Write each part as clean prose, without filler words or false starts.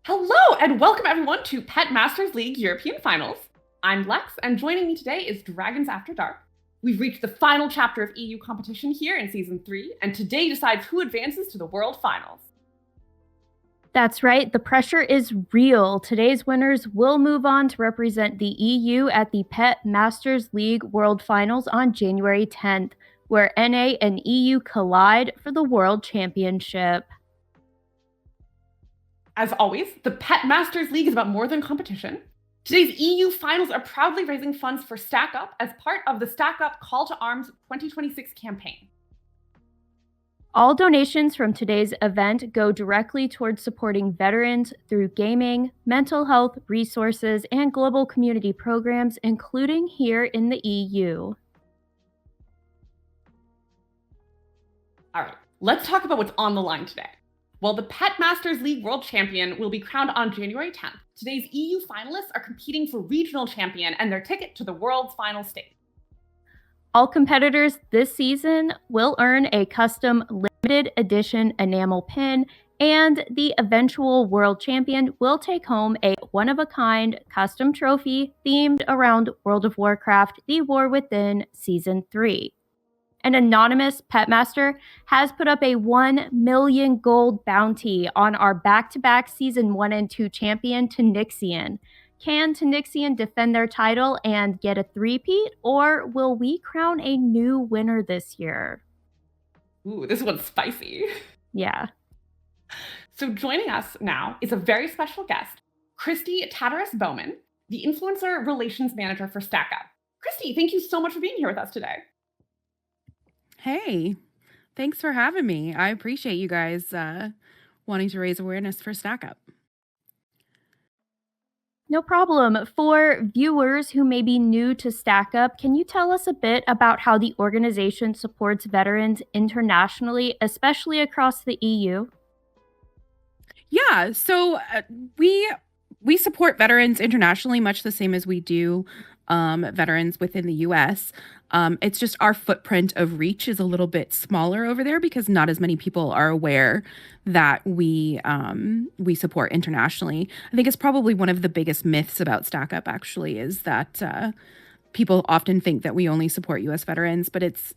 Hello and welcome everyone to Pet Masters League European Finals. I'm Lex, and joining me today is Dragons After Dark. We've reached the final chapter of EU competition here in Season 3, and today decides who advances to the World Finals. That's right, the pressure is real. Today's winners will move on to represent the EU at the Pet Masters League World Finals on January 10th, where NA and EU collide for the World Championship. As always, the Pet Masters League is about more than competition. Today's EU finals are proudly raising funds for Stack Up as part of the Stack Up Call to Arms 2026 campaign. All donations from today's event go directly towards supporting veterans through gaming, mental health resources, and global community programs, including here in the EU. All right, let's talk about what's on the line today. Well, the Pet Masters League World Champion will be crowned on January 10th. Today's EU finalists are competing for Regional Champion and their ticket to the World's final stage. All competitors this season will earn a custom limited edition enamel pin, and the eventual world champion will take home a one-of-a-kind custom trophy themed around World of Warcraft: The War Within Season 3. An anonymous pet master has put up a 1 million gold bounty on our back-to-back Season 1 and 2 champion, Tanixian. Can Tanixian defend their title and get a three-peat, or will we crown a new winner this year? Ooh, this one's spicy. Yeah. So joining us now is a very special guest, Christy Tataris-Bowman, the Influencer Relations Manager for Stack Up. Christy, thank you so much for being here with us today. Hey, thanks for having me. I appreciate you guys wanting to raise awareness for Stack Up. No problem. For viewers who may be new to Stack Up, can you tell us a bit about how the organization supports veterans internationally, especially across the EU? Yeah, so we support veterans internationally, much the same as we do veterans within the US. It's just our footprint of reach is a little bit smaller over there because not as many people are aware that we support internationally. I think it's probably one of the biggest myths about Stack Up actually is that people often think that we only support US veterans, but it's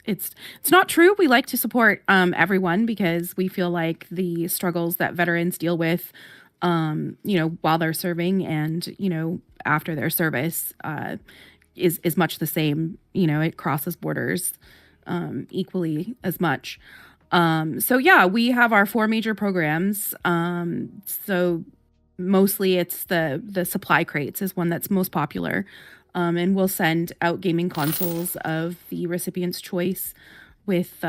not true. We like to support everyone because we feel like the struggles that veterans deal with while they're serving and, after their service is much the same. It crosses borders equally as much. So yeah, we have our 4 major programs. So mostly it's the supply crates is one that's most popular. And we'll send out gaming consoles of the recipient's choice with,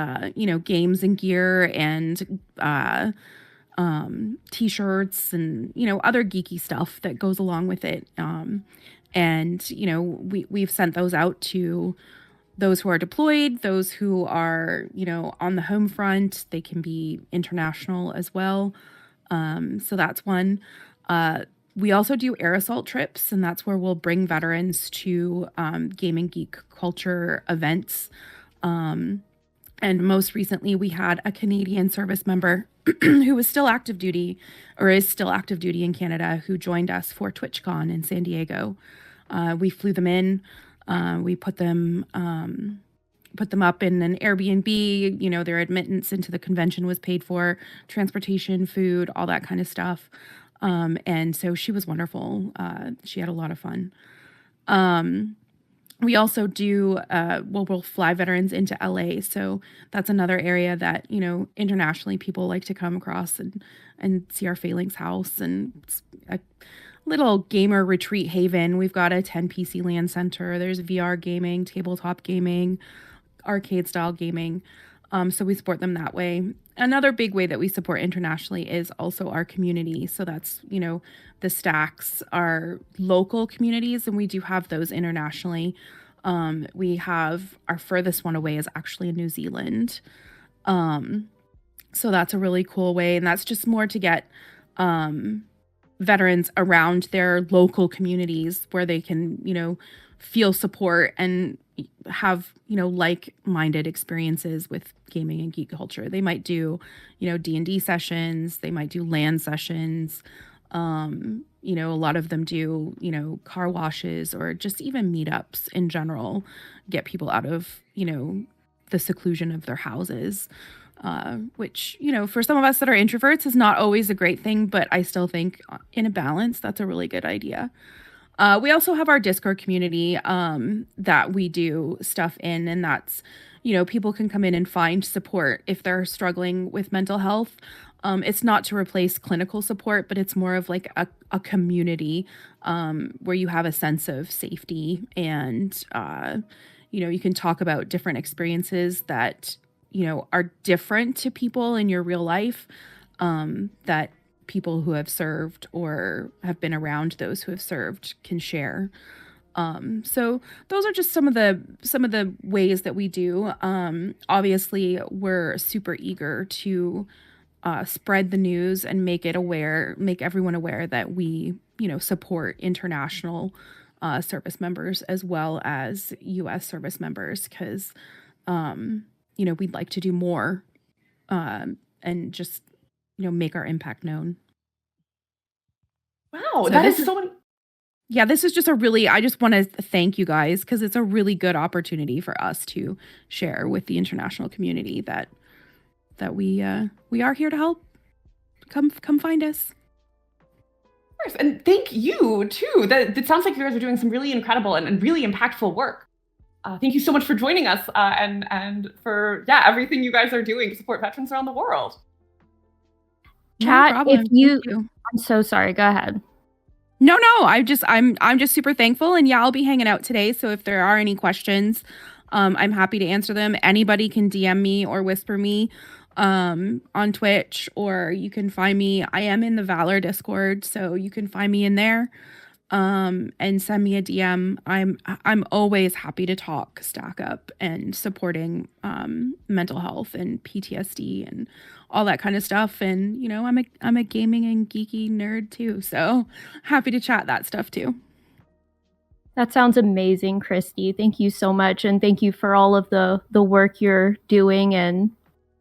games and gear and t-shirts and other geeky stuff that goes along with it, and we've sent those out to those who are deployed, those who are on the home front. They can be international as well, so that's one. We also do air assault trips, and that's where we'll bring veterans to gaming geek culture events. And most recently, we had a Canadian service member who was still active duty or is still active duty in Canada who joined us for TwitchCon in San Diego. We flew them in. We put them up in an Airbnb. Their admittance into the convention was paid for, transportation, food, all that kind of stuff. And so she was wonderful. She had a lot of fun. We also do, we'll fly veterans into LA. So that's another area that, internationally people like to come across and see our Phalanx house. And it's a little gamer retreat haven. We've got a 10 PC LAN center. There's VR gaming, tabletop gaming, arcade style gaming. So we support them that way. Another big way that we support internationally is also our community. So that's, the stacks are local communities, and we do have those internationally. We have our furthest one away is actually in New Zealand. So that's a really cool way. And that's just more to get veterans around their local communities where they can, feel support and have, like-minded experiences with gaming and geek culture. They might do, D&D sessions. They might do LAN sessions. You know, a lot of them do, you know, car washes or just even meetups in general, get people out of, you know, the seclusion of their houses, which, you know, for some of us that are introverts is not always a great thing, but I still think in a balance, that's a really good idea. We also have our Discord community that we do stuff in, and that's, you know, people can come in and find support if they're struggling with mental health. It's not to replace clinical support, but it's more of like a community where you have a sense of safety and, you know, you can talk about different experiences that, you know, are different to people in your real life that people who have served or have been around those who have served can share. So those are just some of the ways that we do. Obviously, we're super eager to spread the news and make everyone aware that we, you know, support international service members as well as U.S. service members, because, you know, we'd like to do more and just, you know, make our impact known. Wow, So that this is so many. Yeah, this is just I just want to thank you guys because it's a really good opportunity for us to share with the international community that we are here to help. Come find us. Of course, and thank you too. That it sounds like you guys are doing some really incredible and really impactful work. Thank you so much for joining us and for everything you guys are doing to support veterans around the world. Chat, No problem. if you, Thank you. I'm so sorry. Go ahead. No, I'm just super thankful, and I'll be hanging out today. So if there are any questions, I'm happy to answer them. Anybody can DM me or whisper me on Twitch, or you can find me. I am in the VALOR Discord, so you can find me in there and send me a DM. I'm always happy to talk stack up and supporting mental health and PTSD and all that kind of stuff. And you know, I'm a gaming and geeky nerd too, so happy to chat that stuff too. That sounds amazing, Christy. Thank you so much, and thank you for all of the work you're doing and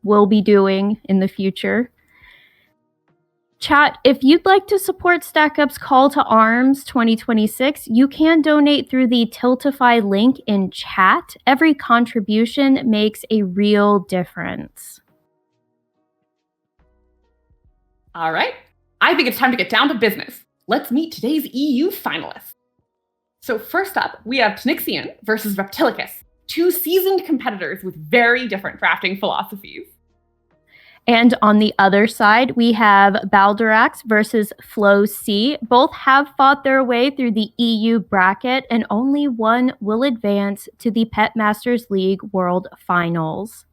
will be doing in the future. Chat, if you'd like to support Stack Up's Call to Arms 2026, you can donate through the Tiltify link in chat. Every contribution makes a real difference. All right, I think it's time to get down to business. Let's meet today's EU finalists. So first up, we have Tnixian versus Reptilicus, two seasoned competitors with very different drafting philosophies. And on the other side, we have Baldorax versus Flow C. Both have fought their way through the EU bracket, and only one will advance to the Pet Masters League World Finals.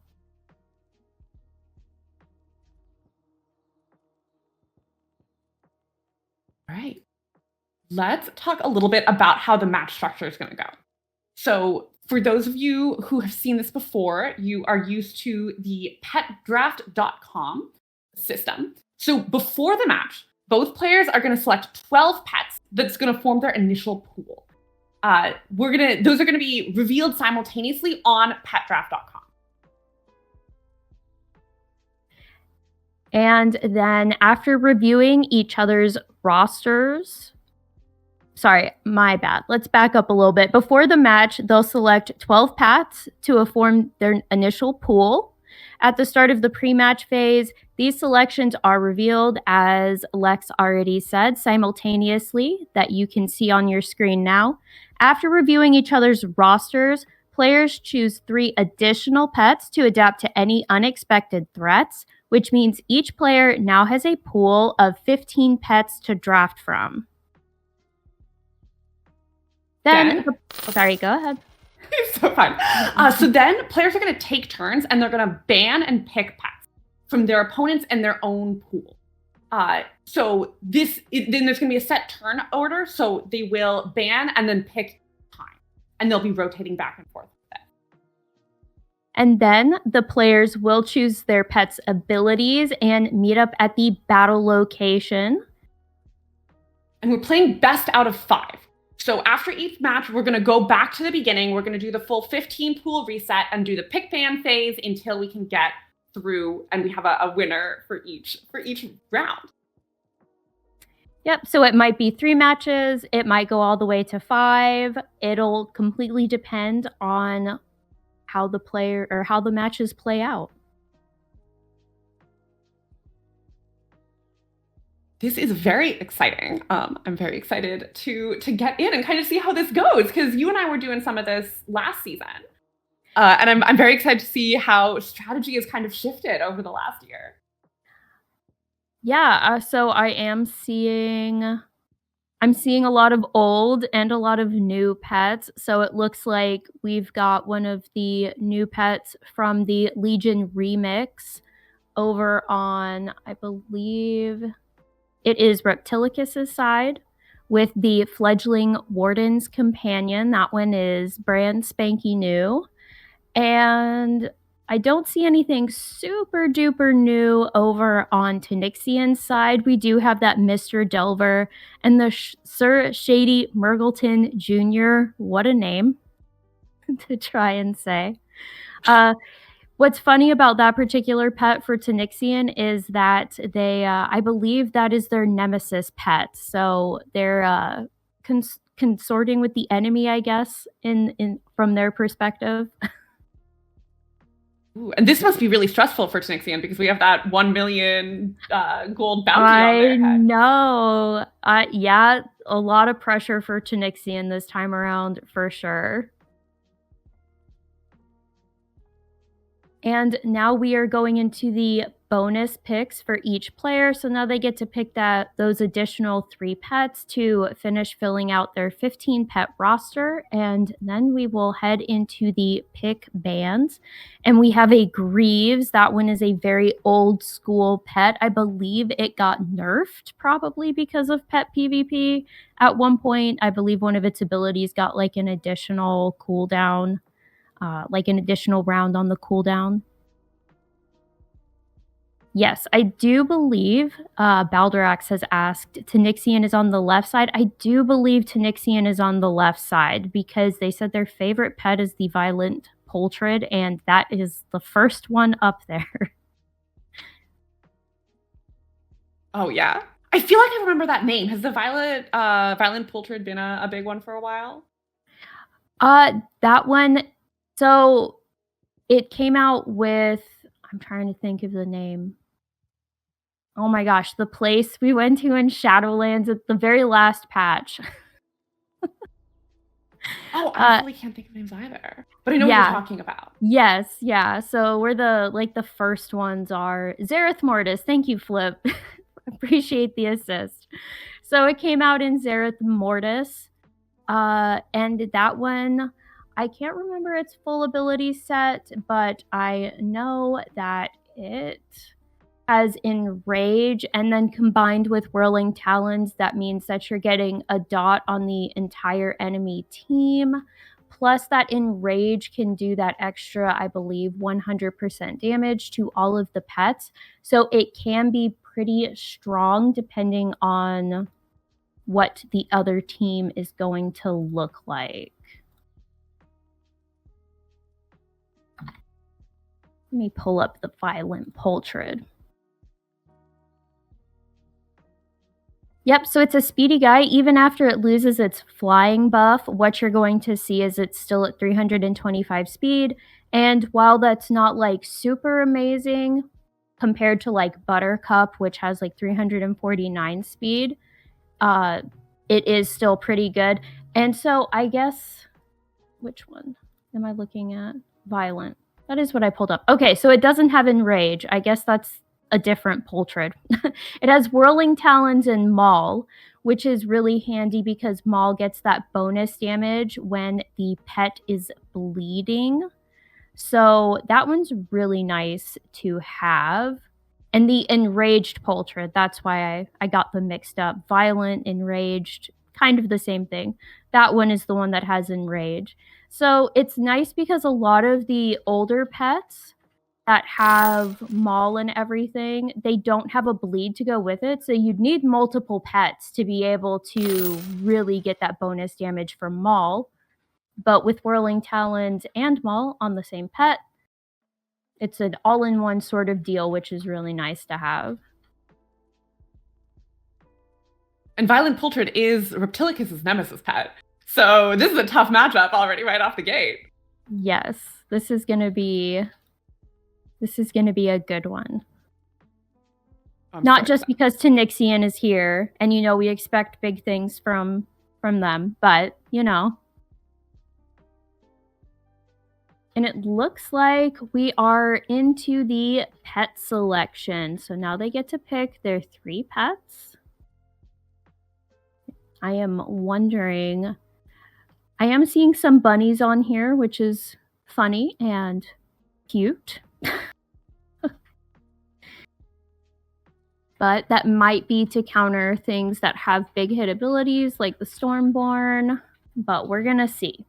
All right, let's talk a little bit about how the match structure is going to go. So for those of you who have seen this before, you are used to the petdraft.com system. So before the match, both players are going to select 12 pets that's going to form their initial pool. Those are going to be revealed simultaneously on petdraft.com. And then after reviewing each other's rosters, sorry, my bad. Let's back up a little bit. Before the match, they'll select 12 pets to form their initial pool. At the start of the pre-match phase, these selections are revealed, as Lex already said, simultaneously, that you can see on your screen now. After reviewing each other's rosters, players choose 3 additional pets to adapt to any unexpected threats, which means each player now has a pool of 15 pets to draft from. Then, sorry, go ahead. So fun. So then players are going to take turns and they're going to ban and pick pets from their opponents and their own pool. Then there's going to be a set turn order. So they will ban and then pick time, and they'll be rotating back and forth with it. And then the players will choose their pet's abilities and meet up at the battle location. And we're playing best out of 5. So after each match, we're going to go back to the beginning. We're going to do the full 15 pool reset and do the pick ban phase until we can get through and we have a winner for each round. Yep, so it might be 3 matches, it might go all the way to 5. It'll completely depend on how the player or how the matches play out. This is very exciting. I'm very excited to get in and kind of see how this goes, because you and I were doing some of this last season. And I'm very excited to see how strategy has kind of shifted over the last year. Yeah, so I'm seeing a lot of old and a lot of new pets. So it looks like we've got one of the new pets from the Legion remix over on, I believe it is Reptilicus's side, with the fledgling Warden's Companion. That one is brand spanky new. And I don't see anything super duper new over on Tanixian's side. We do have that Mr. Delver and the Sir Shady Murgleton Jr. What a name to try and say. What's funny about that particular pet for Tanixian is that they, I believe that is their nemesis pet. So they're consorting with the enemy, I guess, in from their perspective. Ooh, and this must be really stressful for Tanixian, because we have that 1 million gold bounty on their head. I know. Yeah, a lot of pressure for Tanixian this time around, for sure. And now we are going into the bonus picks for each player. So now they get to pick those additional 3 pets to finish filling out their 15 pet roster. And then we will head into the pick bands. And we have a Greaves. That one is a very old school pet. I believe it got nerfed probably because of pet PvP. At one point, I believe one of its abilities got like an additional cooldown. Like an additional round on the cooldown. Yes, I do believe Baldorax has asked, Tanixian is on the left side. I do believe Tanixian is on the left side because they said their favorite pet is the Violent Poultrid, and that is the first one up there. Oh, yeah. I feel like I remember that name. Has the Violent Poultrid been a big one for a while? That one... So it came out with, I'm trying to think of the name. Oh my gosh, the place we went to in Shadowlands at the very last patch. Oh, I really can't think of names either. But I know what you're talking about. Yes, yeah. So we're the first ones are Zareth Mortis. Thank you, Flip. Appreciate the assist. So it came out in Zareth Mortis. And that one, I can't remember its full ability set, but I know that it has Enrage, and then combined with Whirling Talons, that means that you're getting a dot on the entire enemy team. Plus that Enrage can do that extra, I believe, 100% damage to all of the pets. So it can be pretty strong depending on what the other team is going to look like. Let me pull up the Violent Poultrid. Yep, so it's a speedy guy. Even after it loses its flying buff, what you're going to see is it's still at 325 speed. And while that's not like super amazing compared to like Buttercup, which has like 349 speed, it is still pretty good. And so I guess, which one am I looking at? Violent. That is what I pulled up. Okay, so it doesn't have Enrage. I guess that's a different Poultrid. It has Whirling Talons and Maul, which is really handy because Maul gets that bonus damage when the pet is bleeding. So that one's really nice to have. And the Enraged Poultrid, that's why I got them mixed up. Violent, Enraged, kind of the same thing. That one is the one that has Enrage. So it's nice because a lot of the older pets that have Maul and everything, they don't have a bleed to go with it. So you'd need multiple pets to be able to really get that bonus damage from Maul. But with Whirling Talons and Maul on the same pet, it's an all-in-one sort of deal, which is really nice to have. And Violent Pultrid is Reptilicus's nemesis pet. So this is a tough matchup already right off the gate. Yes, this is gonna be a good one. Not just because Tanixian is here, and we expect big things from them, but And it looks like we are into the pet selection. So now they get to pick their 3 pets. I am wondering. I am seeing some bunnies on here, which is funny and cute. But that might be to counter things that have big hit abilities like the Stormborn. But we're going to see.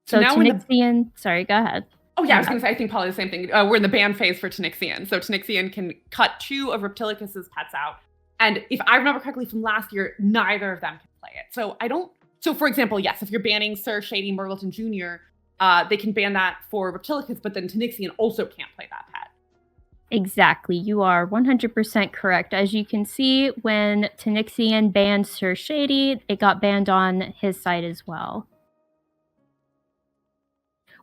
So now Tanixian, sorry, go ahead. Oh yeah, I was going to say, I think probably the same thing. We're in the ban phase for Tanixian. So Tanixian can cut 2 of Reptilicus's pets out. And if I remember correctly from last year, neither of them can play it. So for example, yes, if you're banning Sir Shady Myrtleton Jr., they can ban that for Reptilicus, but then Tanixian also can't play that pet. Exactly. You are 100% correct. As you can see, when Tanixian banned Sir Shady, it got banned on his side as well.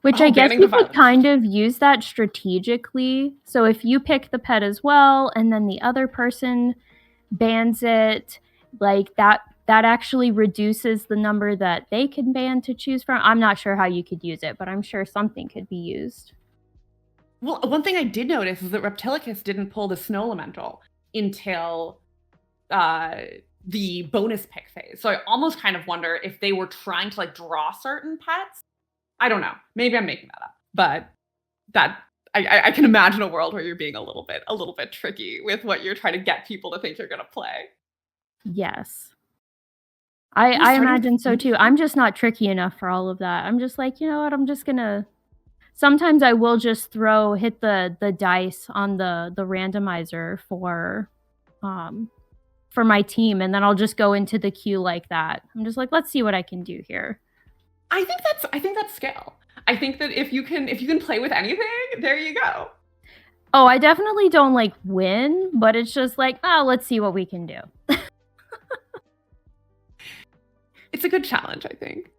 Which I guess you could kind of use that strategically. So if you pick the pet as well, and then the other person bans it, like that actually reduces the number that they can ban to choose from. I'm not sure how you could use it, but I'm sure something could be used. Well, one thing I did notice is that Reptilicus didn't pull the Snow Elemental until the bonus pick phase. So I almost kind of wonder if they were trying to draw certain pets. I don't know. Maybe I'm making that up, but I can imagine a world where you're being a little bit tricky with what you're trying to get people to think you're going to play. Yes. I imagine so too. I'm just not tricky enough for all of that. I'm just like, you know what? I'm just going to sometimes I will just hit the dice on the randomizer for my team, and then I'll just go into the queue like that. I'm just like, let's see what I can do here. I think that's skill. I think that if you can play with anything, there you go. Oh, I definitely don't win, but it's just like, oh, let's see what we can do. It's a good challenge, I think.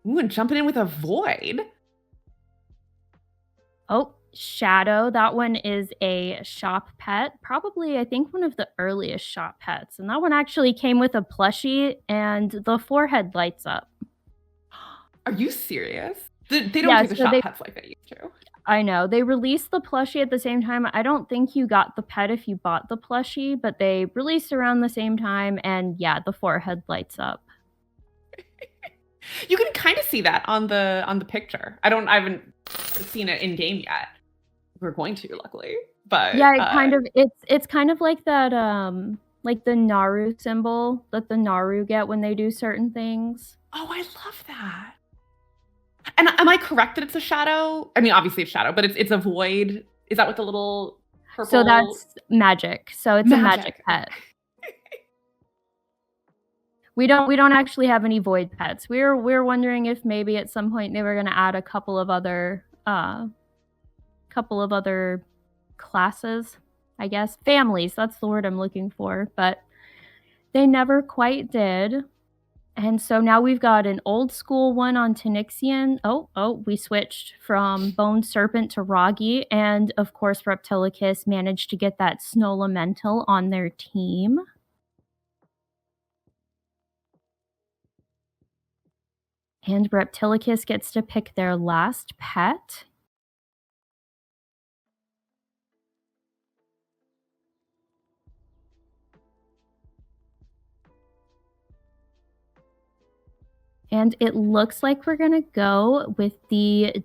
Ooh, and jumping in with a Void. Oh, Shadow. That one is a shop pet. Probably, I think, one of the earliest shop pets. And that one actually came with a plushie, and the forehead lights up. Are you serious? They don't do the shop pets like they used to. I know. They released the plushie at the same time. I don't think you got the pet if you bought the plushie, but they released around the same time, and yeah, the forehead lights up. You can kind of see that on the picture. I haven't seen it in game yet. We're going to, luckily. But yeah, it's kind of like that like the Naru symbol that the Naru get when they do certain things. Oh, I love that. And am I correct that it's a shadow? I mean, obviously it's shadow, but it's a void. Is that what the little purple? So that's magic. So it's a magic pet. We don't actually have any void pets. We're wondering if maybe at some point they were going to add a couple of other classes, I guess. Families, that's the word I'm looking for, but they never quite did. And so now we've got an old school one on Tanixian. Oh, we switched from Bone Serpent to Roggy, and of course Reptilicus managed to get that Snow Elemental on their team. And Reptilicus gets to pick their last pet. And it looks like we're going to go with the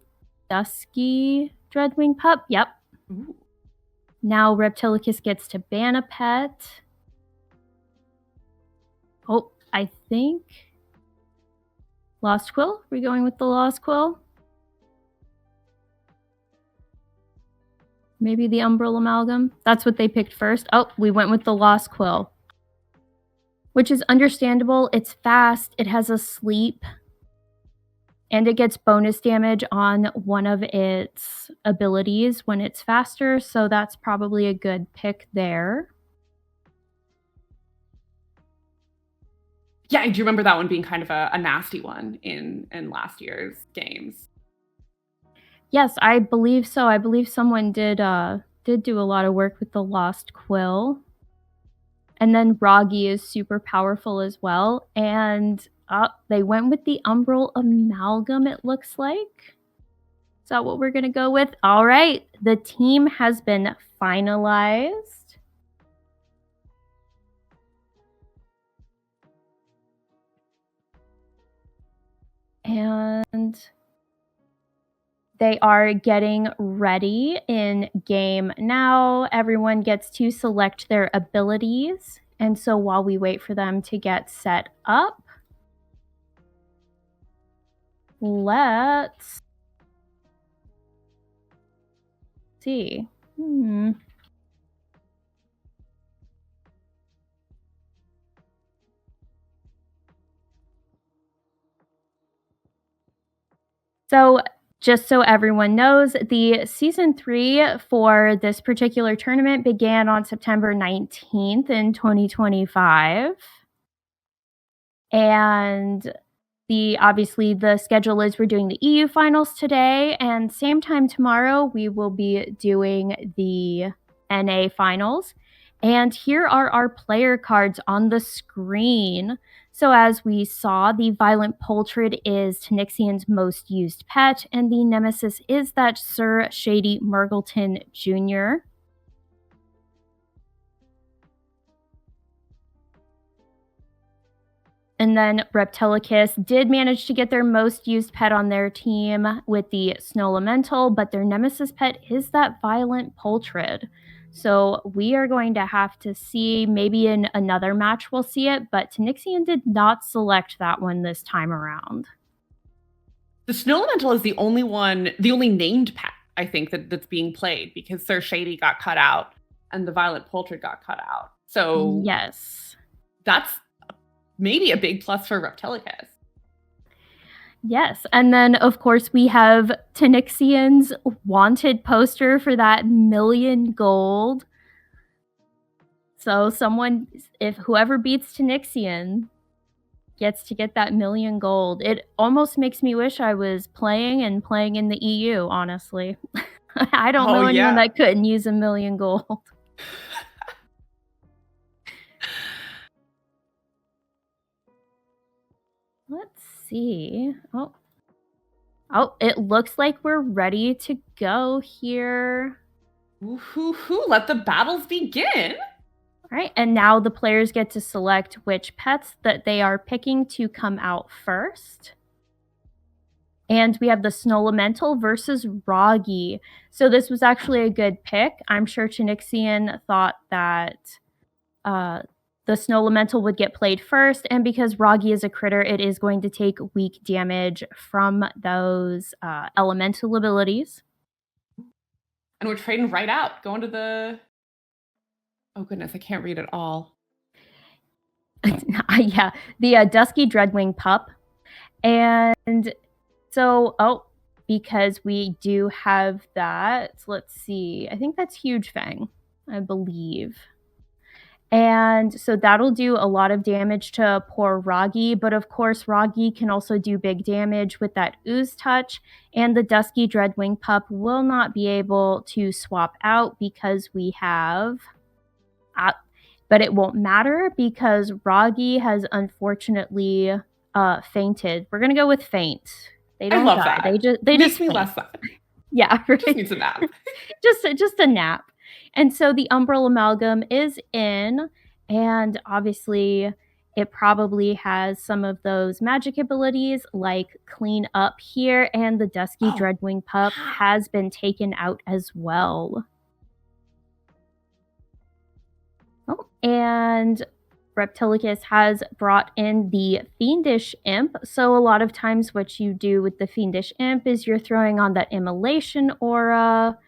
Dusky Dreadwing Pup. Yep. Ooh. Now Reptilicus gets to ban a pet. Oh, I think... Lost Quill? Are we going with the Lost Quill? Maybe the Umbral Amalgam? That's what they picked first. Oh, we went with the Lost Quill. Which is understandable. It's fast. It has a sleep. And it gets bonus damage on one of its abilities when it's faster. So that's probably a good pick there. Yeah, I do remember that one being kind of a nasty one in last year's games. Yes, I believe so. I believe someone did do a lot of work with the Lost Quill. And then Roggy is super powerful as well. And they went with the Umbral Amalgam, it looks like. Is that what we're going to go with? All right. The team has been finalized. And they are getting ready in game now. Everyone gets to select their abilities. And so while we wait for them to get set up, let's see. So just so everyone knows, the season 3 for this particular tournament began on September 19th in 2025. And obviously the schedule is we're doing the EU finals today, and same time tomorrow we will be doing the NA finals. And here are our player cards on the screen. So as we saw, the Violent Poultrid is Tanixian's most used pet, and the Nemesis is that Sir Shady Murgleton Jr. And then Reptilicus did manage to get their most used pet on their team with the Snow Elemental, but their Nemesis pet is that Violent Poultrid. So we are going to have to see, maybe in another match we'll see it, but Tanixian did not select that one this time around. The Snow Elemental is the only named pet, I think, that's being played, because Sir Shady got cut out and the Violent Poultry got cut out. So yes, that's maybe a big plus for Reptilicus. Yes, and then of course we have Tanixian's wanted poster for that 1,000,000 gold. So whoever beats Tanixian gets to get that 1,000,000 gold. It almost makes me wish I was playing in the EU, honestly. I don't know anyone that couldn't use 1,000,000 gold. Let's see. Oh, it looks like we're ready to go here. Let the battles begin. All right, and now the players get to select which pets that they are picking to come out first. And we have the Snow Elemental versus Roggy. So this was actually a good pick. I'm sure Tanixian thought that the Snow Elemental would get played first, and because Roggy is a critter, it is going to take weak damage from those elemental abilities. And we're trading right out, going to the... Oh goodness, I can't read it all. Yeah, the Dusky Dreadwing Pup. And so, because we do have that, let's see, I think that's Huge Fang, I believe. And so that'll do a lot of damage to poor Roggy, but of course Roggy can also do big damage with that Ooze Touch, and the Dusky Dreadwing Pup will not be able to swap out because we have... but it won't matter because Roggy has unfortunately fainted. We're going to go with faint. They don't die. That. They Makes just me faint. less sad. Yeah, right. Just needs a nap. just a nap. And so the Umbral Amalgam is in, and obviously it probably has some of those magic abilities like Clean Up here, and the Dusky Dreadwing Pup has been taken out as well. Oh, and Reptilicus has brought in the Fiendish Imp. So a lot of times what you do with the Fiendish Imp is you're throwing on that Immolation aura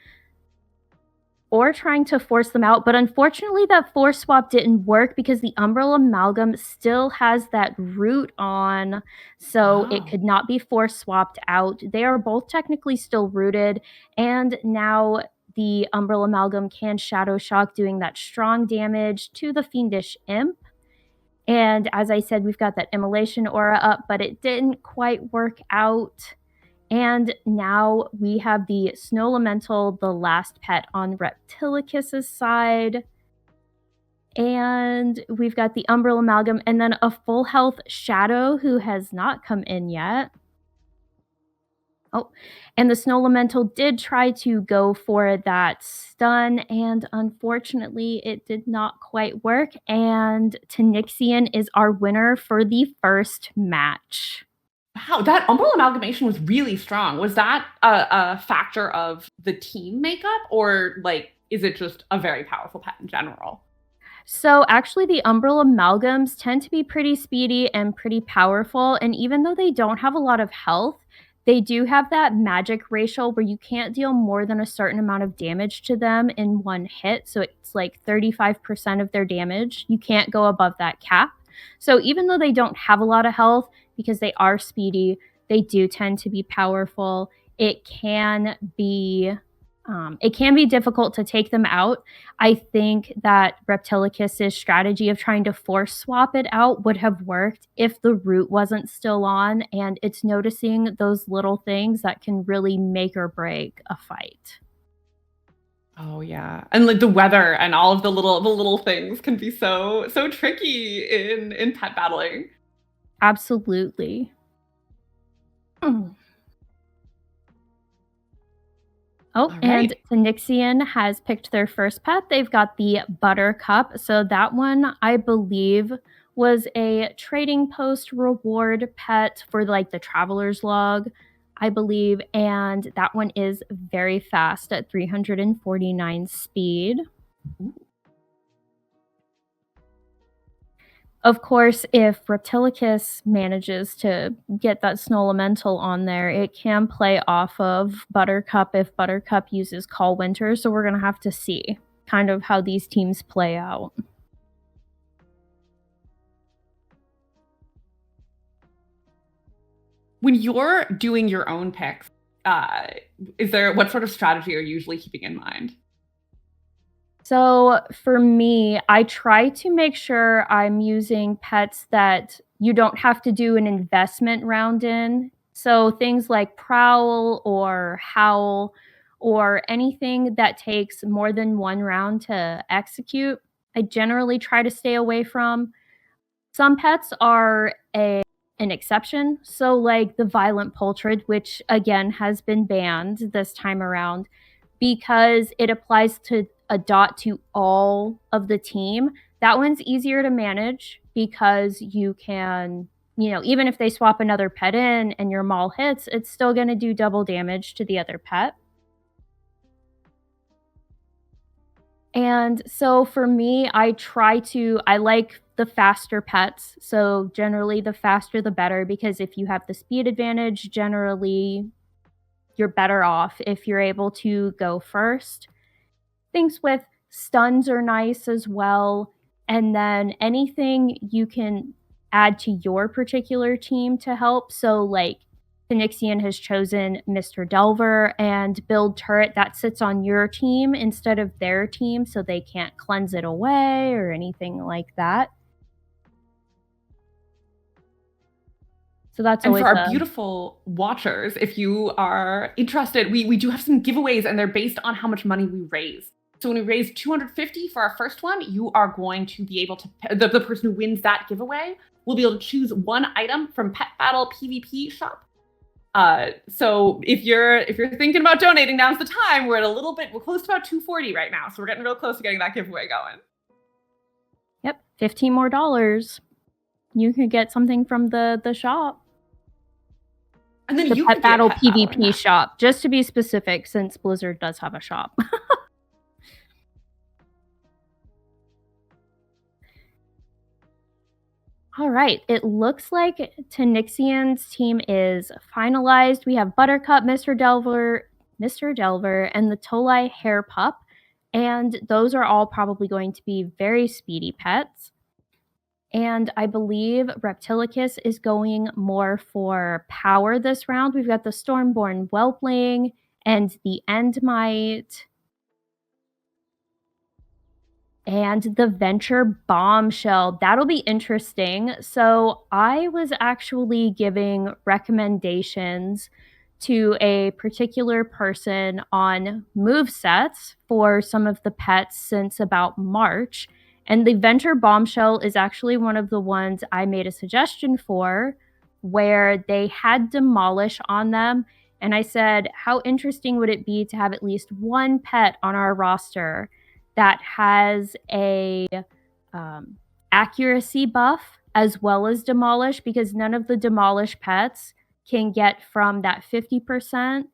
or trying to force them out. But unfortunately, that force swap didn't work because the Umbral Amalgam still has that root on, so it could not be force swapped out. They are both technically still rooted, and now the Umbral Amalgam can Shadow Shock, doing that strong damage to the Fiendish Imp. And as I said, we've got that immolation aura up, but it didn't quite work out. And now we have the Snow Elemental, the last pet on Reptilicus's side. And we've got the Umbral Amalgam, and then a full health Shadow who has not come in yet. Oh, and the Snow Elemental did try to go for that stun, and unfortunately, it did not quite work. And Tanixian is our winner for the first match. Wow, that Umbral Amalgamation was really strong. Was that a factor of the team makeup, or like, is it just a very powerful pet in general? So actually, the Umbral Amalgams tend to be pretty speedy and pretty powerful, and even though they don't have a lot of health, they do have that magic ratio where you can't deal more than a certain amount of damage to them in one hit. So it's like 35% of their damage. You can't go above that cap. So even though they don't have a lot of health, because they are speedy, they do tend to be powerful. It can be difficult to take them out. I think that Reptilicus's strategy of trying to force swap it out would have worked if the root wasn't still on, and it's noticing those little things that can really make or break a fight. Oh yeah, and like the weather and all of the little things can be so tricky in pet battling. Absolutely. Oh, All and right. Tanixian has picked their first pet. They've got the Buttercup. So that one, I believe, was a trading post reward pet for like the Traveler's Log, I believe. And that one is very fast at 349 speed. Ooh. Of course, if Reptilicus manages to get that Snow Elemental on there, it can play off of Buttercup if Buttercup uses Call Winter, so we're going to have to see kind of how these teams play out. When you're doing your own picks, what sort of strategy are you usually keeping in mind? So for me, I try to make sure I'm using pets that you don't have to do an investment round in. So things like Prowl or Howl or anything that takes more than one round to execute, I generally try to stay away from. Some pets are an exception. So like the Violent Poultrid, which again has been banned this time around because it applies to a dot to all of the team. That one's easier to manage because you can, even if they swap another pet in and your maul hits, it's still going to do double damage to the other pet. And so for me, I like the faster pets. So generally, the faster the better, because if you have the speed advantage, generally you're better off if you're able to go first. Things with stuns are nice as well. And then anything you can add to your particular team to help. So, like, Phoenixian has chosen Mr. Delver and build turret that sits on your team instead of their team, so they can't cleanse it away or anything like that. So that's And always for our beautiful watchers, if you are interested, we do have some giveaways, and they're based on how much money we raise. So when we raise 250 for our first one, you are going to be able to, the person who wins that giveaway will be able to choose one item from Pet Battle PvP shop. So if you're thinking about donating, now's the time. We're close to about 240 right now, so we're getting real close to getting that giveaway going. Yep, $15 more. You can get something from the shop. And then the Pet Battle PvP shop, just to be specific, since Blizzard does have a shop. All right, it looks like Tanixian's team is finalized. We have Buttercup, Mr. Delver, and the Tolai Hair Pup, and those are all probably going to be very speedy pets. And I believe Reptilicus is going more for power this round. We've got the Stormborn Whelpling and the Endmite. And the venture bombshell. That'll be interesting. So I was actually giving recommendations to a particular person on move sets for some of the pets since about March. And the venture bombshell is actually one of the ones I made a suggestion for, where they had demolish on them. And I said, how interesting would it be to have at least one pet on our roster that has a accuracy buff as well as demolish, because none of the demolish pets can get from that 50%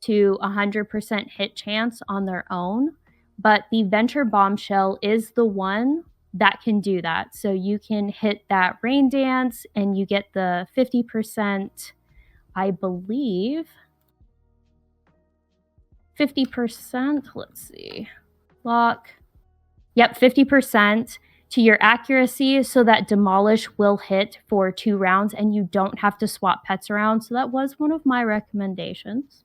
to 100% hit chance on their own. But the venture bombshell is the one that can do that. So you can hit that rain dance and you get the 50%, I believe. 50%, let's see. Lock. Yep, 50% to your accuracy so that demolish will hit for 2 rounds and you don't have to swap pets around. So that was one of my recommendations.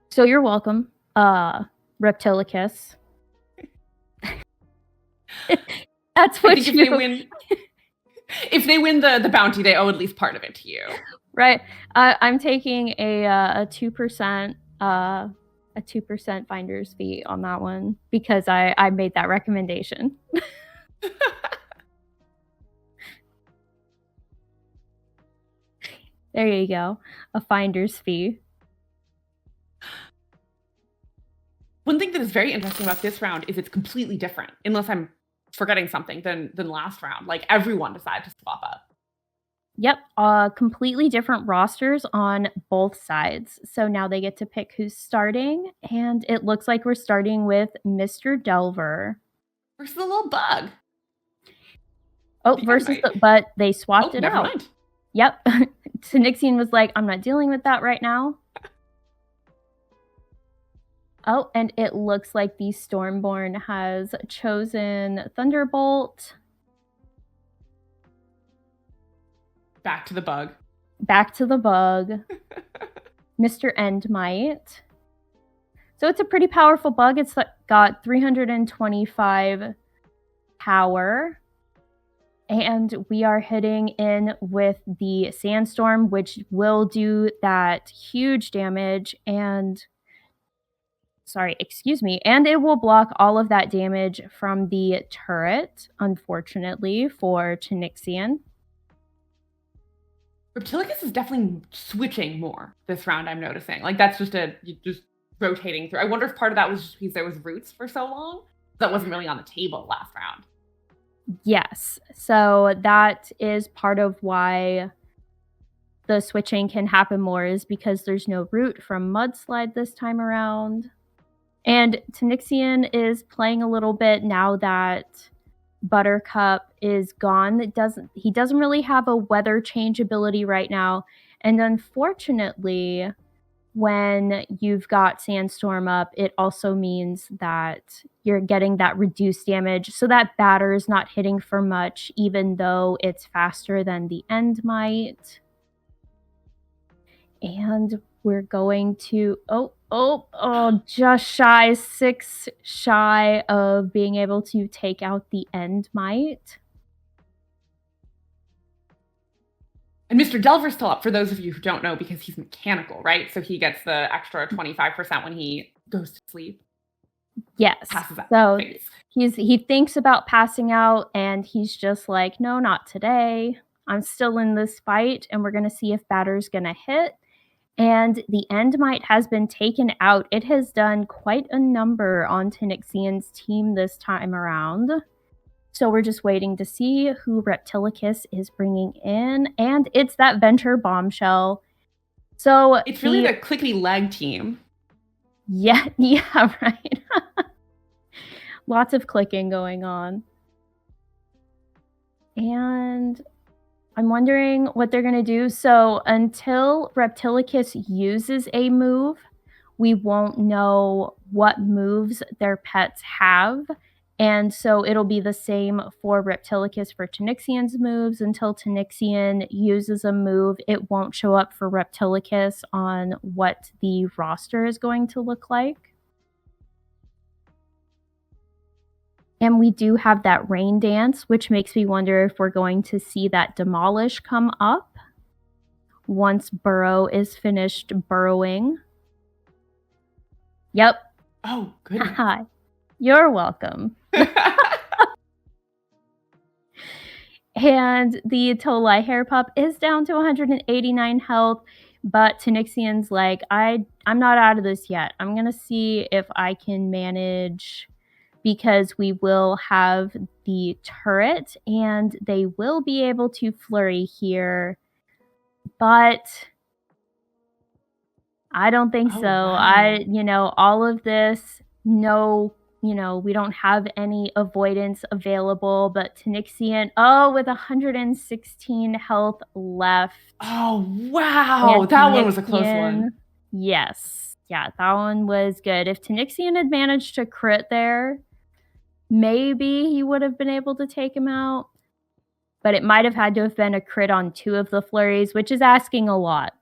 So you're welcome, Reptilicus. That's what if they win. If they win the bounty, they owe at least part of it to you. Right. I'm taking a 2% a 2% finder's fee on that one because I made that recommendation. There you go. A finder's fee. One thing that is very interesting about this round is it's completely different, unless I'm forgetting something, than last round. Like, everyone decided to swap up. Yep, completely different rosters on both sides. So now they get to pick who's starting, and it looks like we're starting with Mr. Delver. Versus the little bug. Oh, but they swapped it never out. Mind. Yep. Tanixian was like, I'm not dealing with that right now. Oh, and it looks like the Stormborn has chosen Thunderbolt. Back to the bug. Back to the bug. Mr. Endmite. So it's a pretty powerful bug. It's got 325 power. And we are hitting in with the Sandstorm, which will do that huge damage and... Sorry, excuse me. And it will block all of that damage from the turret, unfortunately, for Tanixian. Reptilicus is definitely switching more this round, I'm noticing. Like, that's just rotating through. I wonder if part of that was just because there was roots for so long. That wasn't really on the table last round. Yes. So that is part of why the switching can happen more, is because there's no root from Mudslide this time around. And Tanixian is playing a little bit now that Buttercup is gone. He doesn't really have a weather change ability right now. And unfortunately, when you've got Sandstorm up, it also means that you're getting that reduced damage. So that batter is not hitting for much, even though it's faster than the Endmite. And we're going to... just shy, 6 shy of being able to take out the Endmite. And Mr. Delver's still up, for those of you who don't know, because he's mechanical, right? So he gets the extra 25% when he goes to sleep. Yes. So he thinks about passing out, and he's just like, no, not today. I'm still in this fight, and we're going to see if batter's going to hit. And the Endmite has been taken out. It has done quite a number on Tanixian's team this time around. So we're just waiting to see who Reptilicus is bringing in. And it's that Venture Bombshell. So it's really the clickety leg team. Yeah, right. Lots of clicking going on. And I'm wondering what they're going to do. So until Reptilicus uses a move, we won't know what moves their pets have. And so it'll be the same for Reptilicus for Tanixian's moves. Until Tanixian uses a move, it won't show up for Reptilicus on what the roster is going to look like. And we do have that Rain Dance, which makes me wonder if we're going to see that Demolish come up once Burrow is finished burrowing. Yep. Oh, goodness. Hi. You're welcome. And the Tolai Hair Pup is down to 189 health, but Tanixian's like, I'm not out of this yet. I'm going to see if I can manage, because we will have the turret and they will be able to flurry here. But I don't think so. Wow. All of this, no, we don't have any avoidance available, but Tanixian, with 116 health left. Oh, wow. That one was a close one. Yes. Yeah, that one was good. If Tanixian had managed to crit there, maybe he would have been able to take him out. But it might have had to have been a crit on 2 of the flurries, which is asking a lot.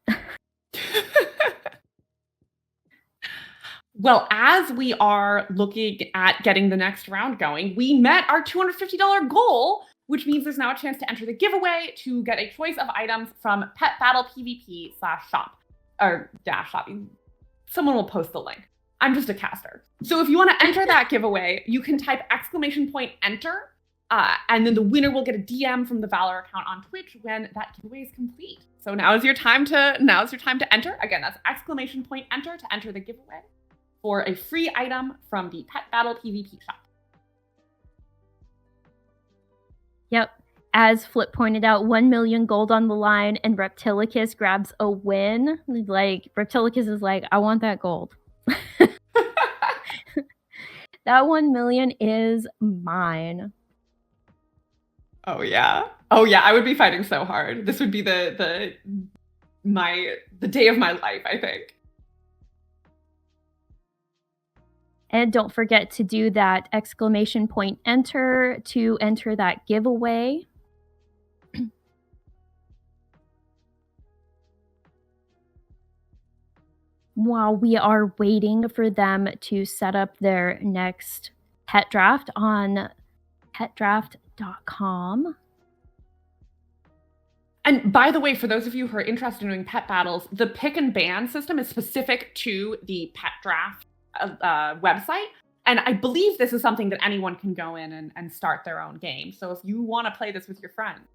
Well, as we are looking at getting the next round going, we met our $250 goal, which means there's now a chance to enter the giveaway to get a choice of items from Pet Battle PvP/shop or -shop. Someone will post the link. I'm just a caster. So if you want to enter that giveaway, you can type !enter, and then the winner will get a DM from the VALOR account on Twitch when that giveaway is complete. So now is your time to enter. Again, that's !enter to enter the giveaway for a free item from the Pet Battle PvP shop. Yep. As Flip pointed out, 1 million gold on the line, and Reptilicus grabs a win. Like, Reptilicus is like, I want that gold. That 1 million is mine. Oh yeah. I would be fighting so hard. This would be the day of my life, I think. And don't forget to do that !enter to enter that giveaway. While we are waiting for them to set up their next pet draft on petdraft.com. And by the way, for those of you who are interested in doing pet battles, the pick and ban system is specific to the pet draft website. And I believe this is something that anyone can go in and start their own game. So if you want to play this with your friends.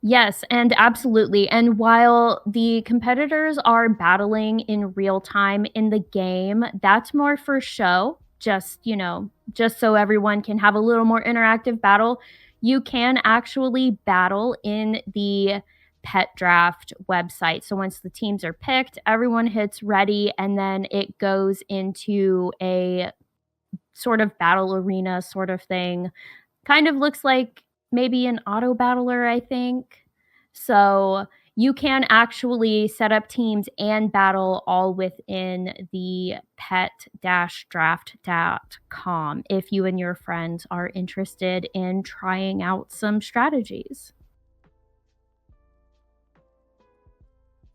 Yes, and absolutely. And while the competitors are battling in real time in the game, that's more for show, just so everyone can have a little more interactive battle. You can actually battle in the pet draft website. So once the teams are picked, everyone hits ready, and then it goes into a sort of battle arena sort of thing. Kind of looks like maybe an auto battler, I think. So you can actually set up teams and battle all within the pet-draft.com if you and your friends are interested in trying out some strategies.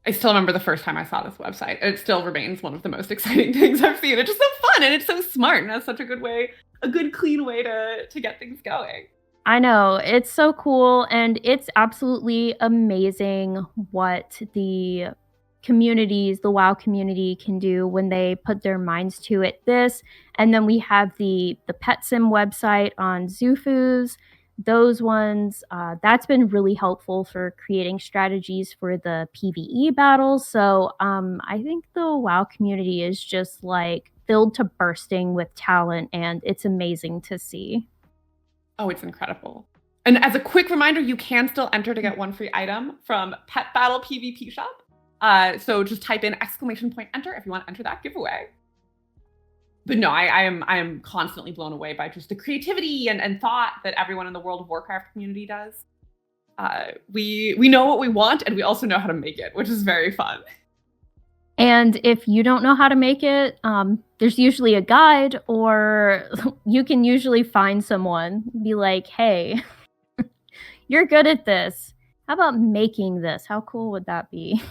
I still remember the first time I saw this website. It still remains one of the most exciting things I've seen. It's just so fun, and it's so smart, and that's such a good clean way to get things going. I know, it's so cool, and it's absolutely amazing what the WoW community can do when they put their minds to it. This, and then we have the Pet Sim website on Zufus. Those ones, that's been really helpful for creating strategies for the PvE battles. So I think the WoW community is just like filled to bursting with talent, and it's amazing to see. Oh, it's incredible. And as a quick reminder, you can still enter to get one free item from Pet Battle PvP shop. So just type in !enter if you want to enter that giveaway. But no, I am constantly blown away by just the creativity and thought that everyone in the World of Warcraft community does. We know what we want, and we also know how to make it, which is very fun. And if you don't know how to make it, there's usually a guide, or you can usually find someone, be like, hey, you're good at this. How about making this? How cool would that be?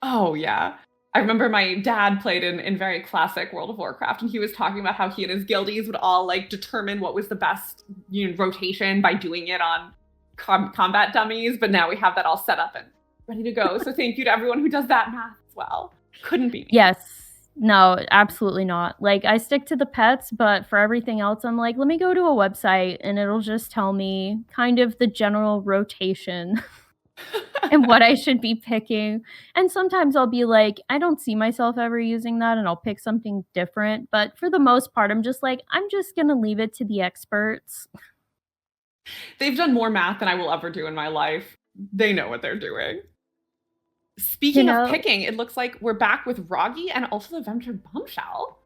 Oh, yeah. I remember my dad played in very classic World of Warcraft, and he was talking about how he and his guildies would all like determine what was the best rotation by doing it on combat dummies. But now we have that all set up and ready to go. So thank you to everyone who does that math as well. Couldn't be me. Yes. No, absolutely not. Like, I stick to the pets, but for everything else, I'm like, let me go to a website and it'll just tell me kind of the general rotation and what I should be picking. And sometimes I'll be like, I don't see myself ever using that, and I'll pick something different. But for the most part, I'm just like, I'm just going to leave it to the experts. They've done more math than I will ever do in my life. They know what they're doing. Speaking of picking, it looks like we're back with Roggy and also the Venture Bombshell.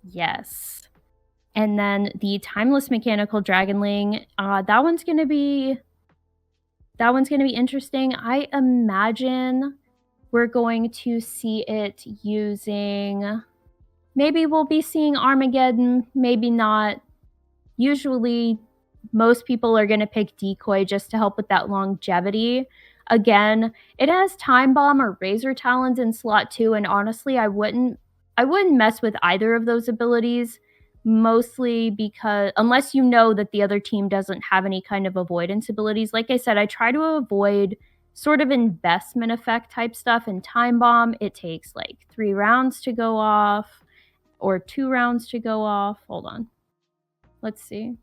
Yes. And then the Timeless Mechanical Dragonling, that one's going to be interesting. I imagine we're going to see it using, maybe we'll be seeing Armageddon, maybe not. Usually most people are going to pick Decoy just to help with that longevity. Again, it has Time Bomb or Razor Talons in slot 2, and honestly, I wouldn't mess with either of those abilities, mostly because unless you know that the other team doesn't have any kind of avoidance abilities. Like I said, I try to avoid sort of investment effect type stuff. And Time Bomb, it takes like 3 rounds to go off or 2 rounds to go off. Hold on. Let's see.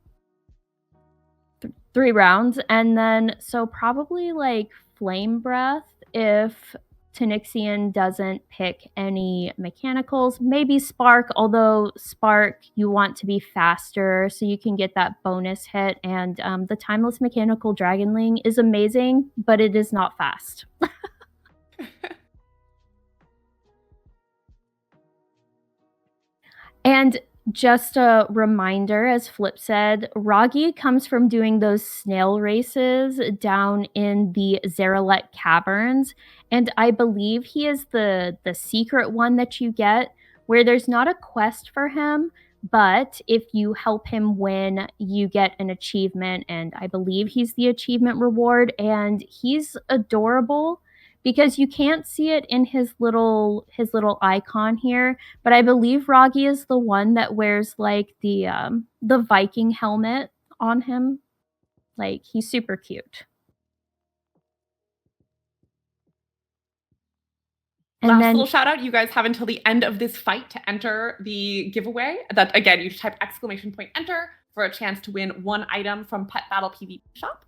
3 rounds. And then, so probably like Flame Breath if Tanixian doesn't pick any mechanicals. Maybe Spark, although Spark, you want to be faster so you can get that bonus hit. And the Timeless Mechanical Dragonling is amazing, but it is not fast. And just a reminder, as Flip said, Roggy comes from doing those snail races down in the Zeralet Caverns, and I believe he is the secret one that you get, where there's not a quest for him, but if you help him win, you get an achievement, and I believe he's the achievement reward, and he's adorable because you can't see it in his little icon here, but I believe Roggy is the one that wears like the Viking helmet on him. Like, he's super cute. And last little shout out, you guys have until the end of this fight to enter the giveaway. That again, you just type !enter for a chance to win 1 item from Pet Battle PvP shop.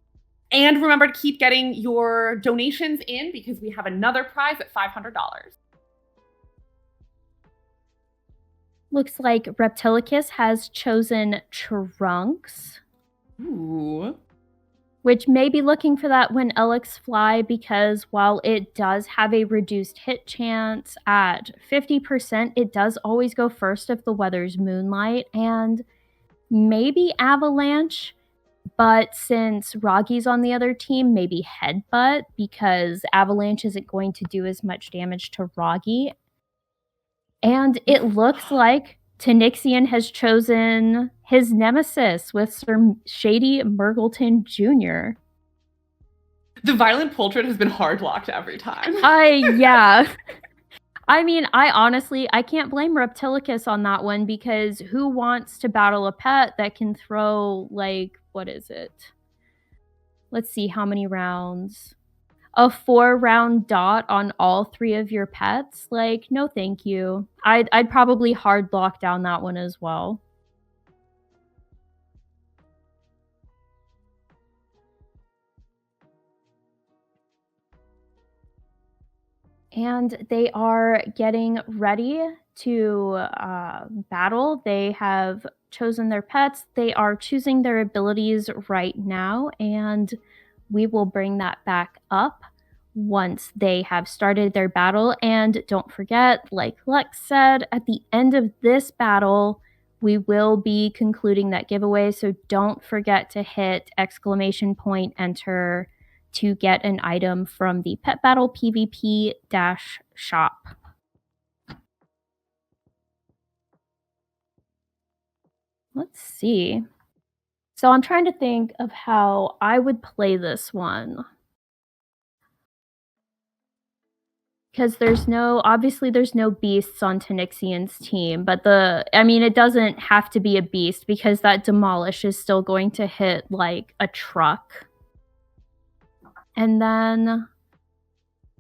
And remember to keep getting your donations in because we have another prize at $500. Looks like Reptilicus has chosen Trunks. Ooh. Which may be looking for that when Alex fly, because while it does have a reduced hit chance at 50%, it does always go first if the weather's Moonlight, and maybe Avalanche. But since Roggy's on the other team, maybe Headbutt, because Avalanche isn't going to do as much damage to Roggy. And it looks like Tanixian has chosen his nemesis with Sir Shady Murgleton Jr. The Violent Portrait has been hard locked every time. Yeah. I mean, I can't blame Reptilicus on that one, because who wants to battle a pet that can throw, like, what is it? Let's see how many rounds. A 4-round dot on all 3 of your pets? Like, no thank you. I'd probably hard lock down that one as well. And they are getting ready to battle. They have chosen their pets. They are choosing their abilities right now, and we will bring that back up once they have started their battle. And don't forget, like Lex said, at the end of this battle, we will be concluding that giveaway. So don't forget to hit !enter to get an item from the Pet Battle PvP-shop. Let's see. So I'm trying to think of how I would play this one. Because obviously there's no beasts on Tanixian's team, but it doesn't have to be a beast because that demolish is still going to hit like a truck. And then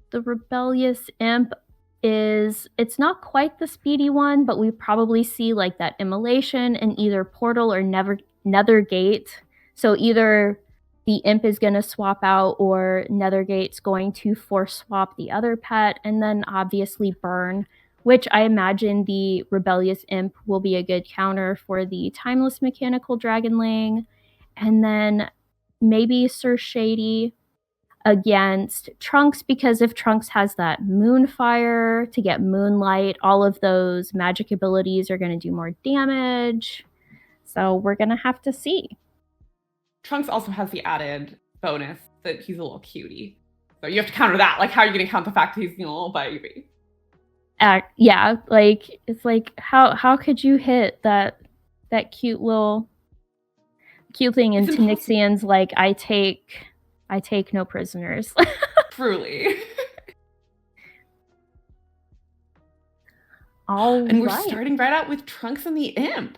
the rebellious imp it's not quite the speedy one, but we probably see like that immolation in either portal or nethergate. So either the imp is going to swap out or nethergate's going to force swap the other pet, and then obviously burn, which I imagine the rebellious imp will be a good counter for the timeless mechanical dragonling. And then maybe Sir Shady against Trunks, because if Trunks has that Moonfire to get Moonlight, all of those magic abilities are going to do more damage. So we're going to have to see. Trunks also has the added bonus that he's a little cutie. So you have to counter that. Like, how are you going to counter the fact that he's a little baby? Yeah, like, it's like, how could you hit that cute thing in Tanixian's, like, I take no prisoners. Truly. And we're starting right out with Trunks and the Imp.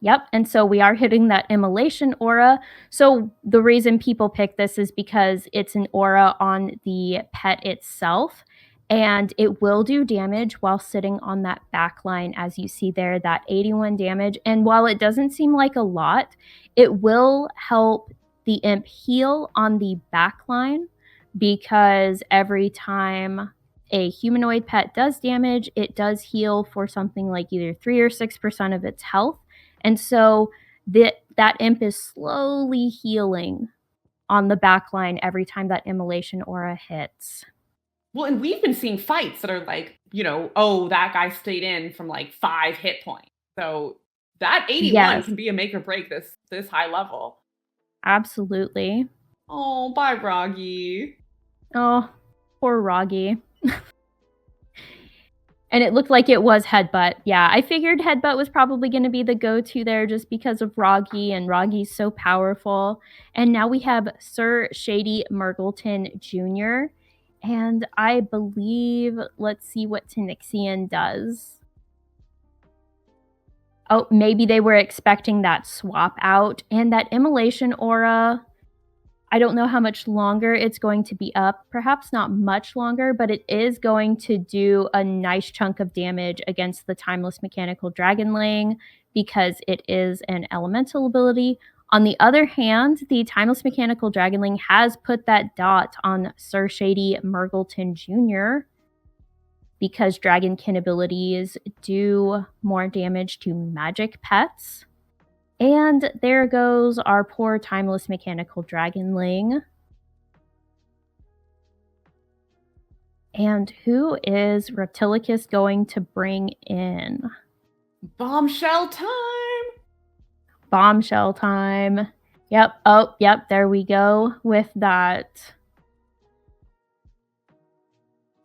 Yep, and so we are hitting that immolation aura. So the reason people pick this is because it's an aura on the pet itself, and it will do damage while sitting on that back line, as you see there, that 81 damage. And while it doesn't seem like a lot, it will help the imp heal on the back line, because every time a humanoid pet does damage, it does heal for something like either 3 or 6% of its health. And so that imp is slowly healing on the back line every time that immolation aura hits. Well, and we've been seeing fights that are like, oh, that guy stayed in from like 5 hit points. So that 81 can be a make or break this high level. Absolutely. Oh, bye, Roggy. Oh, poor Roggy. And it looked like it was Headbutt. Yeah, I figured Headbutt was probably going to be the go-to there just because of Roggy, and Roggy's so powerful. And now we have Sir Shady Murgleton Jr., and I believe, let's see what Tanixian does. Oh, maybe they were expecting that swap out, and that immolation aura, I don't know how much longer it's going to be up. Perhaps not much longer, but it is going to do a nice chunk of damage against the Timeless Mechanical Dragonling because it is an elemental ability. On the other hand, the Timeless Mechanical Dragonling has put that dot on Sir Shady Murgleton Jr. because Dragonkin abilities do more damage to magic pets. And there goes our poor Timeless Mechanical Dragonling. And who is Reptilicus going to bring in? Bombshell time! Bombshell time. Yep. Oh, yep. There we go with that.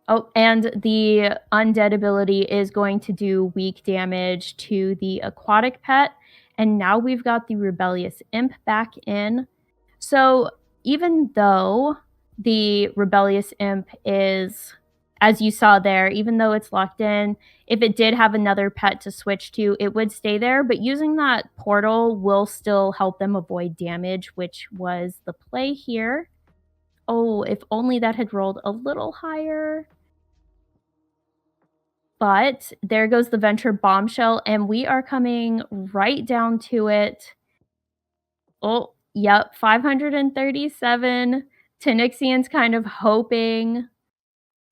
Oh, and the undead ability is going to do weak damage to the aquatic pet. And now we've got the rebellious imp back in. So even though the rebellious imp is, as you saw there, even though it's locked in, if it did have another pet to switch to, it would stay there. But using that portal will still help them avoid damage, which was the play here. Oh, if only that had rolled a little higher. But there goes the Venture Bombshell, and we are coming right down to it. Oh, yep, 537. Tanixian's kind of hoping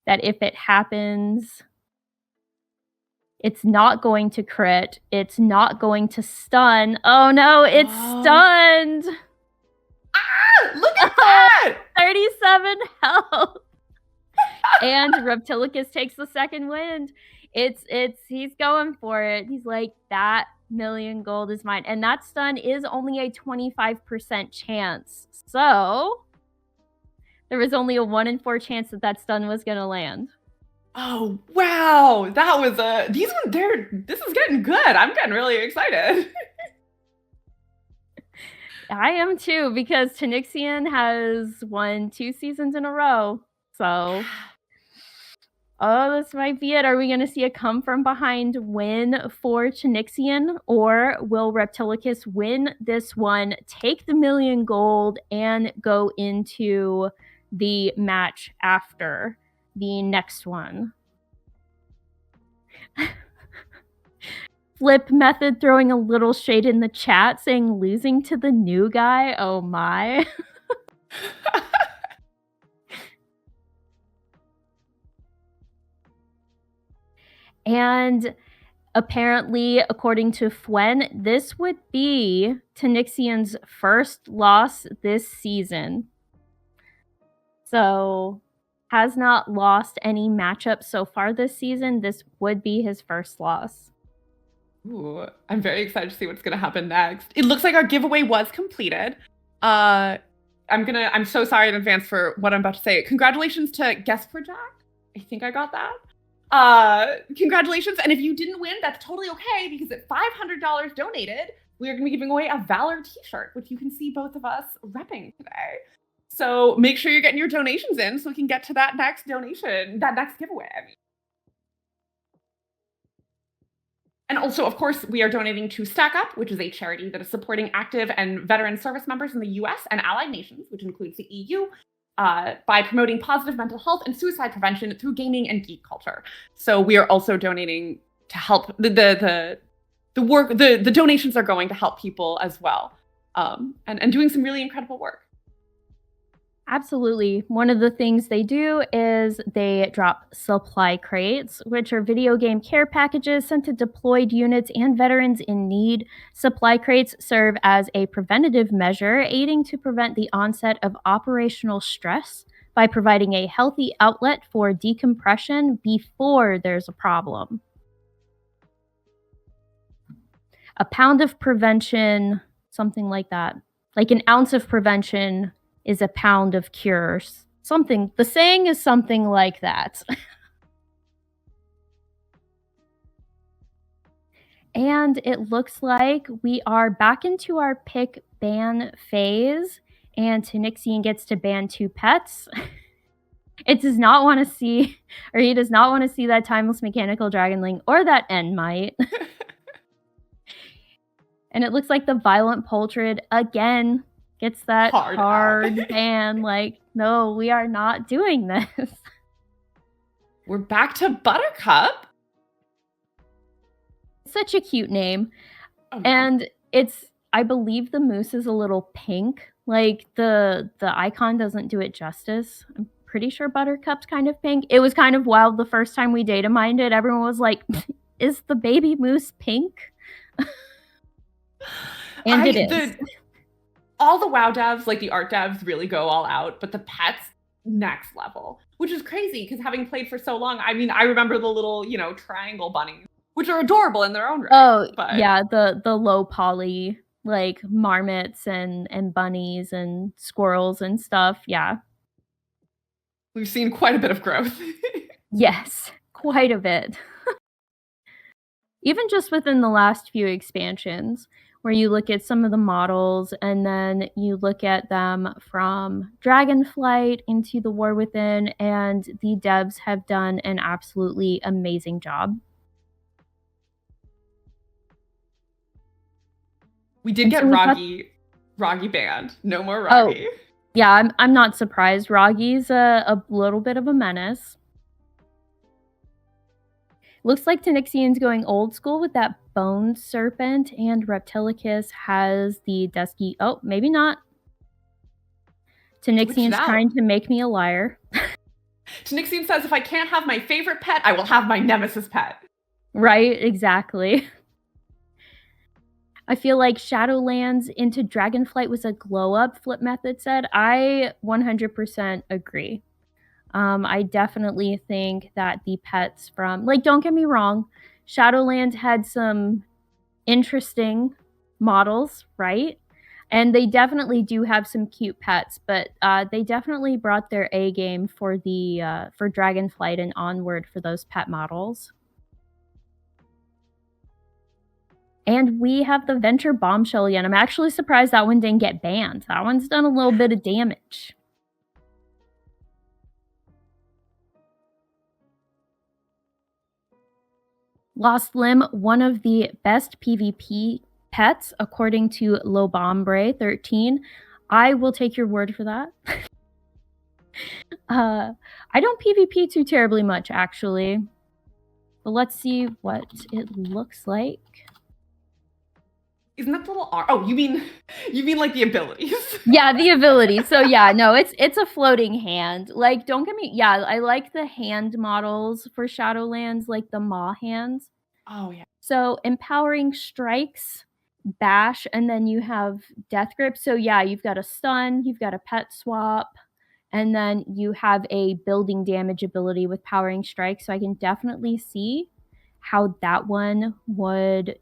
that if it happens, it's not going to crit. It's not going to stun. Oh no, it's stunned. Ah, look at that! 37 health. And Reptilicus takes the second wind. He's going for it. He's like, that million gold is mine. And that stun is only a 25% chance. So there was only a 1 in 4 chance that stun was going to land. Oh, wow. That was this is getting good. I'm getting really excited. I am too, because Tanixian has won 2 seasons in a row. So, this might be it. Are we going to see a come from behind win for Tanixian, or will Reptilicus win this one, take the million gold, and go into the match after the next one? Flip Method throwing a little shade in the chat saying losing to the new guy. Oh my. And apparently, according to Fwen, this would be Tanixian's first loss this season. So, has not lost any matchups so far this season. This would be his first loss. Ooh, I'm very excited to see what's gonna happen next. It looks like our giveaway was completed. I'm so sorry in advance for what I'm about to say. Congratulations to Guest Project. I think I got that. Congratulations. And if you didn't win, that's totally okay, because at $500 donated, we are gonna be giving away a VALOR t-shirt, which you can see both of us repping today. So make sure you're getting your donations in so we can get to that next donation, that next giveaway. And also, of course, we are donating to Stack Up, which is a charity that is supporting active and veteran service members in the US and allied nations, which includes the EU, by promoting positive mental health and suicide prevention through gaming and geek culture. So we are also donating to help the work. The donations are going to help people as well, and doing some really incredible work. Absolutely. One of the things they do is they drop supply crates, which are video game care packages sent to deployed units and veterans in need. Supply crates serve as a preventative measure, aiding to prevent the onset of operational stress by providing a healthy outlet for decompression before there's a problem. A pound of prevention, something like that. Like an ounce of prevention is a pound of cures. Something, the saying is something like that. And it looks like we are back into our pick ban phase, and Tanixian gets to ban 2 pets. It does not want to see, or he does not want to see that Timeless Mechanical Dragonling or that Enmite. And it looks like the Violent Poultrid again gets that hard ban. Like, no, we are not doing this. We're back to Buttercup. Such a cute name. Oh, and it's, I believe the moose is a little pink. Like, the icon doesn't do it justice. I'm pretty sure Buttercup's kind of pink. It was kind of wild the first time we data mined it. Everyone was like, is the baby moose pink? And it is. All the WoW devs, like the art devs, really go all out, but the pets, next level, which is crazy because having played for so long, I mean, I remember the little, triangle bunnies, which are adorable in their own right. Oh, yeah, the low poly, like marmots and bunnies and squirrels and stuff, yeah. We've seen quite a bit of growth. Yes, quite a bit. Even just within the last few expansions, where you look at some of the models and then you look at them from Dragonflight into the War Within, and the devs have done an absolutely amazing job. We did get Roggy banned. No more Roggy. Oh, yeah, I'm not surprised. Roggy's a little bit of a menace. Looks like Tanixian's going old school with that Bone Serpent, and Reptilicus has the Dusky. Oh, maybe not. Tanixian's trying to make me a liar. Tanixian says, if I can't have my favorite pet, I will have my nemesis pet. Right, exactly. I feel like Shadowlands into Dragonflight was a glow up, Flip Method said. I 100% agree. I definitely think that the pets from, like, don't get me wrong, Shadowlands had some interesting models, right? And they definitely do have some cute pets, but they definitely brought their A game for the for Dragonflight and onward for those pet models. And we have the Venture Bombshell again. I'm actually surprised that one didn't get banned. That one's done a little bit of damage. Lost Limb, one of the best PvP pets, according to Lobombre13. I will take your word for that. I don't PvP too terribly much, actually. But let's see what it looks like. Isn't that the little arm? Oh, you mean like the abilities? Yeah, the ability. So yeah, no, it's a floating hand. Like, don't get me. Yeah, I like the hand models for Shadowlands, like the Maw hands. Oh yeah. So empowering strikes, bash, and then you have death grip. So yeah, you've got a stun, you've got a pet swap, and then you have a building damage ability with powering strike. So I can definitely see how that one would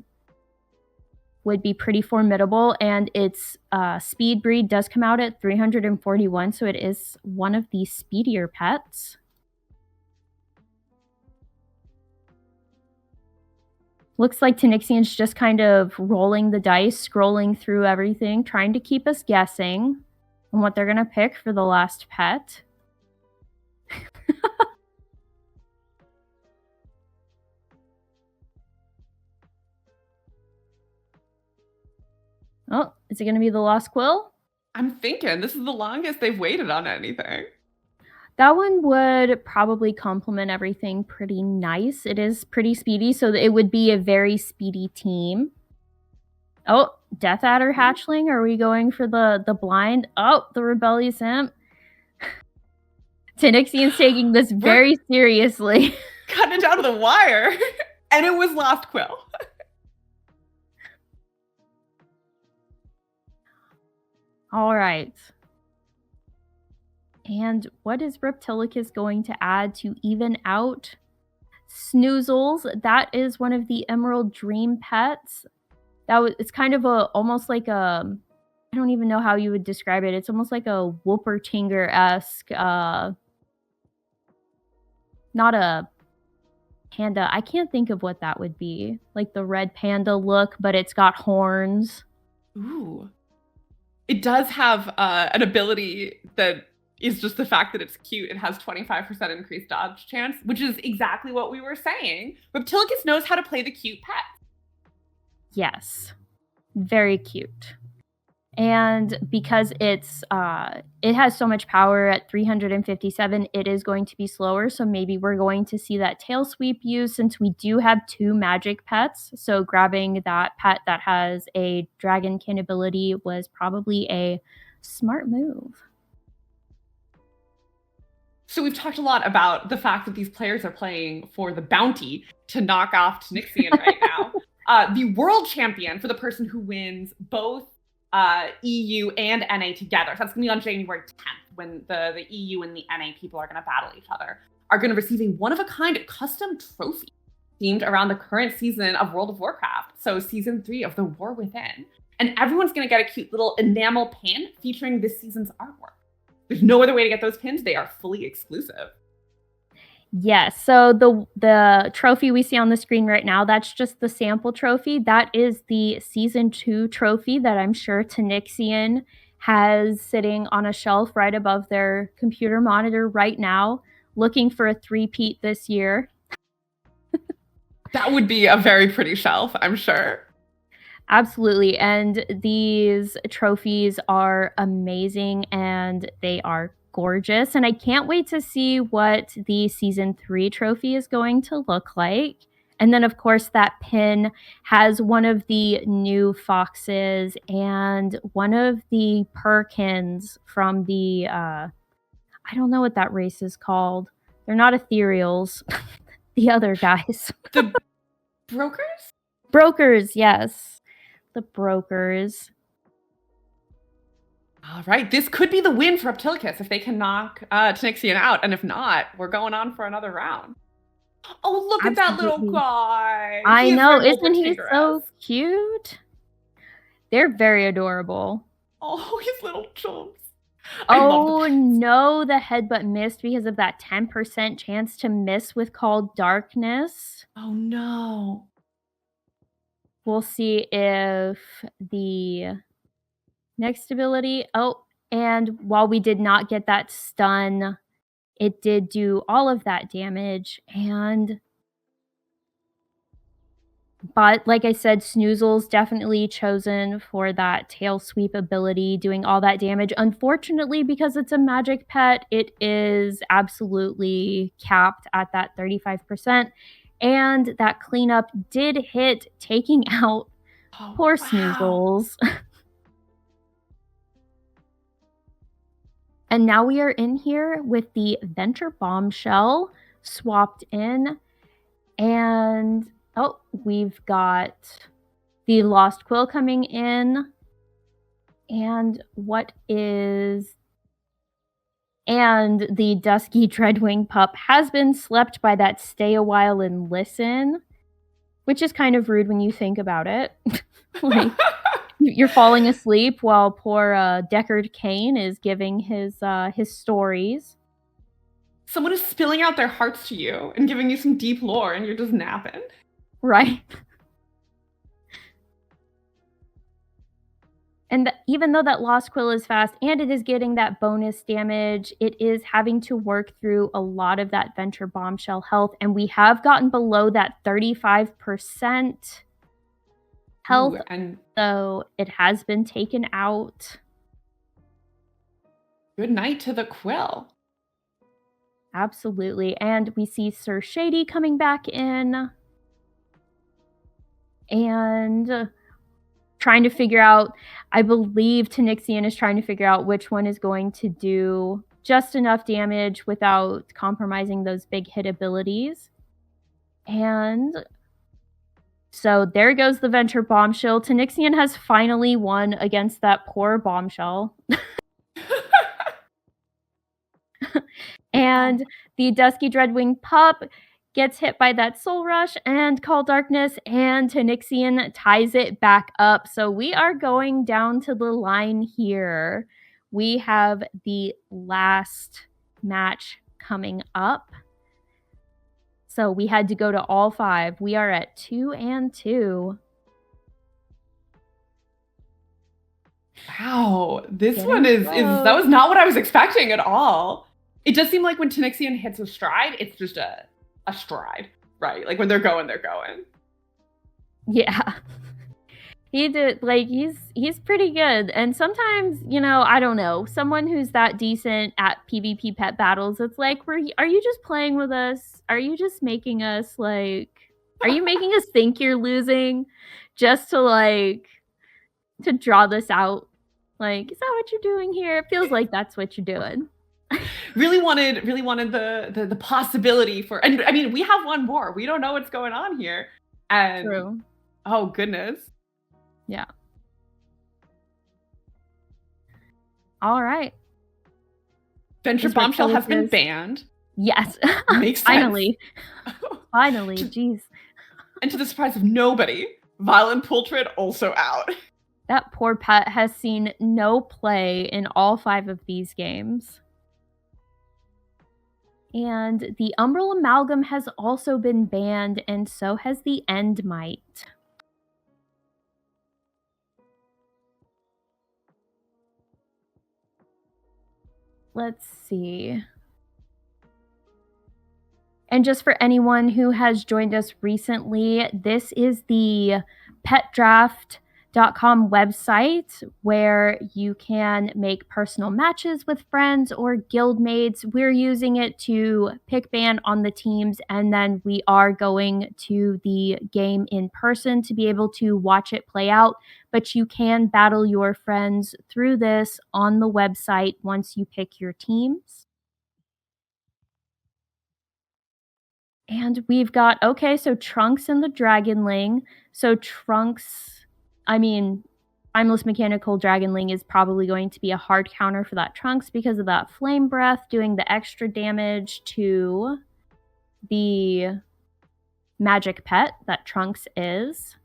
be pretty formidable, and its speed breed does come out at 341, so it is one of the speedier pets. Looks like Tanixian's just kind of rolling the dice, scrolling through everything, trying to keep us guessing on what they're going to pick for the last pet. Oh, is it going to be the Lost Quill? I'm thinking this is the longest they've waited on anything. That one would probably complement everything pretty nice. It is pretty speedy, so it would be a very speedy team. Oh, Death Adder Hatchling. Are we going for the blind? Oh, the Rebellious Imp. Tanixian's taking this very seriously. Cutting it down to the wire. And it was Lost Quill. All right. And what is Reptilicus going to add to even out Snoozles? That is one of the Emerald Dream pets. It's kind of almost like a, I don't even know how you would describe it. It's almost like a Whoopertinger-esque, not a panda. I can't think of what that would be. Like the red panda look, but it's got horns. Ooh. It does have an ability that is just the fact that it's cute. It has 25% increased dodge chance, which is exactly what we were saying. Reptilicus knows how to play the cute pet. Yes. Very cute. And because it has so much power at 357, it is going to be slower. So maybe we're going to see that tail sweep used, since we do have 2 magic pets. So grabbing that pet that has a dragonkin ability was probably a smart move. So we've talked a lot about the fact that these players are playing for the bounty to knock off Tanixian right now. The world champion for the person who wins both EU and NA together. So that's going to be on January 10th, when the EU and the NA people are going to battle each other, are going to receive a one-of-a-kind custom trophy themed around the current season of World of Warcraft. So season 3 of the War Within. And everyone's going to get a cute little enamel pin featuring this season's artwork. There's no other way to get those pins. They are fully exclusive. Yes, so the trophy we see on the screen right now, that's just the sample trophy. That is the Season 2 trophy that I'm sure Tanixian has sitting on a shelf right above their computer monitor right now, looking for a three-peat this year. That would be a very pretty shelf, I'm sure. Absolutely, and these trophies are amazing, and they are gorgeous, and I can't wait to see what the Season 3 trophy is going to look like. And then, of course, that pin has one of the new foxes and one of the Perkins from the, I don't know what that race is called. They're not ethereals. The other guys. The brokers? Brokers, yes. The brokers. All right, this could be the win for Reptilicus if they can knock Tanixian out, and if not, we're going on for another round. Oh, look at that little guy! I know, isn't he so cute? They're very adorable. Oh, his little chumps. Oh no, the headbutt missed because of that 10% chance to miss with Called Darkness. Oh no. we'll see if the next ability... Oh, and while we did not get that stun, it did do all of that damage, but like I said, Snoozle's definitely chosen for that tail sweep ability, doing all that damage. Unfortunately, because it's a magic pet, it is absolutely capped at that 35%. And that cleanup did hit, taking out poor Snoozles. And now we are in here with the Venture Bombshell swapped in. And oh, we've got the Lost Quill coming in. And the Dusky Dreadwing pup has been slept by that Stay a While and Listen, which is kind of rude when you think about it. Like, you're falling asleep while poor Deckard Cain is giving his stories. Someone is spilling out their hearts to you and giving you some deep lore, and you're just napping. Right. And even though that Lost Quill is fast and it is getting that bonus damage, it is having to work through a lot of that Venture Bombshell health. And we have gotten below that 35% health. Ooh, and so it has been taken out. Good night to the Quill. Absolutely. And we see Sir Shady coming back in. And trying to figure out, I believe Tanixian is trying to figure out which one is going to do just enough damage without compromising those big hit abilities. And so there goes the Venture Bombshell. Tanixian has finally won against that poor Bombshell. And the Dusky Dreadwing pup gets hit by that Soul Rush and Call Darkness, and Tanixian ties it back up. So we are going down to the line here. We have the last match coming up. So we had to go to all 5. We are at 2-2. Wow, this one is that was not what I was expecting at all. It does seem like when Tanixian hits a stride, it's just a stride, right? Like when they're going, they're going. Yeah. He did, like, he's pretty good. And sometimes, you know, I don't know, someone who's that decent at PvP pet battles, it's like, are you just playing with us? Are you just making us, like, are you making us think you're losing just to draw this out? Like, is that what you're doing here? It feels like that's what you're doing. Really wanted the possibility for, and I mean, we have one more. We don't know what's going on here. And True. Oh goodness. Yeah. All right. Venture Bombshell has been banned. Yes. Makes sense. Finally. Finally, jeez. And to the surprise of nobody, Violent Pultrid also out. That poor pet has seen no play in all 5 of these games. And the Umbral Amalgam has also been banned, and so has the Endmite. Let's see. And just for anyone who has joined us recently, this is the petdraft.com website where you can make personal matches with friends or guildmates. We're using it to pick ban on the teams, and then we are going to the game in person to be able to watch it play out. But you can battle your friends through this on the website once you pick your teams. And we've got, okay, so Trunks and the Dragonling. So Trunks, I mean, Timeless Mechanical Dragonling is probably going to be a hard counter for that Trunks because of that Flame Breath doing the extra damage to the magic pet that Trunks is.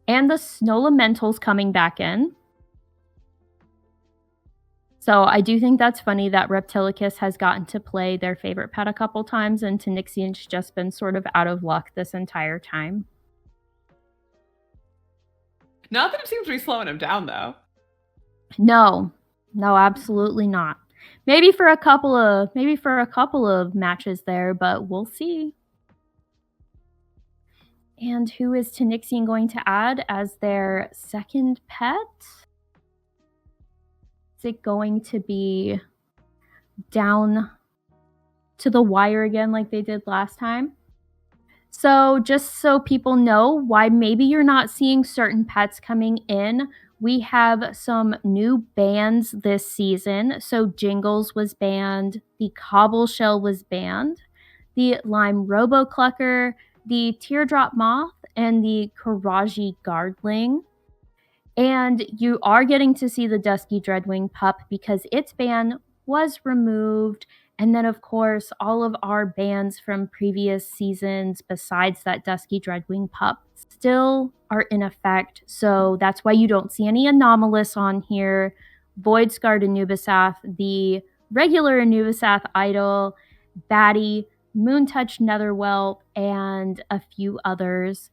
And the Snow Elementals coming back in. So I do think that's funny that Reptilicus has gotten to play their favorite pet a couple times, and Tanixian's just been sort of out of luck this entire time. Not that it seems to be slowing him down, though. No, absolutely not. Maybe for a couple of matches there, but we'll see. And who is Tanixian going to add as their second pet? Is it going to be down to the wire again like they did last time? So just so people know why maybe you're not seeing certain pets coming in, we have some new bans this season. So Jingles was banned, the Cobbleshell was banned, the Lime Roboclucker, the Teardrop Moth, and the Karaji Guardling. And you are getting to see the Dusky Dreadwing pup because its ban was removed. And then, of course, all of our bans from previous seasons, besides that Dusky Dreadwing pup, still are in effect. So that's why you don't see any Anomalous on here. Void Scarred Anubisath, the regular Anubisath Idol, Batty, Moontouch Netherwhelp, and a few others.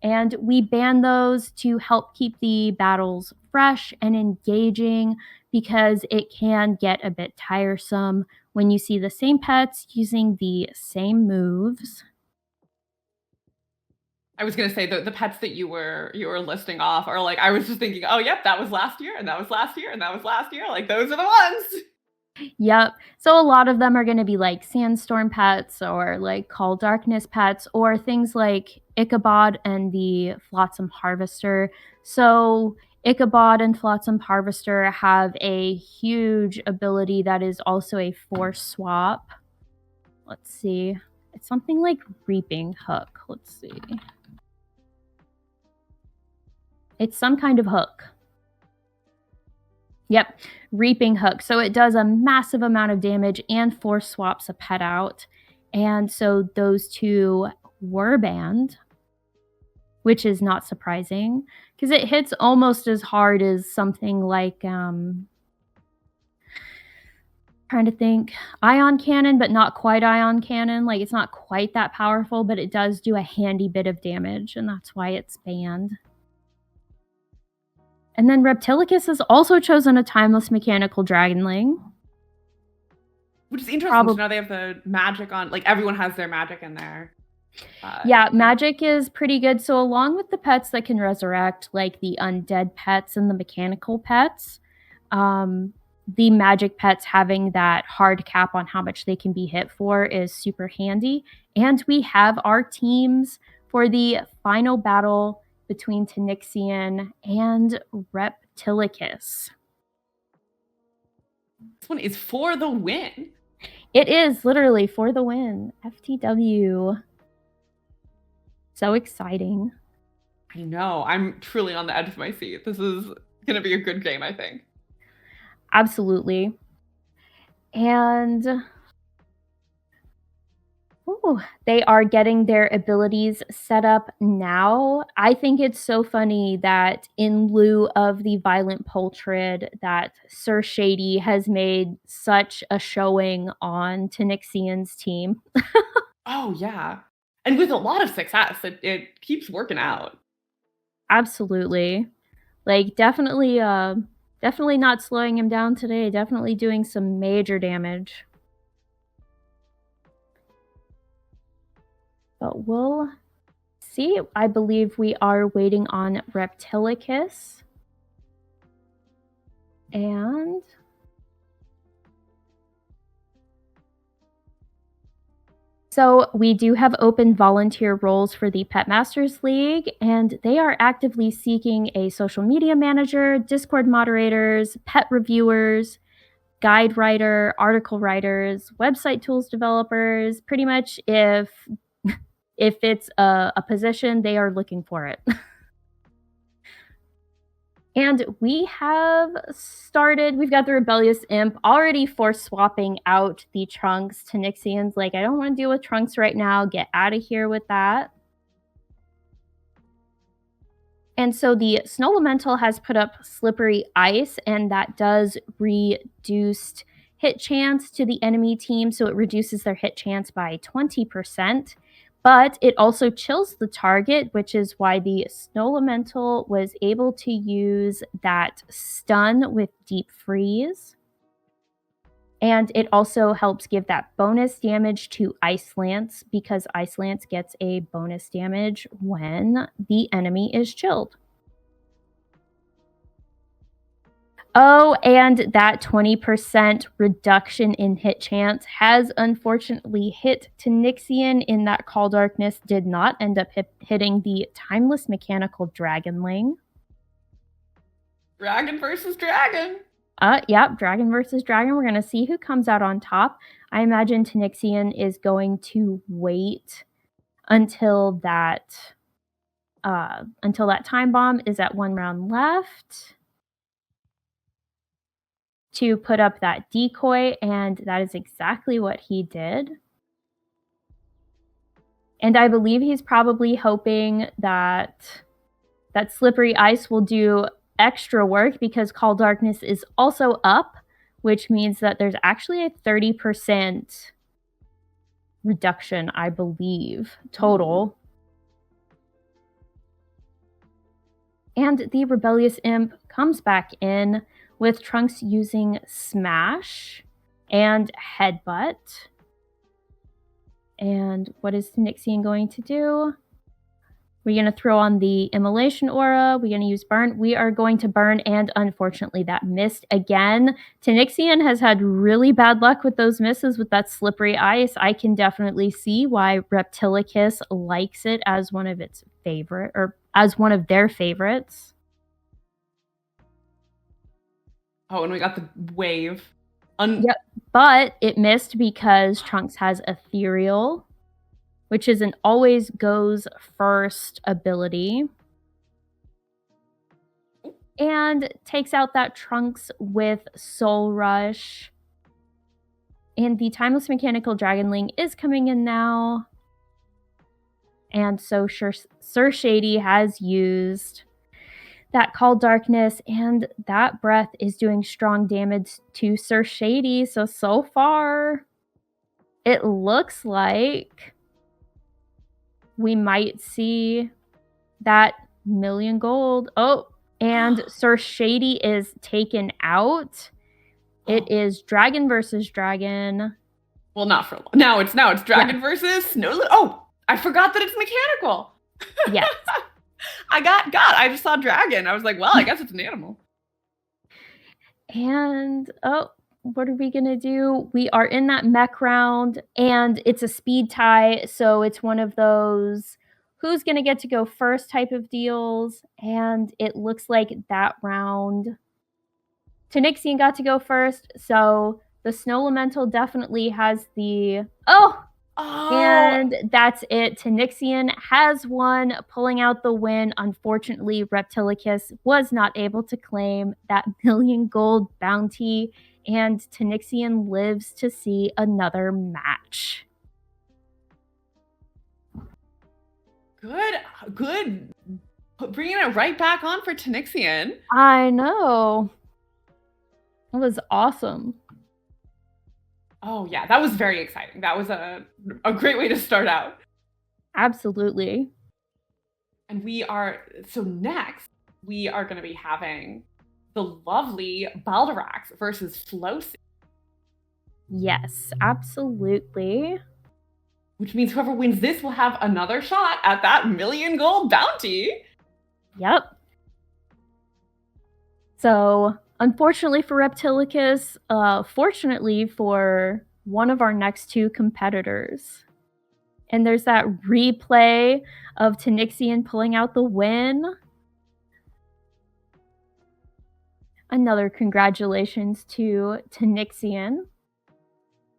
And we ban those to help keep the battles fresh and engaging because it can get a bit tiresome when you see the same pets using the same moves. I was gonna say the pets that you were listing off are like, I was just thinking, oh yep, that was last year, and that was last year, and that was last year. Like those are the ones. Yep. So a lot of them are going to be like Sandstorm pets or like Call Darkness pets or things like Ichabod and the Flotsam Harvester. So Ichabod and Flotsam Harvester have a huge ability that is also a force swap. Let's see. It's something like Reaping Hook. Let's see. It's some kind of hook. Yep, Reaping Hook. So it does a massive amount of damage and force swaps a pet out. And so those two were banned, which is not surprising because it hits almost as hard as something like, trying to think, Ion Cannon, but not quite Ion Cannon. Like it's not quite that powerful, but it does do a handy bit of damage, and that's why it's banned. And then Reptilicus has also chosen a Timeless Mechanical Dragonling. Which is interesting to know they have the magic on, like everyone has their magic in there. Yeah, magic is pretty good. So along with the pets that can resurrect, like the undead pets and the mechanical pets, the magic pets having that hard cap on how much they can be hit for is super handy. And we have our teams for the final battle between Tanixian and Reptilicus. This one is for the win. It is literally for the win. FTW. So exciting. I know. I'm truly on the edge of my seat. This is going to be a good game, I think. Absolutely. And they are getting their abilities set up now. I think it's so funny that in lieu of the Violent Poultrid, that Sir Shady has made such a showing on Tanixian's team. Oh, yeah. And with a lot of success, it keeps working out. Absolutely. Like, definitely not slowing him down today. Definitely doing some major damage. But we'll see. I believe we are waiting on Reptilicus. And so we do have open volunteer roles for the Pet Masters League, and they are actively seeking a social media manager, Discord moderators, pet reviewers, guide writer, article writers, website tools developers. Pretty much if it's a position, they are looking for it. And we have started, we've got the Rebellious Imp already force swapping out the Trunks. Tanixian's like, I don't want to deal with Trunks right now. Get out of here with that. And so the Snow Elemental has put up Slippery Ice, and that does reduced hit chance to the enemy team. So it reduces their hit chance by 20%. but it also chills the target, which is why the Snow Elemental was able to use that stun with Deep Freeze. And it also helps give that bonus damage to Ice Lance, because Ice Lance gets a bonus damage when the enemy is chilled. Oh, and that 20% reduction in hit chance has unfortunately hit Tanixian in that Call Darkness did not end up hitting the Timeless Mechanical Dragonling. Dragon versus dragon. Yep, dragon versus dragon. We're going to see who comes out on top. I imagine Tanixian is going to wait until that time bomb is at 1 round left to put up that decoy, and that is exactly what he did. And I believe he's probably hoping that that Slippery Ice will do extra work, because Call Darkness is also up, which means that there's actually a 30% reduction, I believe, total. And the Rebellious Imp comes back in with Trunks using Smash and Headbutt. And what is Nixian going to do? We're going to throw on the Immolation Aura. We're going to use Burn. We are going to Burn, and unfortunately that missed again. Tanixian has had really bad luck with those misses with that Slippery Ice. I can definitely see why Reptilicus likes it as one of its favorite, or as one of their favorites. Oh, and we got the wave. Yep, but it missed because Trunks has Ethereal, which is an always goes first ability, and takes out that Trunks with Soul Rush. And the Timeless Mechanical Dragonling is coming in now. And so Sir Shady has used that Call Darkness, and that breath is doing strong damage to Sir Shady. So far, it looks like we might see that 1,000,000 gold. Oh, and Sir Shady is taken out. It is dragon versus dragon. Well, not for long. Now it's dragon versus snow. Oh, I forgot that it's mechanical. Yes. I just saw dragon. I was like, well, I guess it's an animal. And what are we gonna do? We are in that mech round, and it's a speed tie, so it's one of those who's gonna get to go first type of deals. And it looks like that round Tanixian got to go first, so the Snow Elemental definitely has the and that's it. Tanixian has won, pulling out the win. Unfortunately, Reptilicus was not able to claim that 1,000,000 gold bounty, and Tanixian lives to see another match. Good. Bringing it right back on for Tanixian. I know. It was awesome. Oh, yeah, that was very exciting. That was a great way to start out. Absolutely. And next, we are going to be having the lovely Baldorax versus Flosi. Yes, absolutely. Which means whoever wins this will have another shot at that 1,000,000 gold bounty. Yep. So, unfortunately for Reptilicus, fortunately for one of our next two competitors. And there's that replay of Tanixian pulling out the win. Another congratulations to Tanixian.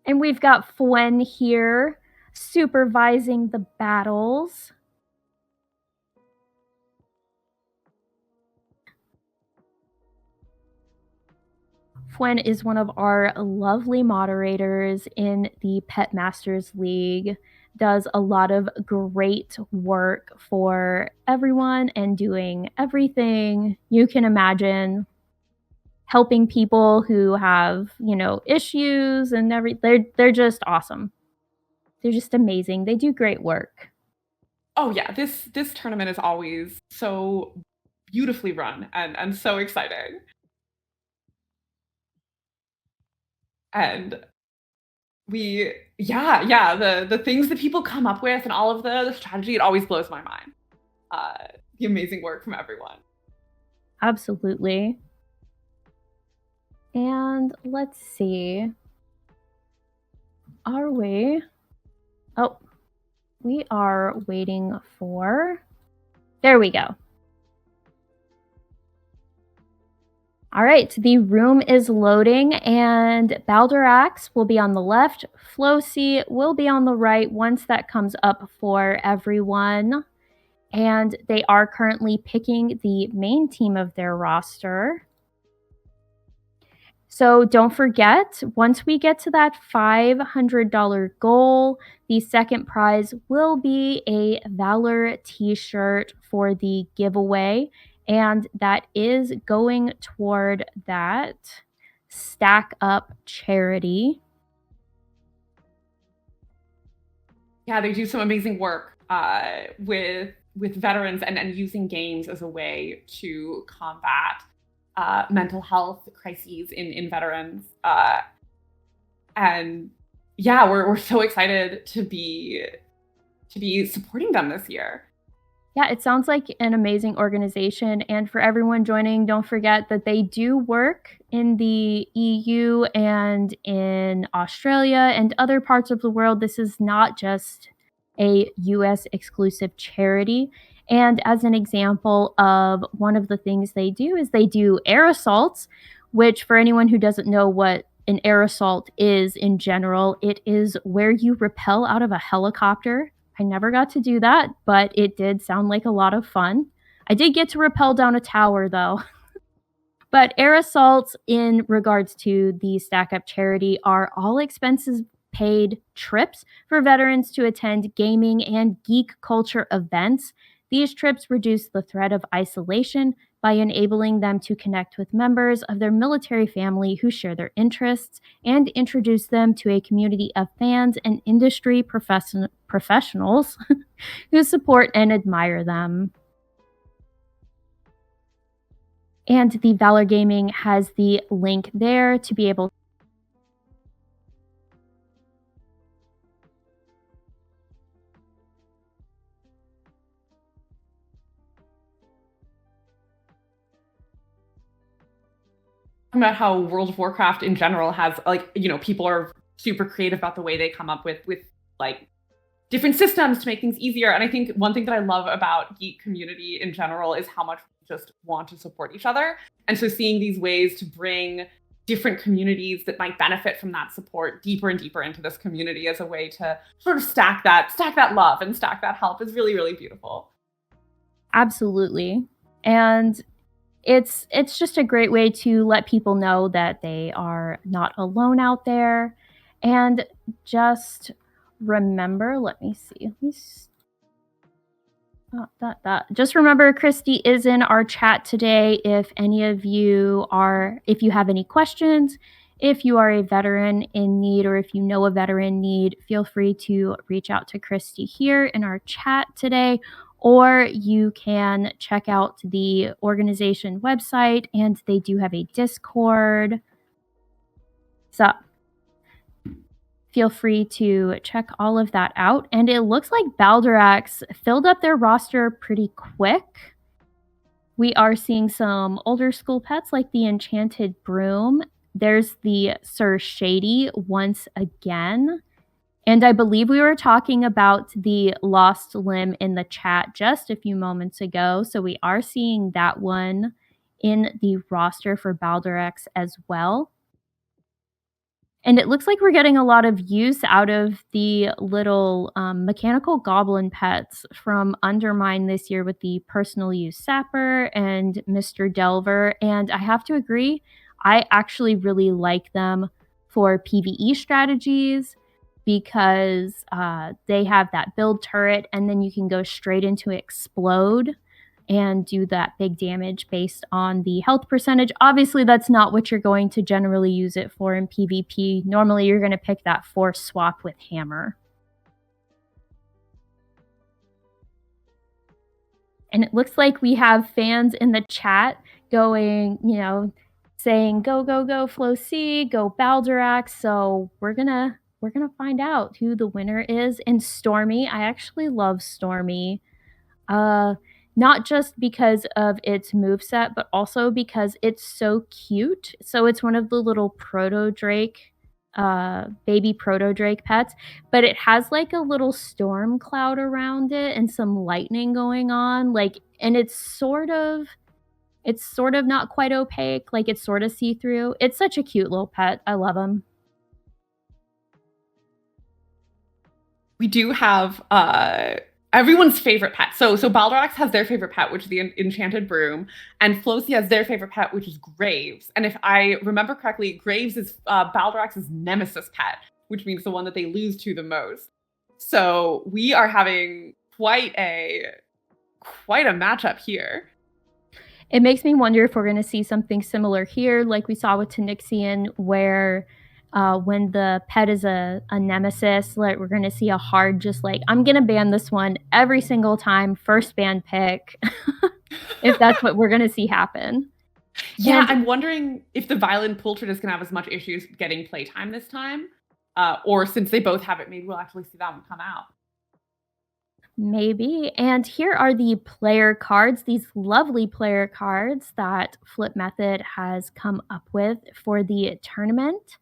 And we've got Fwen here supervising the battles. Fwen is one of our lovely moderators in the Pet Masters League, does a lot of great work for everyone and doing everything you can imagine, helping people who have, issues and they're just awesome. They're just amazing. They do great work. Oh yeah, this tournament is always so beautifully run and so exciting. And yeah, the things that people come up with and all of the strategy, it always blows my mind. Uh, the amazing work from everyone. Absolutely. And let's see. Are we? Oh, we are waiting for. There we go. All right, the room is loading, and Baldorax will be on the left. Flocy will be on the right once that comes up for everyone. And they are currently picking the main team of their roster. So don't forget, once we get to that $500 goal, the second prize will be a VALOR t-shirt for the giveaway. And that is going toward that Stack Up charity. Yeah, they do some amazing work with veterans and using games as a way to combat mental health crises in veterans. And yeah, we're so excited to be supporting them this year. Yeah, it sounds like an amazing organization. And for everyone joining, don't forget that they do work in the EU and in Australia and other parts of the world. This is not just a US exclusive charity. And as an example of one of the things they do is they do air assaults, which for anyone who doesn't know what an air assault is in general, it is where you rappel out of a helicopter. I never got to do that, but it did sound like a lot of fun. I did get to rappel down a tower, though. But air assaults, in regards to the Stack Up charity, are all expenses paid trips for veterans to attend gaming and geek culture events. These trips reduce the threat of isolation by enabling them to connect with members of their military family who share their interests and introduce them to a community of fans and industry professionals who support and admire them. And the VALOR Gaming has the link there to be able about how World of Warcraft in general has people are super creative about the way they come up with like different systems to make things easier. And I think one thing that I love about geek community in general is how much we just want to support each other. And so seeing these ways to bring different communities that might benefit from that support deeper and deeper into this community as a way to sort of stack that love and stack that help is really, really beautiful. Absolutely. And it's just a great way to let people know that they are not alone out there. And just remember, let me see. Just remember, Christy is in our chat today. If any of you if you have any questions, if you are a veteran in need, or if you know a veteran in need, feel free to reach out to Christy here in our chat today, or you can check out the organization website, and they do have a Discord. So feel free to check all of that out. And it looks like Baldorax filled up their roster pretty quick. We are seeing some older school pets like the Enchanted Broom. There's the Sir Shady once again. And I believe we were talking about the Lost Limb in the chat just a few moments ago. So we are seeing that one in the roster for Baldorax as well. And it looks like we're getting a lot of use out of the little mechanical goblin pets from Undermine this year with the personal use Sapper and Mr. Delver. And I have to agree, I actually really like them for PvE strategies because they have that build turret, and then you can go straight into Explode and do that big damage based on the health percentage. Obviously, that's not what you're going to generally use it for in PvP. Normally, you're going to pick that force swap with Hammer. And it looks like we have fans in the chat going, saying go, go, go, Flo C, go Baldorax. So we're gonna find out who the winner is. And Stormy, I actually love Stormy. Not just because of its moveset, but also because it's so cute. So it's one of the little proto Drake, baby proto Drake pets, but it has like a little storm cloud around it and some lightning going on. And it's sort of not quite opaque, like it's sort of see-through. It's such a cute little pet. I love him. We do have everyone's favorite pet. So Baldorax has their favorite pet, which is the enchanted broom, and Flocy has their favorite pet, which is Graves. And if I remember correctly, Graves is Baldorax's nemesis pet, which means the one that they lose to the most. So we are having quite a matchup here. It makes me wonder if we're going to see something similar here, like we saw with Tanixian, where when the pet is a nemesis, like we're going to see a hard, just like, I'm going to ban this one every single time, first ban pick, if that's what we're going to see happen. Yeah, and I'm wondering if the Violent Poultry is going to have as much issues getting playtime this time, or since they both have it, maybe we'll actually see that one come out. Maybe. And here are the player cards, these lovely player cards that Flip Method has come up with for the tournament.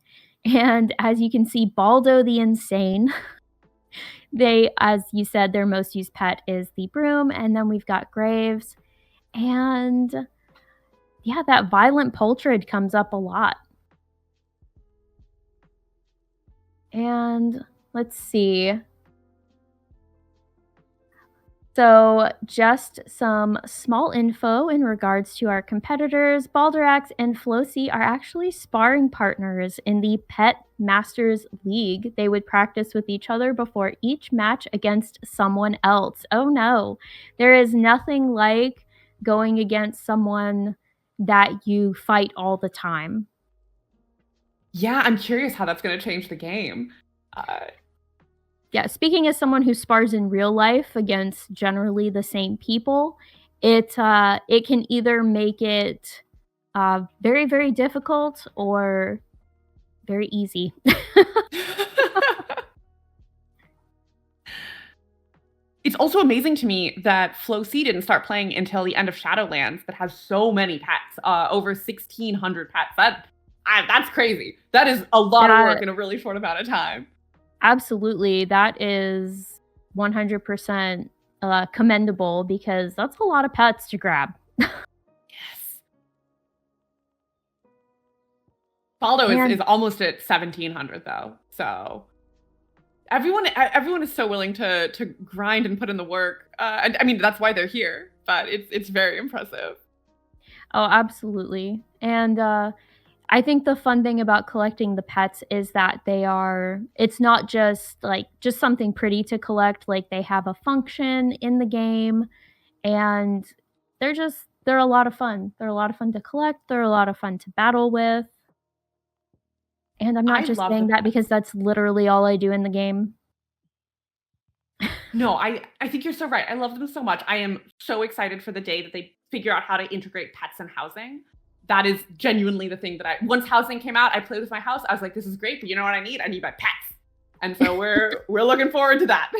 And as you can see, Baldo the Insane. They, as you said, their most used pet is the broom. And then we've got Graves. And yeah, that Violent Poultrid comes up a lot. And let's see. So just some small info in regards to our competitors. Baldorax and Flocy are actually sparring partners in the Pet Masters League. They would practice with each other before each match against someone else. Oh no, there is nothing like going against someone that you fight all the time. Yeah, I'm curious how that's going to change the game. Yeah, speaking as someone who spars in real life against generally the same people, it can either make it very, very difficult or very easy. It's also amazing to me that Flo C didn't start playing until the end of Shadowlands, that has so many pets, over 1,600 pets. That's crazy. That is a lot of work in a really short amount of time. Absolutely. That is 100% commendable, because that's a lot of pets to grab. Yes. Baldo is almost at 1,700 though. So everyone is so willing to grind and put in the work. And I mean, that's why they're here, but it's very impressive. Oh, absolutely. And I think the fun thing about collecting the pets is that it's not just something pretty to collect. Like, they have a function in the game, and they're a lot of fun. They're a lot of fun to collect. They're a lot of fun to battle with. And I'm not just saying that because that's literally all I do in the game. No, I think you're so right. I love them so much. I am so excited for the day that they figure out how to integrate pets and housing. That is genuinely the thing that once housing came out, I played with my house. I was like, this is great, but you know what I need? I need my pets. And so we're looking forward to that.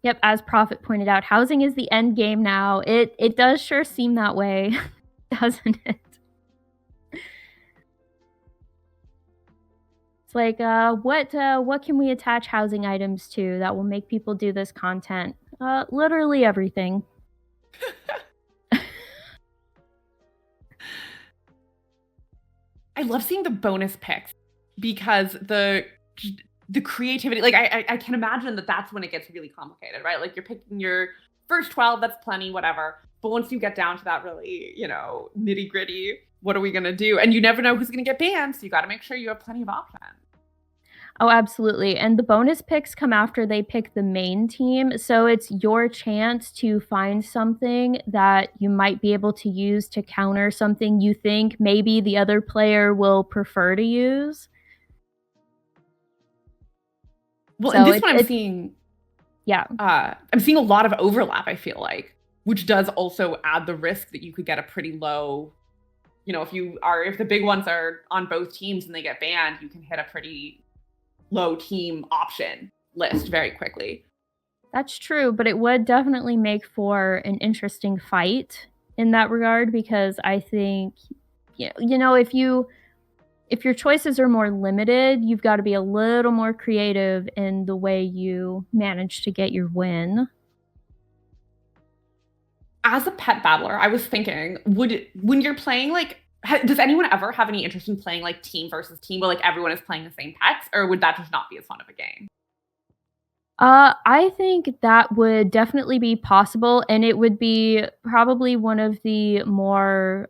Yep, as Prophet pointed out, housing is the end game now. It does sure seem that way, doesn't it? It's like, what can we attach housing items to that will make people do this content? Literally everything. I love seeing the bonus picks because the creativity, like I can imagine that's when it gets really complicated, right? Like, you're picking your first 12, that's plenty, whatever. But once you get down to that really, nitty gritty, what are we going to do? And you never know who's going to get banned. So you got to make sure you have plenty of options. Oh, absolutely. And the bonus picks come after they pick the main team. So it's your chance to find something that you might be able to use to counter something you think maybe the other player will prefer to use. Well, so and this one I'm seeing... Yeah. I'm seeing a lot of overlap, I feel like, which does also add the risk that you could get a pretty low, if the big ones are on both teams and they get banned, you can hit a pretty low team option list very quickly. That's true, but it would definitely make for an interesting fight in that regard, because I think, if your choices are more limited, you've got to be a little more creative in the way you manage to get your win. As a pet battler, I was thinking, when you're playing, like, does anyone ever have any interest in playing like team versus team where like everyone is playing the same pets, or would that just not be as fun of a game? I think that would definitely be possible, and it would be probably one of the more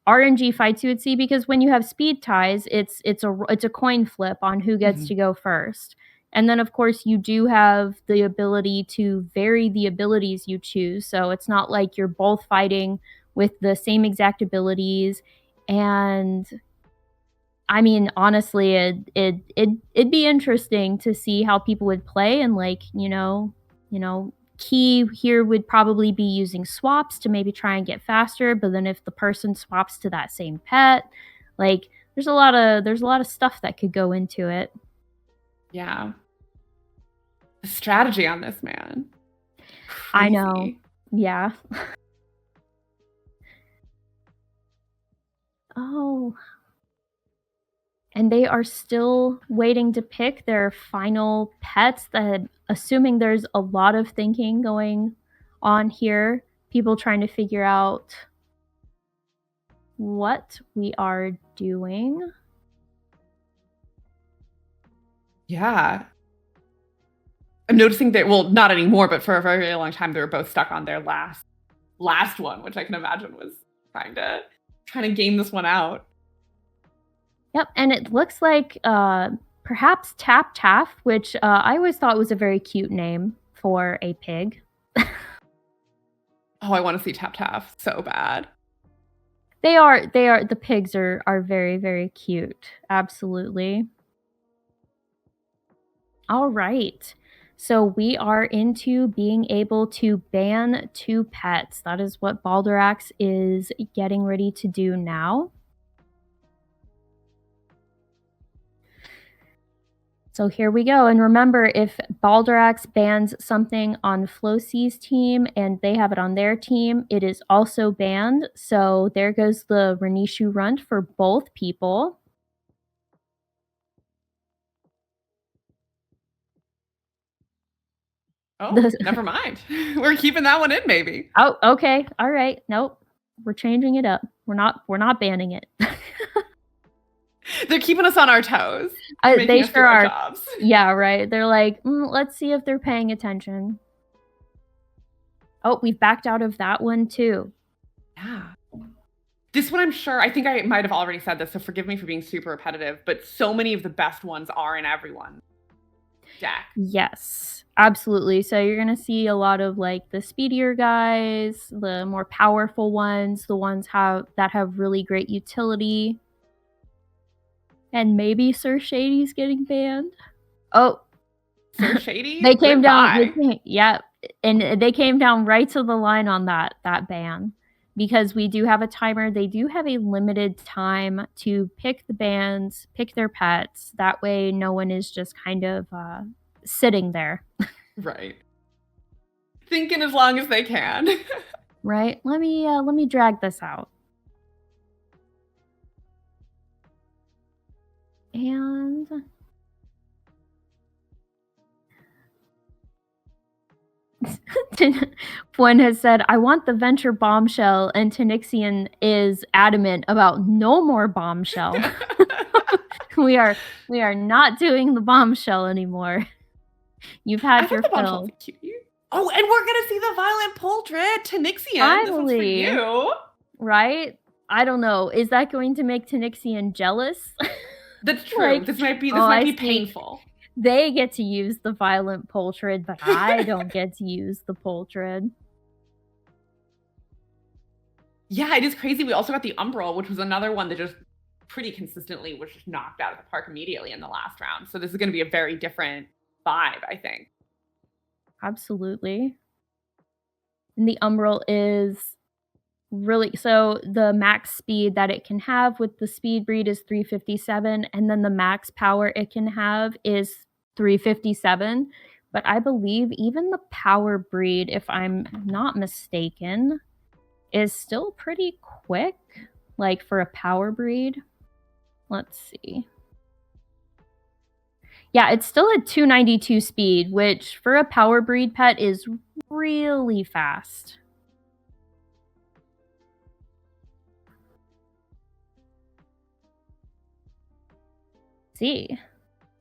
RNG fights you would see, because when you have speed ties, it's a coin flip on who gets to go first. And then, of course, you do have the ability to vary the abilities you choose. So it's not like you're both fighting with the same exact abilities. And I mean, honestly, it'd be interesting to see how people would play, and like, key here would probably be using swaps to maybe try and get faster. But then if the person swaps to that same pet, like, there's a lot of stuff that could go into it. Yeah. The strategy on this, man. Crazy. I know. Yeah. Oh. And they are still waiting to pick their final pets, that, assuming there's a lot of thinking going on here, people trying to figure out what we are doing. Yeah. I'm noticing that, well, not anymore, but for a very, very long time, they were both stuck on their last one, which I can imagine was trying to game this one out. Yep, and it looks like perhaps Tap Taff, which I always thought was a very cute name for a pig. Oh, I want to see Tap Taff so bad. The pigs are very, very cute. Absolutely. All right. So we are into being able to ban 2 pets. That is what Baldorax is getting ready to do now. So here we go. And remember, if Baldorax bans something on Flowsea's team and they have it on their team, it is also banned. So there goes the Renishu Runt for both people. Oh, never mind. We're keeping that one in, maybe. Oh, okay. All right. Nope. We're changing it up. We're not banning it. They're keeping us on our toes. They sure are. Jobs. Yeah, right. They're like, let's see if they're paying attention. Oh, we've backed out of that one too. Yeah. This one, I'm sure, I think I might have already said this, so forgive me for being super repetitive, but so many of the best ones are in everyone's deck. Yes, absolutely. So you're going to see a lot of like the speedier guys, the more powerful ones, the ones that have really great utility. And maybe Sir Shady's getting banned. Oh, Sir Shady? They came down. Yeah, and they came down right to the line on that ban, because we do have a timer. They do have a limited time to pick the bans, pick their pets. That way, no one is just kind of sitting there. Right. Thinking as long as they can. Right. Let me drag this out. And one has said, I want the Venture Bombshell, and Tanixian is adamant about no more Bombshell. we are not doing the Bombshell anymore. You've had your fill. Oh, and we're gonna see the Violent Poultry, Tanixian. Finally. This one's for you. Right? I don't know. Is that going to make Tanixian jealous? That's true. This might be painful. They get to use the Violent Poultrid, but I don't get to use the Poultrid. Yeah, it is crazy. We also got the Umbral, which was another one that just pretty consistently was just knocked out of the park immediately in the last round. So this is going to be a very different vibe, I think. absolutely. And the Umbral is really so the max speed that it can have with the speed breed is 357, and then the max power it can have is 357. But I believe even the power breed, if I'm not mistaken, is still pretty quick, like for a power breed. Let's see. Yeah, it's still at 292 speed, which for a power breed pet is really fast. See.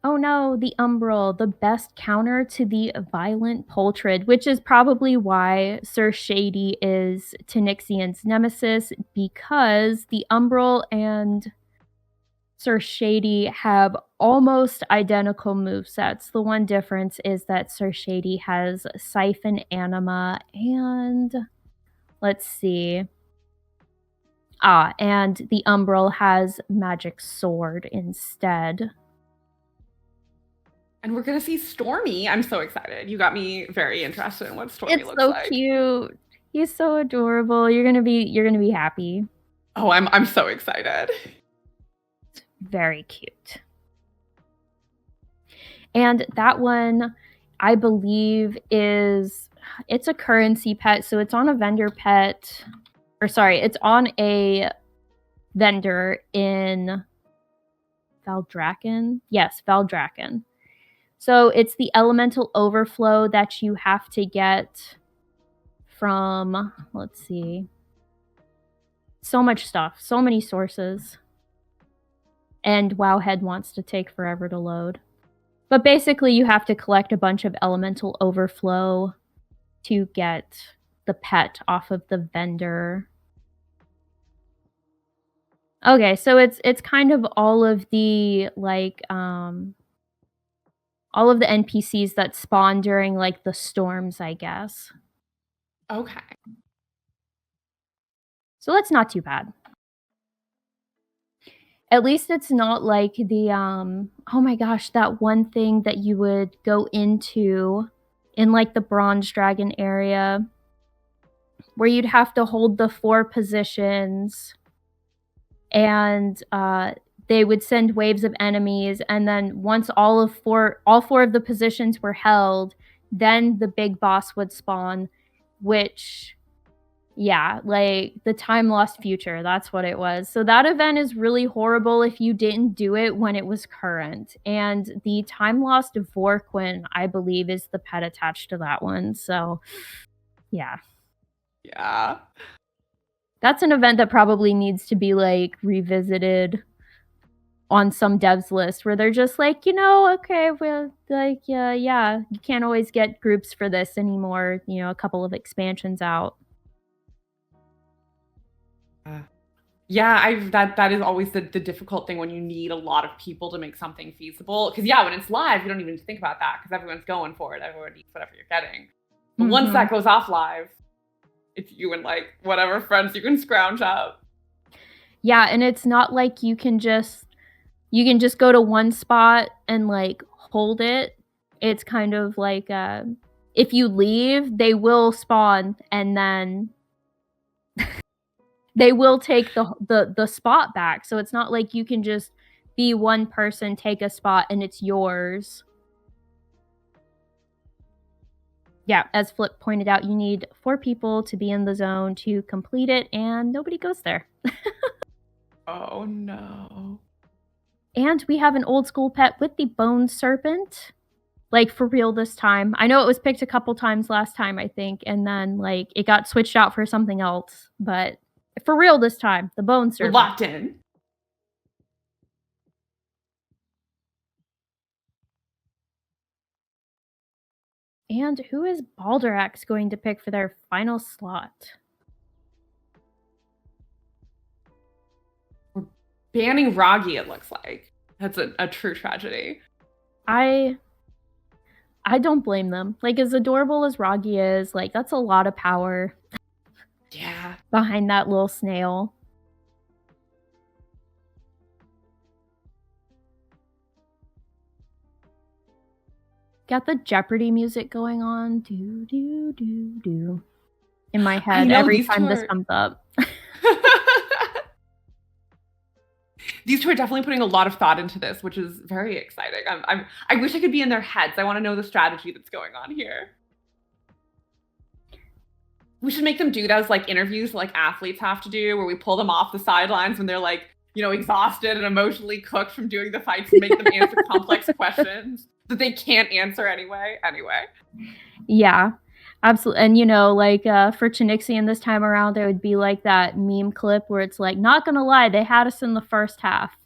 Oh no, the Umbral, the best counter to the violent Poltrid, which is probably why Sir Shady is Tanixian's nemesis, because the Umbral and Sir Shady have almost identical movesets. The one difference is that Sir Shady has Siphon Anima and let's see. And the Umbral has Magic Sword instead. And we're gonna see Stormy. I'm so excited. You got me very interested in what Stormy looks so like. It's so cute. He's so adorable. You're gonna be happy. Oh, I'm so excited. Very cute. And that one, I believe, it's a currency pet, so it's on a vendor pet. Or sorry, it's on a vendor in Valdraken. Yes, Valdraken. So it's the elemental overflow that you have to get from, let's see, so much stuff, so many sources. And Wowhead wants to take forever to load. But basically you have to collect a bunch of elemental overflow to get the pet off of the vendor. Okay, so it's kind of all of the all of the NPCs that spawn during like the storms, I guess. Okay. So that's not too bad. At least it's not like the oh my gosh, that one thing that you would go into in like the Bronze Dragon area where you'd have to hold the 4 positions and they would send waves of enemies, and then once all 4 of the positions were held, then the big boss would spawn, which yeah, like the Time Lost Future, that's what it was. So that event is really horrible if you didn't do it when it was current. And the Time Lost Vorquin, I believe, is the pet attached to that one. So yeah. Yeah. That's an event that probably needs to be like revisited on some devs list where they're just like, okay, well, like, yeah, you can't always get groups for this anymore, a couple of expansions out. Yeah, that is always the difficult thing when you need a lot of people to make something feasible. Because yeah, when it's live, you don't even think about that because everyone's going for it. Everyone needs whatever you're getting. But once that goes off live, it's you and like whatever friends you can scrounge up. Yeah, and it's not like you can just go to one spot and like hold it. It's kind of like if you leave, they will spawn and then they will take the spot back. So it's not like you can just be one person, take a spot, and it's yours. Yeah, as Flip pointed out, you need 4 people to be in the zone to complete it, and nobody goes there. Oh no. And we have an old school pet with the Bone Serpent. Like, for real this time. I know it was picked a couple times last time, I think, and then, like, it got switched out for something else. But for real this time, the Bone Serpent. We're locked in. And who is Baldurax going to pick for their final slot? We're banning Ragi, it looks like. That's a true tragedy. I don't blame them. Like, as adorable as Ragi is, like, that's a lot of power. Yeah. Behind that little snail. Got the Jeopardy music going on. Do, do, do, do. In my I head know, every these time two this are- comes up. These two are definitely putting a lot of thought into this, which is very exciting. I wish I could be in their heads. I want to know the strategy that's going on here. We should make them do those like interviews like athletes have to do, where we pull them off the sidelines when they're like, you know, exhausted and emotionally cooked from doing the fights and make them answer complex questions that they can't answer anyway. Yeah, absolutely. And you know, like for Chinixian this time around, there would be like that meme clip where it's like, not gonna lie, they had us in the first half.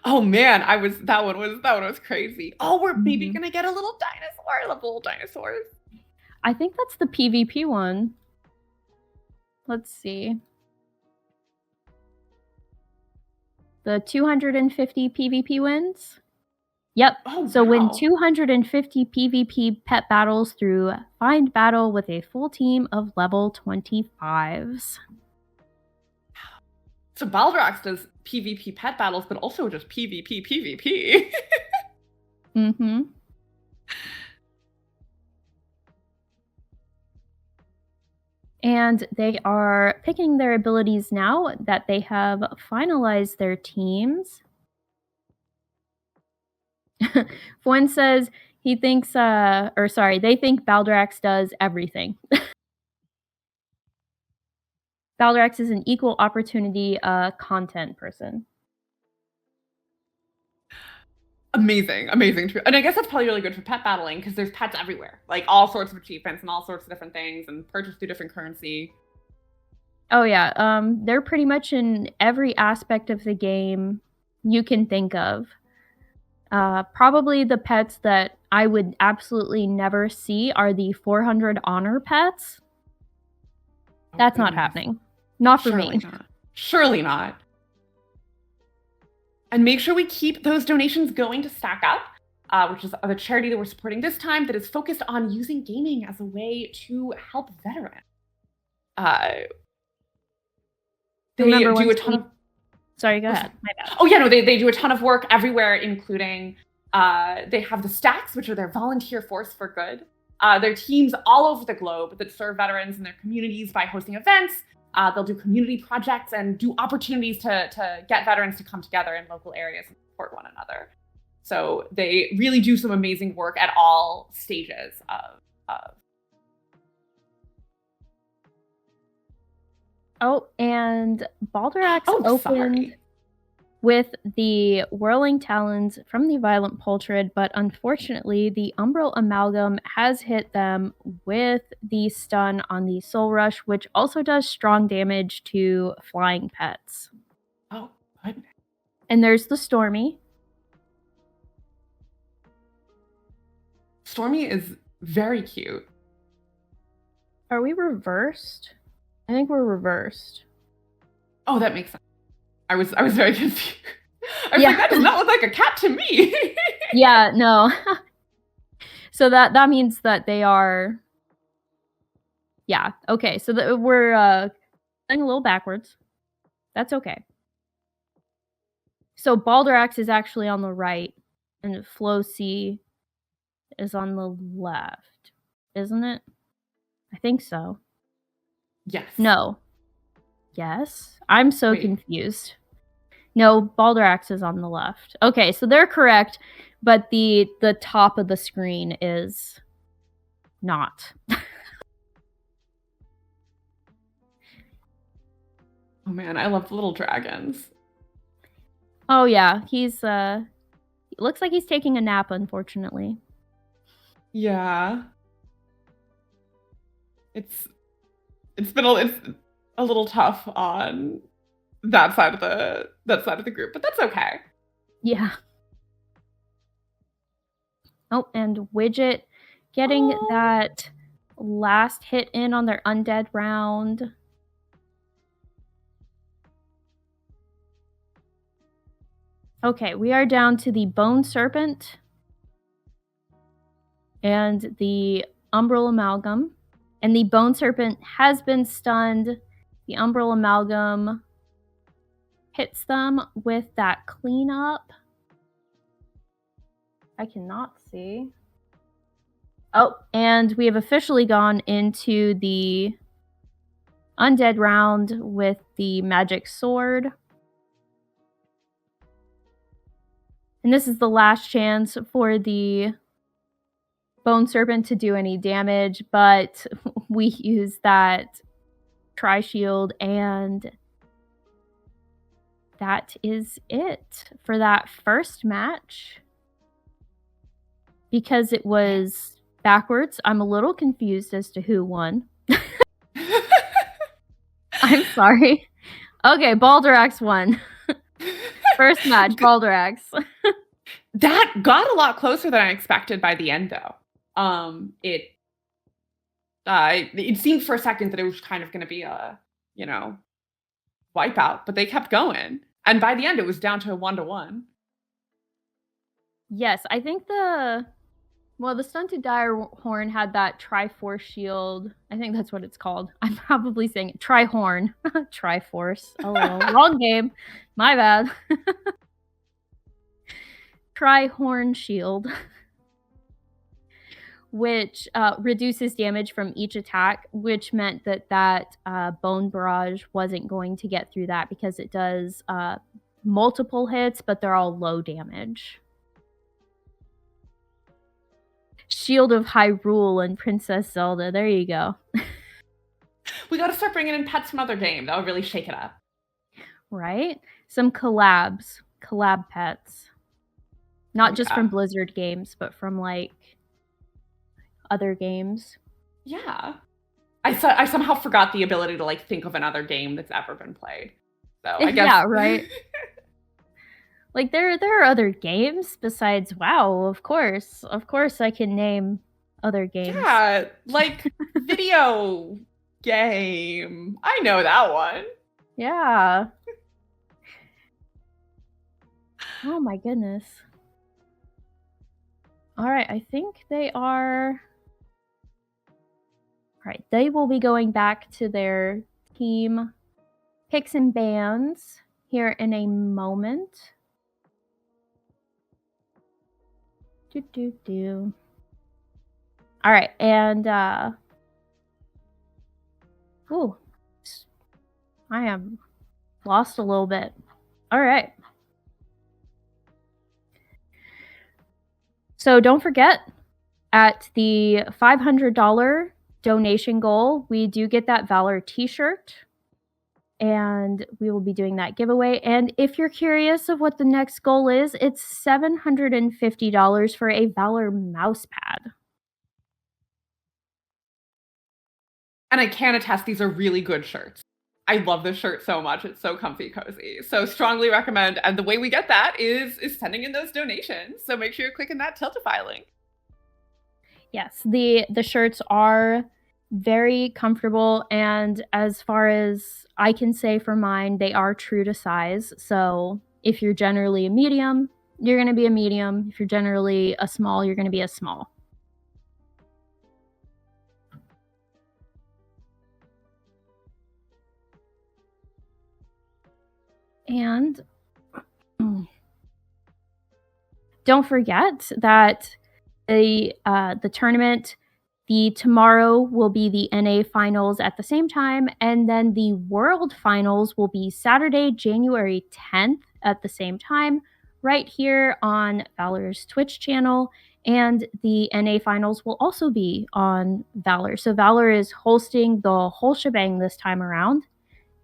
Oh man, that one was crazy. Oh, we're maybe gonna get a little dinosaur, level dinosaurs. I think that's the PvP one. Let's see. The 250 PvP wins? Yep. Oh, So wow. win 250 PvP pet battles through Find Battle with a full team of level 25s. So Baldrax does PvP pet battles, but also just PvP. Mm-hmm. And they are picking their abilities now that they have finalized their teams. Fuen says he thinks, they think Baldrax does everything. Baldrax is an equal opportunity content person. Amazing. And I guess that's probably really good for pet battling because there's pets everywhere, like all sorts of achievements and all sorts of different things and purchase through different currency. Oh yeah, they're pretty much in every aspect of the game you can think of. Probably the pets that I would absolutely never see are the 400 honor pets. That's not happening. Not for me. Surely not. And make sure we keep those donations going to Stack Up, which is the charity that we're supporting this time that is focused on using gaming as a way to help veterans. They do a ton of... Sorry, go ahead. My bad. Oh, yeah, no, they do a ton of work everywhere, including they have the Stacks, which are their volunteer force for good. Their teams all over the globe that serve veterans in their communities by hosting events. They'll do community projects and do opportunities to get veterans to come together in local areas and support one another. So they really do some amazing work at all stages of. Oh, and Baldrax opened with the Whirling Talons from the Violent Pultrid, but unfortunately, the Umbral Amalgam has hit them with the stun on the Soul Rush, which also does strong damage to flying pets. Oh, goodness. And there's the Stormy. Stormy is very cute. Are we reversed? I think we're reversed. Oh, that makes sense. I was very confused. I was like, that does not look like a cat to me. Yeah, no. So that means that they are... Yeah, okay. So we're going a little backwards. That's okay. So Baldrax is actually on the right, and Flow C is on the left. Isn't it? I think so. Yes. No. Yes? I'm so confused. No, Baldrax is on the left. Okay, so they're correct, but the top of the screen is not. Oh man, I love little dragons. Oh yeah, he's looks like he's taking a nap, unfortunately. Yeah. It's a little tough on that side of the group, but that's okay. Yeah. Oh, and Widget getting that last hit in on their undead round. Okay, we are down to the Bone Serpent and the Umbral Amalgam. And the Bone Serpent has been stunned. The Umbral Amalgam hits them with that cleanup. I cannot see. Oh, and we have officially gone into the undead round with the magic sword. And this is the last chance for the bone serpent to do any damage, but we use that tri-shield, and that is it for that first match. Because it was backwards, I'm a little confused as to who won. I'm sorry. Okay, Baldrax won. First match, Baldrax. That got a lot closer than I expected by the end, though. It seemed for a second that it was kind of going to be a, wipeout, but they kept going. And by the end, it was down to a 1-1. Yes, I think the stunted dire horn had that Triforce shield. I think that's what it's called. I'm probably saying it. Trihorn. Triforce. Oh, wrong game. My bad. Trihorn shield. Which reduces damage from each attack, which meant that bone barrage wasn't going to get through that because it does multiple hits, but they're all low damage. Shield of Hyrule and Princess Zelda. There you go. We got to start bringing in pets from other games. That would really shake it up. Right? Some collabs. Collab pets. Not just from Blizzard games, but from, other games. Yeah. I somehow forgot the ability to, think of another game that's ever been played. So I guess... Yeah, right? There are other games besides WoW, of course. Of course I can name other games. Yeah, video game. I know that one. Yeah. Oh my goodness. All right, I think they are... All right, they will be going back to their team picks and bans here in a moment. All right, and ooh, I am lost a little bit. All right. So don't forget, at the $500 donation goal, we do get that VALOR t-shirt. And we will be doing that giveaway. And if you're curious of what the next goal is, it's $750 for a VALOR mouse pad. And I can attest, these are really good shirts. I love this shirt so much. It's so comfy, cozy. So strongly recommend. And the way we get that is sending in those donations. So make sure you're clicking that Tiltify link. Yes, the shirts are very comfortable, and as far as I can say for mine, they are true to size. So if you're generally a medium, you're going to be a medium. If you're generally a small, you're going to be a small. And don't forget that the tournament, tomorrow will be the NA finals at the same time, and then the World Finals will be Saturday, January 10th at the same time, right here on VALOR's Twitch channel, and the NA finals will also be on VALOR. So VALOR is hosting the whole shebang this time around,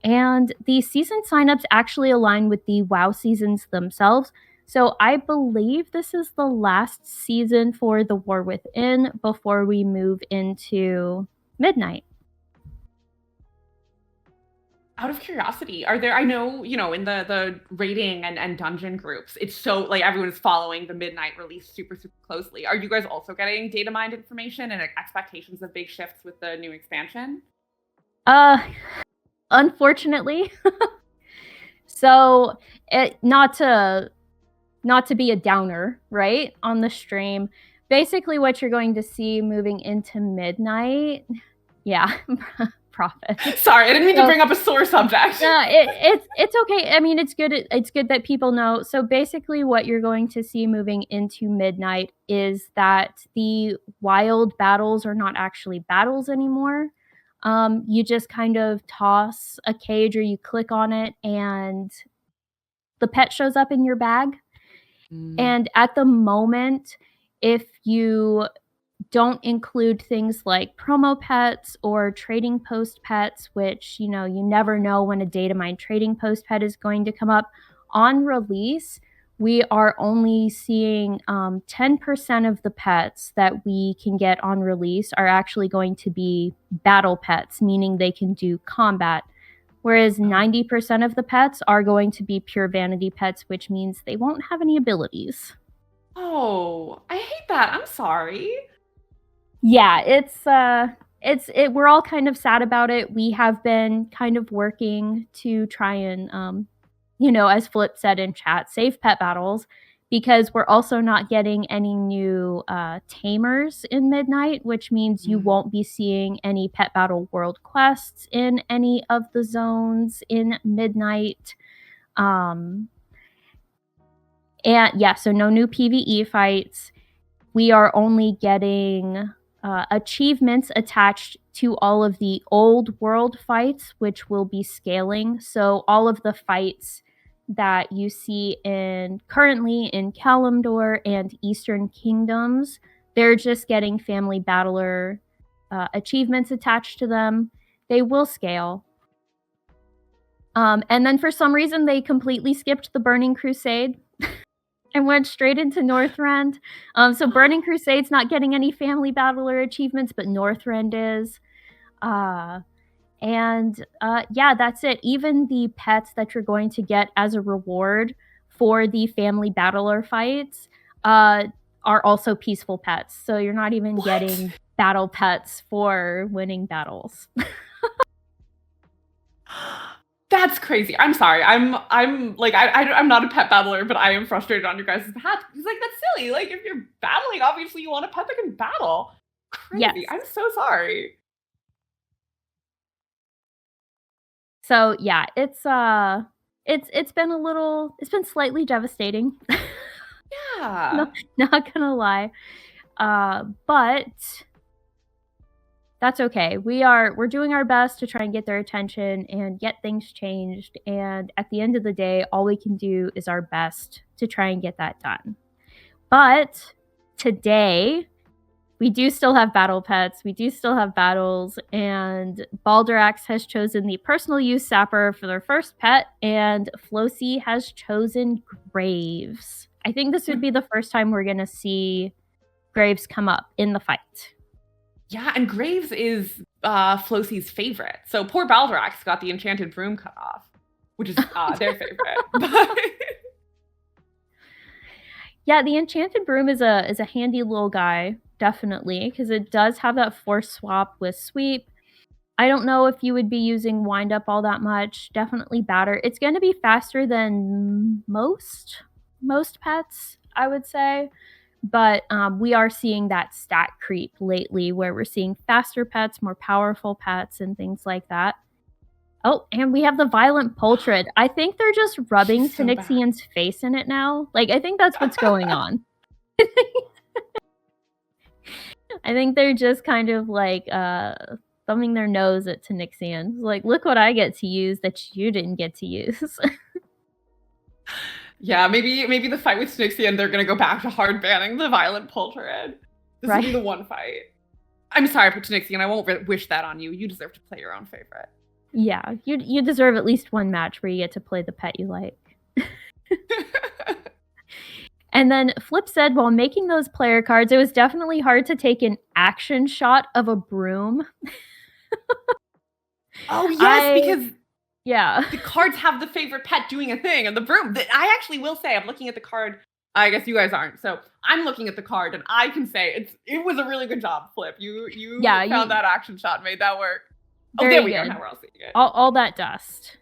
and the season signups actually align with the WoW seasons themselves. So I believe this is the last season for the War Within before we move into Midnight. Out of curiosity, are there, I know, in the raiding and dungeon groups, it's so, everyone's following the Midnight release super, super closely. Are you guys also getting data mined information and expectations of big shifts with the new expansion? Unfortunately. So, not to be a downer, right, on the stream, basically what you're going to see moving into Midnight, yeah, profit. Sorry, I didn't mean to bring up a sore subject. It's okay. I mean, it's good that people know. So basically what you're going to see moving into Midnight is that the wild battles are not actually battles anymore. You just kind of toss a cage or you click on it and the pet shows up in your bag. And at the moment, if you don't include things like promo pets or trading post pets, which, you never know when a data mine trading post pet is going to come up. On release, we are only seeing 10% of the pets that we can get on release are actually going to be battle pets, meaning they can do combat. Whereas 90% of the pets are going to be pure vanity pets, which means they won't have any abilities. Oh, I hate that. I'm sorry. Yeah, we're all kind of sad about it. We have been kind of working to try and, as Flip said in chat, save pet battles, because we're also not getting any new tamers in Midnight, which means you won't be seeing any pet battle world quests in any of the zones in Midnight. And yeah, so no new PvE fights. We are only getting achievements attached to all of the old world fights, which will be scaling. So all of the fights that you see currently in Kalimdor and Eastern Kingdoms, they're just getting family battler achievements attached to them. They will scale. And then for some reason, they completely skipped the Burning Crusade and went straight into Northrend. So Burning Crusade's not getting any family battler achievements, but Northrend is. Yeah, that's it. Even the pets that you're going to get as a reward for the family battler fights are also peaceful pets. So you're not even getting battle pets for winning battles. That's crazy. I'm sorry. I'm like I'm not a pet battler, but I am frustrated on your guys' behalf. He's like, that's silly. Like, if you're battling, obviously you want a pet that can battle. Crazy. Yes. I'm so sorry. So yeah, it's been slightly devastating. Yeah. Not gonna lie. But that's okay. We're doing our best to try and get their attention and get things changed. And at the end of the day, all we can do is our best to try and get that done. But today, we do still have battle pets. We do still have battles. And Baldrax has chosen the personal use sapper for their first pet. And Flosi has chosen Graves. I think this would be the first time we're going to see Graves come up in the fight. Yeah, and Graves is Flosi's favorite. So poor Baldrax got the enchanted broom cut off, which is their favorite. Yeah, the enchanted broom is a handy little guy, definitely, because it does have that force swap with sweep. I don't know if you would be using wind up all that much. Definitely batter. It's going to be faster than most pets, I would say. But we are seeing that stat creep lately where we're seeing faster pets, more powerful pets, and things like that. Oh, and we have the Violent Poltrid. I think they're just rubbing Tanixian's face in it now. Like, I think that's what's going on. I think they're just kind of like thumbing their nose at Tanixian. Like, look what I get to use that you didn't get to use. Yeah, maybe the fight with Tanixian, they're gonna go back to hard banning the Violent Poltrid. This will be the one fight. I'm sorry for Tanixian. I won't wish that on you. You deserve to play your own favorite. Yeah, you deserve at least one match where you get to play the pet you like. And then Flip said, while making those player cards, it was definitely hard to take an action shot of a broom. Oh, yes, because yeah, the cards have the favorite pet doing a thing, and the broom. I actually will say, I'm looking at the card. I guess you guys aren't, so I'm looking at the card, and I can say it was a really good job, Flip. You found that action shot, made that work. Oh, there we go. Now we're all seeing it. All that dust.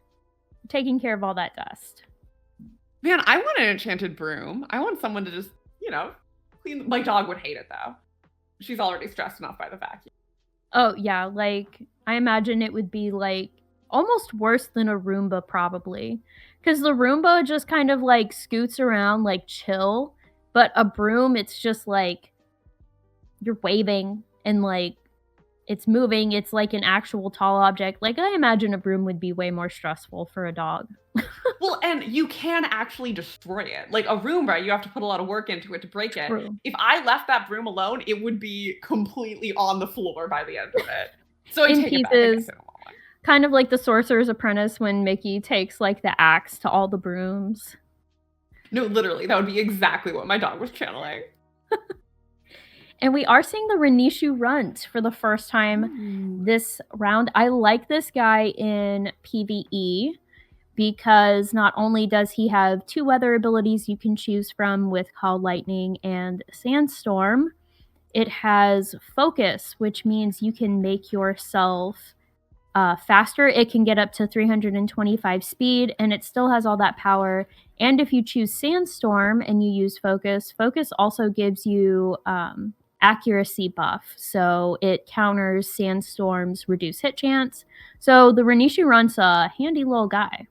Taking care of all that dust. Man, I want an enchanted broom. I want someone to just, clean. My dog would hate it, though. She's already stressed enough by the vacuum. Oh, yeah, like, I imagine it would be, like, almost worse than a Roomba probably. Because the Roomba just kind of, like, scoots around, like, chill, but a broom, it's just, like, you're waving and, like, it's moving, it's like an actual tall object. Like, I imagine a broom would be way more stressful for a dog. Well, and you can actually destroy it. Like a Roomba, you have to put a lot of work into it to break it. True. If I left that broom alone, it would be completely on the floor by the end of it. So I In take it back. I guess pieces. I don't want one. Kind of like the Sorcerer's Apprentice when Mickey takes, like, the axe to all the brooms. No, literally, that would be exactly what my dog was channeling. And we are seeing the Renishu Runt for the first time this round. I like this guy in PvE because not only does he have 2 weather abilities you can choose from with Call Lightning and Sandstorm, it has Focus, which means you can make yourself faster. It can get up to 325 speed, and it still has all that power. And if you choose Sandstorm and you use Focus, Focus also gives you accuracy buff. So it counters Sandstorm's reduced hit chance. So the Renishu Runt's a handy little guy.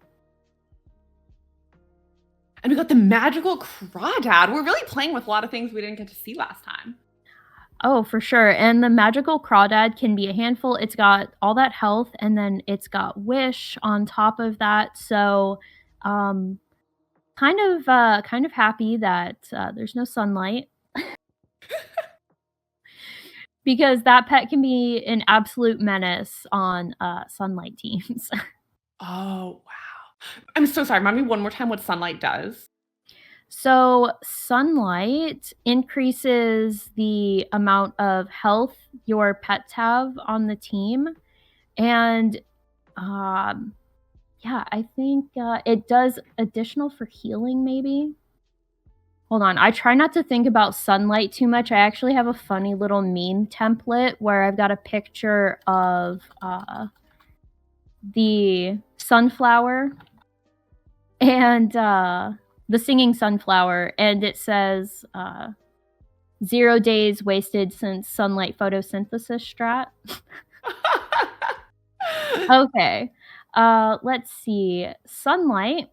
And we got the magical Crawdad. We're really playing with a lot of things we didn't get to see last time. Oh, for sure. And the magical Crawdad can be a handful. It's got all that health, and then it's got Wish on top of that. So kind of happy that there's no sunlight. Because that pet can be an absolute menace on sunlight teams. Oh, wow. I'm so sorry. Remind me one more time what sunlight does. So sunlight increases the amount of health your pets have on the team. And yeah, I think it does additional for healing maybe. Hold on, I try not to think about sunlight too much. I actually have a funny little meme template where I've got a picture of the sunflower and the singing sunflower, and it says 0 days wasted since sunlight photosynthesis strat. Okay, let's see. Sunlight.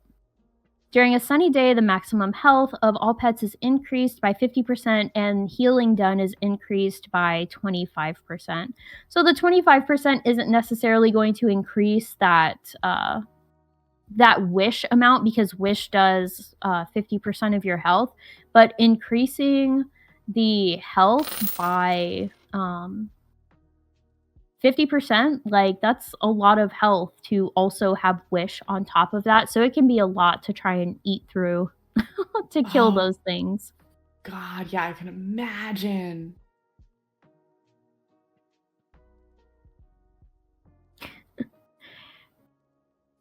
During a sunny day, the maximum health of all pets is increased by 50%, and healing done is increased by 25%. So the 25% isn't necessarily going to increase that that wish amount, because wish does 50% of your health, but increasing the health by 50%, like, that's a lot of health to also have wish on top of that. So it can be a lot to try and eat through to kill those things. God, yeah, I can imagine.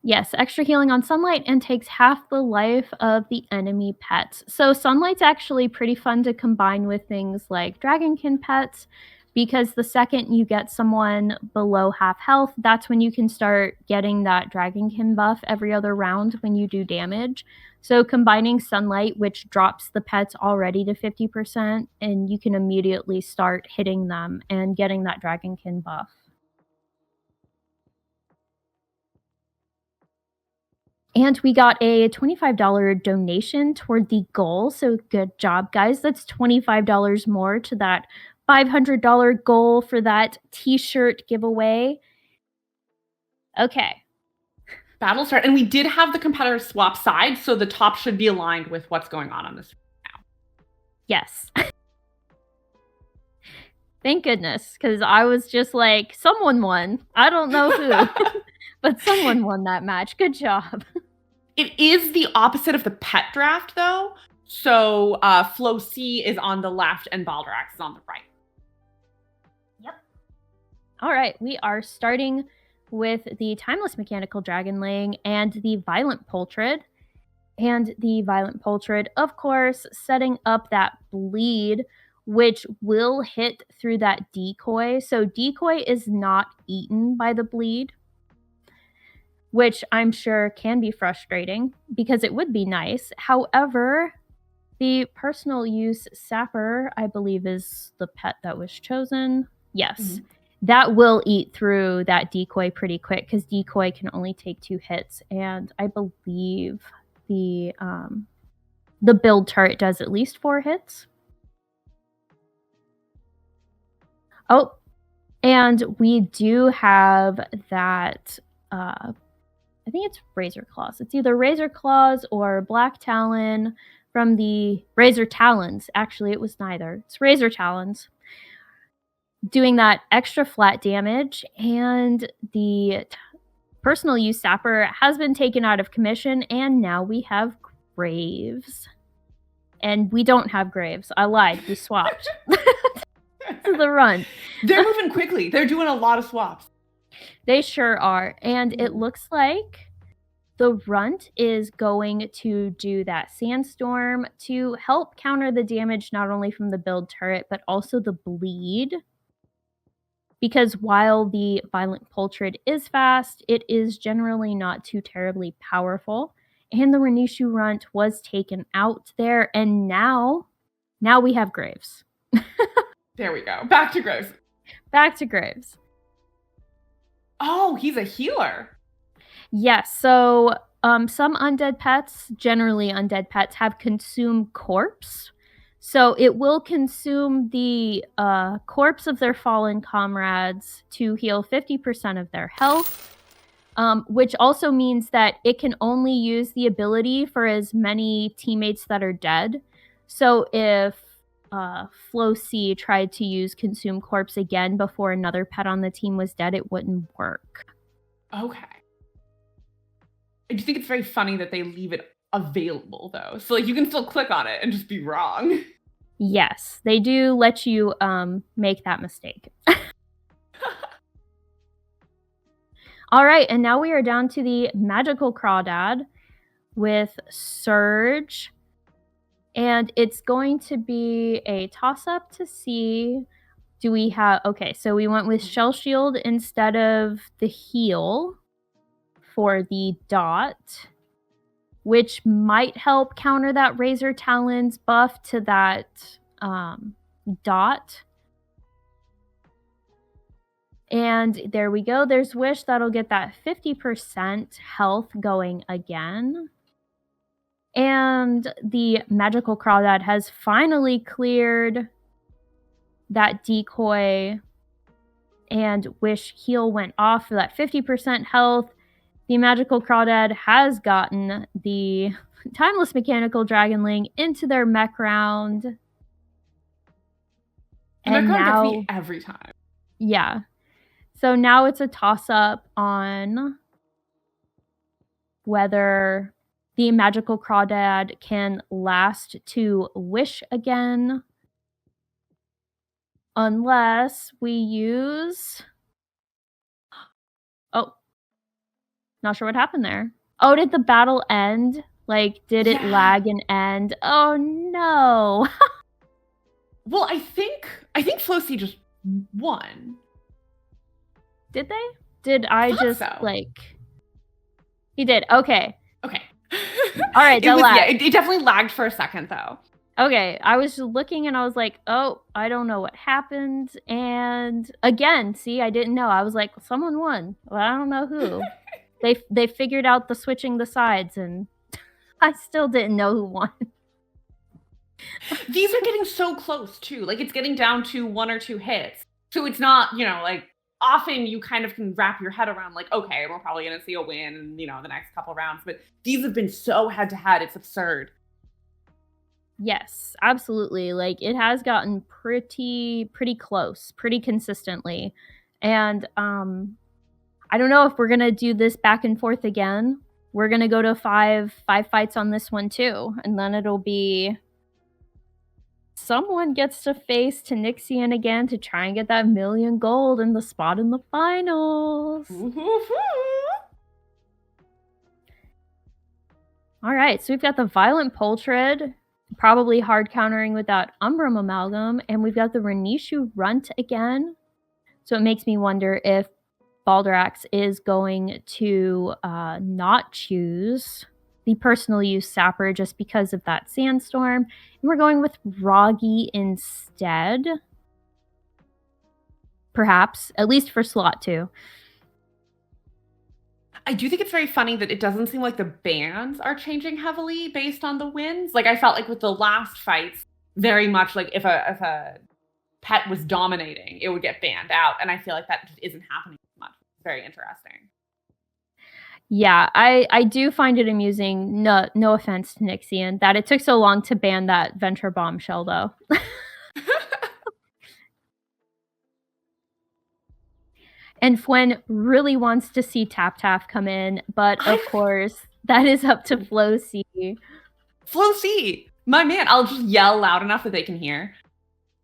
Yes, extra healing on sunlight and takes half the life of the enemy pets. So sunlight's actually pretty fun to combine with things like dragonkin pets, because the second you get someone below half health, that's when you can start getting that dragonkin buff every other round when you do damage. So combining sunlight, which drops the pets already to 50%, and you can immediately start hitting them and getting that dragonkin buff. And we got a $25 donation toward the goal. So good job, guys. That's $25 more to that $500 goal for that t-shirt giveaway. Okay. Battle start. And we did have the competitors swap sides, so the top should be aligned with what's going on this now. Yes. Thank goodness, because I was just like, someone won. I don't know who, but someone won that match. Good job. It is the opposite of the pet draft, though. So Flow C is on the left and Baldrax is on the right. Yep. All right, we are starting with the Timeless Mechanical Dragonling and the Violent Poultrid. And the Violent Poultrid, of course, setting up that bleed, which will hit through that decoy. So decoy is not eaten by the bleed, which I'm sure can be frustrating because it would be nice. However, the personal use sapper, I believe, is the pet that was chosen. Yes. Mm-hmm. that will eat through that decoy pretty quick, because decoy can only take 2 hits, and I believe the build turret does at least 4 hits. Oh, and we do have that, I think it's Razor Claws. It's either Razor Claws or Black Talon from the Razor Talons. Actually, it was neither. It's Razor Talons doing that extra flat damage, and the personal use sapper has been taken out of commission, and now we have Graves. And we don't have Graves. I lied. We swapped. To the run. They're moving quickly. They're doing a lot of swaps. They sure are. And it looks like the runt is going to do that sandstorm to help counter the damage not only from the build turret, but also the bleed. Because while the violent pultrid is fast, it is generally not too terribly powerful. And the Renishu runt was taken out there, and now we have Graves. There we go. Back to Graves. Back to Graves. Oh, he's a healer. Yes, so some undead pets, generally undead pets, have consume corpse. So it will consume the corpse of their fallen comrades to heal 50% of their health, which also means that it can only use the ability for as many teammates that are dead. So if Flo C tried to use Consume Corpse again before another pet on the team was dead, it wouldn't work. Okay. I do think it's very funny that they leave it available, though. So, like, you can still click on it and just be wrong. Yes, they do let you make that mistake. All right, and now we are down to the Magical Crawdad with Surge. And it's going to be a toss-up to see, do we have... Okay, so we went with Shell Shield instead of the heal for the dot, which might help counter that Razor Talons buff to that dot. And there we go. There's Wish. That'll get that 50% health going again. And the Magical Crawdad has finally cleared that decoy, and Wish heal went off for that 50% health. The Magical Crawdad has gotten the Timeless Mechanical Dragonling into their mech round. And now gets me every time. Yeah. So now it's a toss-up on whether the Magical Crawdad can last to Wish again, unless we use... Oh, not sure what happened there. Oh, did the battle end? Like, did it lag and end? Oh no. Well, I think Flocy just won. Did they? Did I just so. like... He did. Okay. Okay. All right, it definitely lagged for a second, though. Okay, I was looking and I was like, oh, I don't know what happened. And again, see, I didn't know. I was like, someone won. Well, I don't know who. They figured out the switching the sides, and I still didn't know who won. These are getting so close, too. Like, it's getting down to 1 or 2 hits. So it's not, like, often you kind of can wrap your head around, like, okay, we're probably going to see a win in, the next couple rounds. But these have been so head-to-head, it's absurd. Yes, absolutely. Like, it has gotten pretty close, pretty consistently. And I don't know if we're going to do this back and forth again. We're going to go to five fights on this one, too. And then it'll be... someone gets to face Tanixian again to try and get that 1,000,000 gold and the spot in the finals. All right, so we've got the Violent Pultrid, probably hard countering with that Umbrum Amalgam, and we've got the Renishu Runt again. So it makes me wonder if Baldrax is going to not choose the personal use sapper just because of that sandstorm. And we're going with Roggy instead. perhaps, at least for slot 2. I do think it's very funny that it doesn't seem like the bans are changing heavily based on the wins. Like I felt like with the last fights, very much like if a pet was dominating, it would get banned out, and I feel like that just isn't happening as much. It's very interesting. Yeah, I do find it amusing, no offense to Nixian, that it took so long to ban that Venture Bombshell, though. And Fwen really wants to see Tap come in, but of course, that is up to Flo C. Flo C! My man, I'll just yell loud enough that they can hear.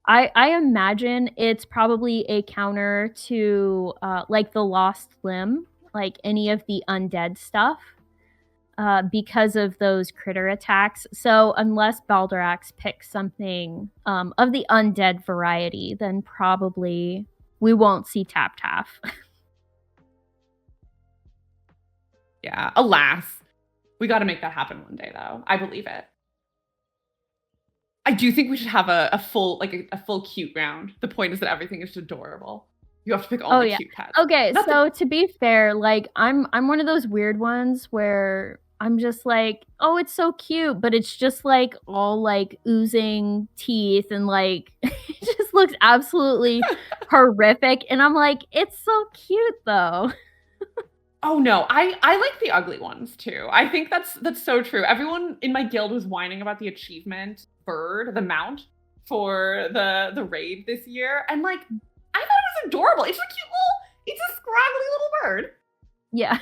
I imagine it's probably a counter to, like, the Lost Limb, like, any of the undead stuff, because of those critter attacks. So unless Baldrax picks something of the undead variety, then probably we won't see Tap. Yeah, alas. We got to make that happen one day, though. I believe it. I do think we should have a full cute round. The point is that everything is adorable. You have to pick only cute pets. Okay, so to be fair, like I'm one of those weird ones where I'm just like, oh, it's so cute, but it's just like all like oozing teeth and like it just looks absolutely horrific. And I'm like, it's so cute though. Oh no, I like the ugly ones too. I think that's so true. Everyone in my guild was whining about the achievement bird, the mount for the raid this year, and like I thought it was adorable. It's a cute it's a scraggly little bird. Yeah.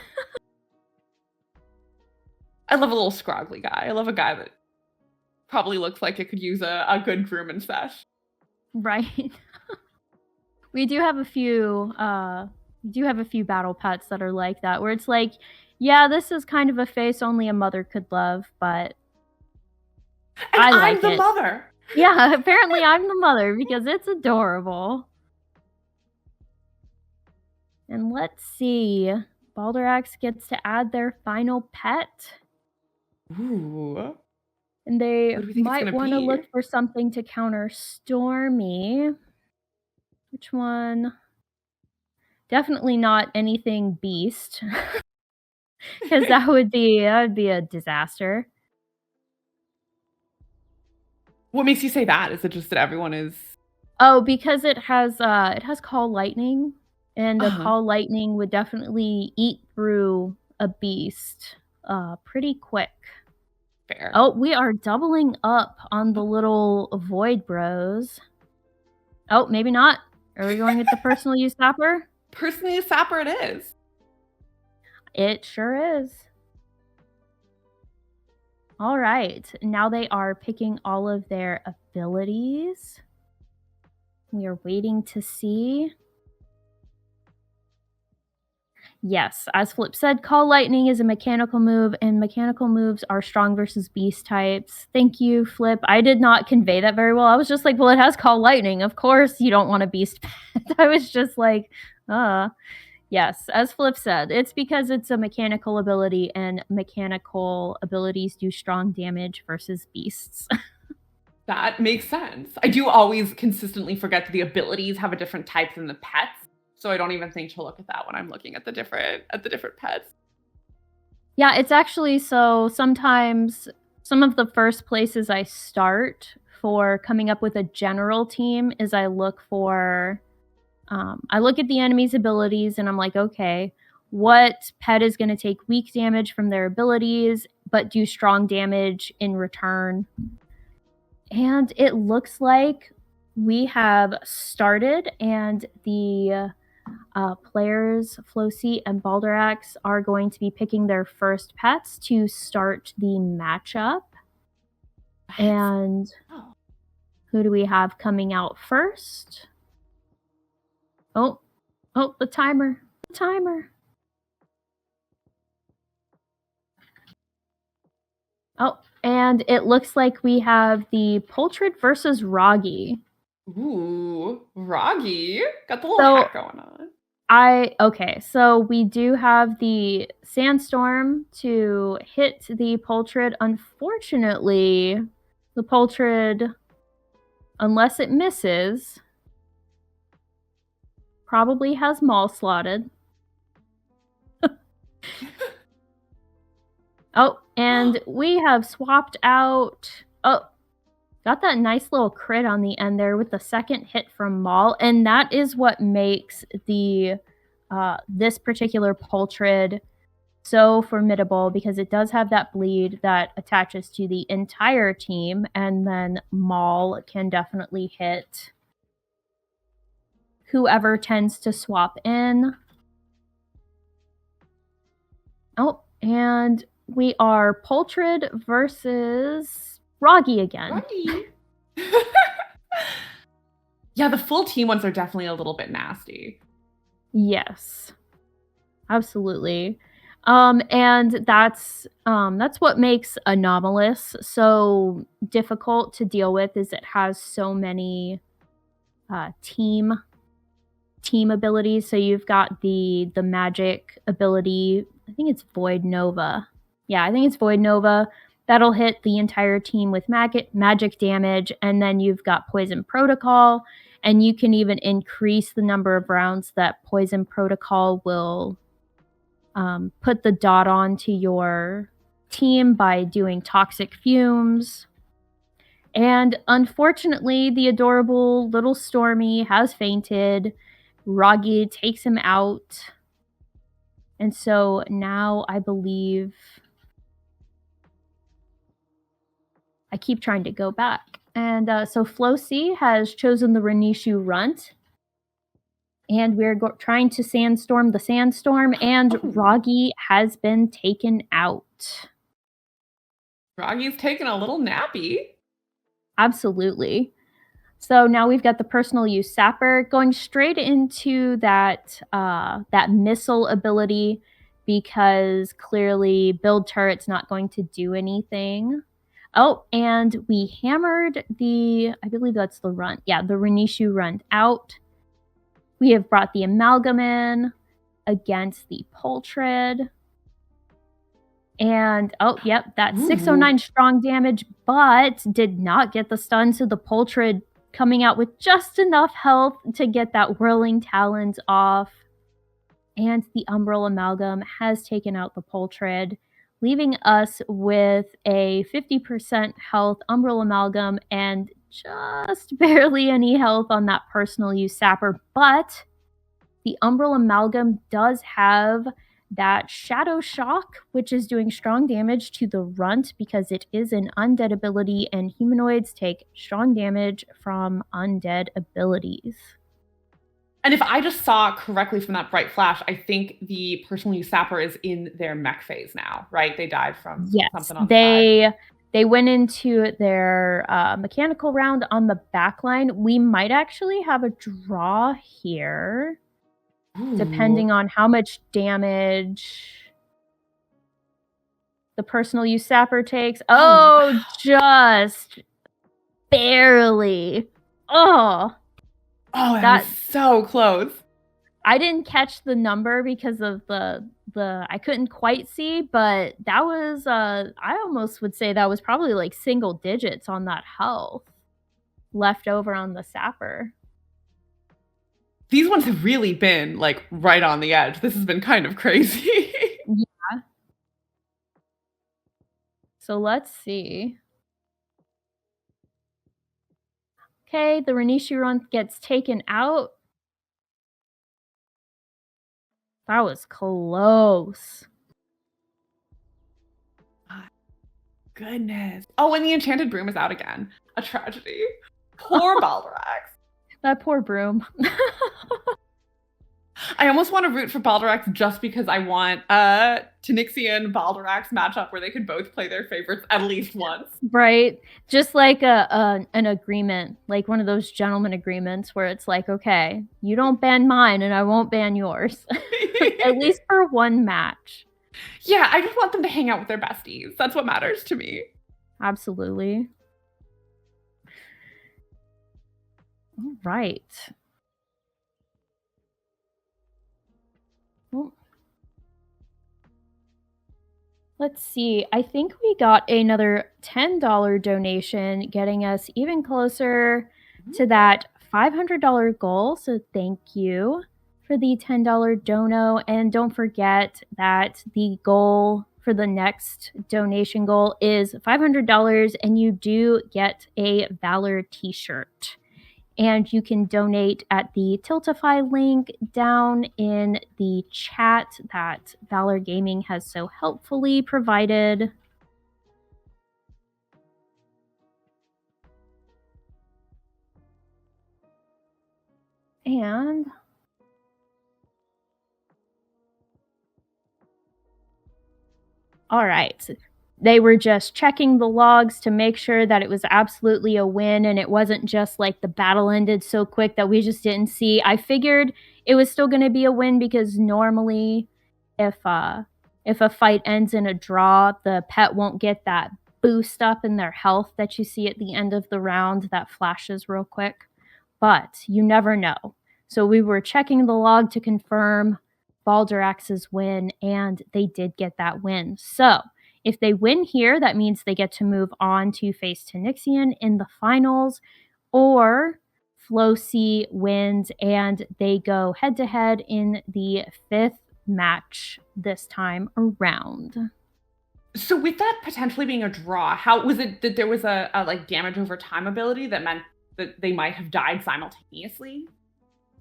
I love a little scraggly guy. I love a guy that probably looks like it could use a good groom and sesh. Right. We do have a few battle pets that are like that, where it's like, yeah, this is kind of a face only a mother could love, but and I like I'm the mother. Yeah, apparently I'm the mother because it's adorable. And let's see. Baldrax gets to add their final pet. Ooh. And they might want to look for something to counter Stormy. Which one? Definitely not anything beast. Because that would be a disaster. What makes you say that? Is it just that everyone is... Oh, because it has Call Lightning, and a Call Lightning would definitely eat through a beast pretty quick. Fair. Oh, we are doubling up on the little Void Bros. Oh, maybe not. Are we going with the personal use sapper? Personal use sapper it is. It sure is. All right. Now they are picking all of their abilities. We are waiting to see. Yes, as Flip said, Call Lightning is a mechanical move, and mechanical moves are strong versus beast types. Thank you, Flip. I did not convey that very well. I was just like, well, it has Call Lightning. Of course you don't want a beast pet. I was just like, Yes, as Flip said, it's because it's a mechanical ability, and mechanical abilities do strong damage versus beasts. That makes sense. I do always consistently forget that the abilities have a different type than the pets. So I don't even think to look at that when I'm looking at the different pets. Yeah, it's actually so sometimes some of the first places I start for coming up with a general team is I look at the enemy's abilities and I'm like, okay, what pet is going to take weak damage from their abilities but do strong damage in return? And it looks like we have started, and the players, Flocy and Baldrax, are going to be picking their first pets to start the matchup. And who do we have coming out first? Oh, the timer. Oh, and it looks like we have the Poltrid versus Roggy. Ooh, Roggy. Got the little hat going on. Okay, so we do have the Sandstorm to hit the Poltrid. Unfortunately, the Poltrid, unless it misses, probably has Maul slotted. Oh, and we have swapped out. Oh, got that nice little crit on the end there with the second hit from Maul, and that is what makes the this particular Pultrid so formidable, because it does have that bleed that attaches to the entire team, and then Maul can definitely hit whoever tends to swap in. Oh, and we are Pultrid versus Roggy again. Roggy. Yeah, the full team ones are definitely a little bit nasty. Yes, absolutely. And that's what makes Anomalous so difficult to deal with, is it has so many team abilities. So you've got the magic ability. I think it's Void Nova. Yeah, I think it's Void Nova. That'll hit the entire team with magic damage, and then you've got Poison Protocol, and you can even increase the number of rounds that Poison Protocol will put the dot on to your team by doing Toxic Fumes. And unfortunately, the adorable little Stormy has fainted. Roggy takes him out. And so now I believe I keep trying to go back. And so Flocy has chosen the Renishu Runt. And we're trying to Sandstorm the Sandstorm, and Roggy has been taken out. Roggy's taking a little nappy. Absolutely. So now we've got the personal use Sapper going straight into that missile ability, because clearly build turret's not going to do anything. Oh, and we hammered I believe that's the Runt. Yeah, the Renishu Runt out. We have brought the Amalgam in against the Pultrid. And, oh, yep, that 609 strong damage, but did not get the stun, so the Pultrid coming out with just enough health to get that Whirling Talons off. And the Umbral Amalgam has taken out the Pultrid, leaving us with a 50% health Umbral Amalgam and just barely any health on that personal use Sapper. But the Umbral Amalgam does have that Shadow Shock, which is doing strong damage to the Runt because it is an undead ability, and humanoids take strong damage from undead abilities. And if I just saw correctly from that bright flash, I think the personal use Sapper is in their mech phase now, right? They died from something on the side. They went into their mechanical round on the back line. We might actually have a draw here. Ooh. Depending on how much damage the personal use Sapper takes. Oh, wow. Just barely. Oh, that was so close. I didn't catch the number because of the I couldn't quite see, but that was I almost would say that was probably like single digits on that health left over on the Sapper. These ones have really been like right on the edge. This has been kind of crazy. Yeah. So let's see. Okay, the Renishu Runt gets taken out. That was close. My goodness. Oh, and the Enchanted Broom is out again. A tragedy. Poor Baldorax. That poor broom. I almost want to root for Baldorax just because I want a Tanixian Baldorax matchup where they could both play their favorites at least once. Right. Just like an agreement, like one of those gentleman agreements where it's like, okay, you don't ban mine and I won't ban yours. At least for one match. Yeah, I just want them to hang out with their besties. That's what matters to me. Absolutely. All right. Well, let's see. I think we got another $10 donation, getting us even closer to that $500 goal. So thank you. for the $10 dono. And don't forget that the goal for the next donation goal is $500, and you do get a VALOR t-shirt. And you can donate at the Tiltify link down in the chat that VALOR Gaming has so helpfully provided. And all right, they were just checking the logs to make sure that it was absolutely a win, and it wasn't just like the battle ended so quick that we just didn't see. I figured it was still going to be a win because normally if a fight ends in a draw, the pet won't get that boost up in their health that you see at the end of the round that flashes real quick. But you never know. So we were checking the log to confirm Baldrax's win, and they did get that win. So if they win here, that means they get to move on to face Tanixian in the finals, or Flocy wins and they go head-to-head in the 5th match this time around. So with that potentially being a draw, how was it that there was a like damage over time ability that meant that they might have died simultaneously?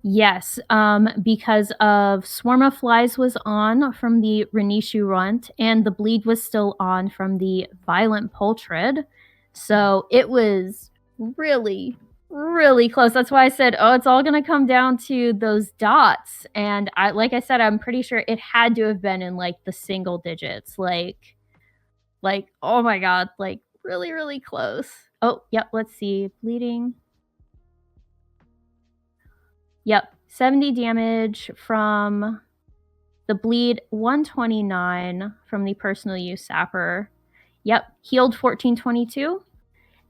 Yes, because of Swarm of Flies was on from the Renishu Runt, and the Bleed was still on from the Violent Pultrid. So it was really, really close. That's why I said, oh, it's all going to come down to those dots. And like I said, I'm pretty sure it had to have been in like the single digits. Like, oh my God, like really, really close. Oh, yep, let's see. Bleeding. Yep, 70 damage from the Bleed, 129 from the personal use Sapper. Yep, healed 1422.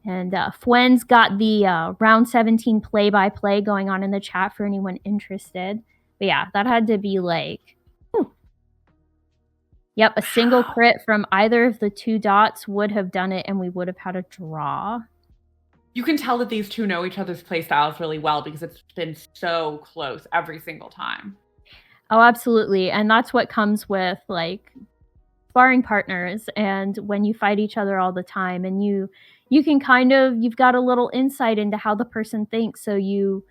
And Fwen's got the round 17 play-by-play going on in the chat for anyone interested. But yeah, that had to be like... Whew. Yep, a single crit from either of the two dots would have done it, and we would have had a draw. You can tell that these two know each other's playstyles really well because it's been so close every single time. Oh, absolutely. And that's what comes with like sparring partners, and when you fight each other all the time, and you can you've got a little insight into how the person thinks. So you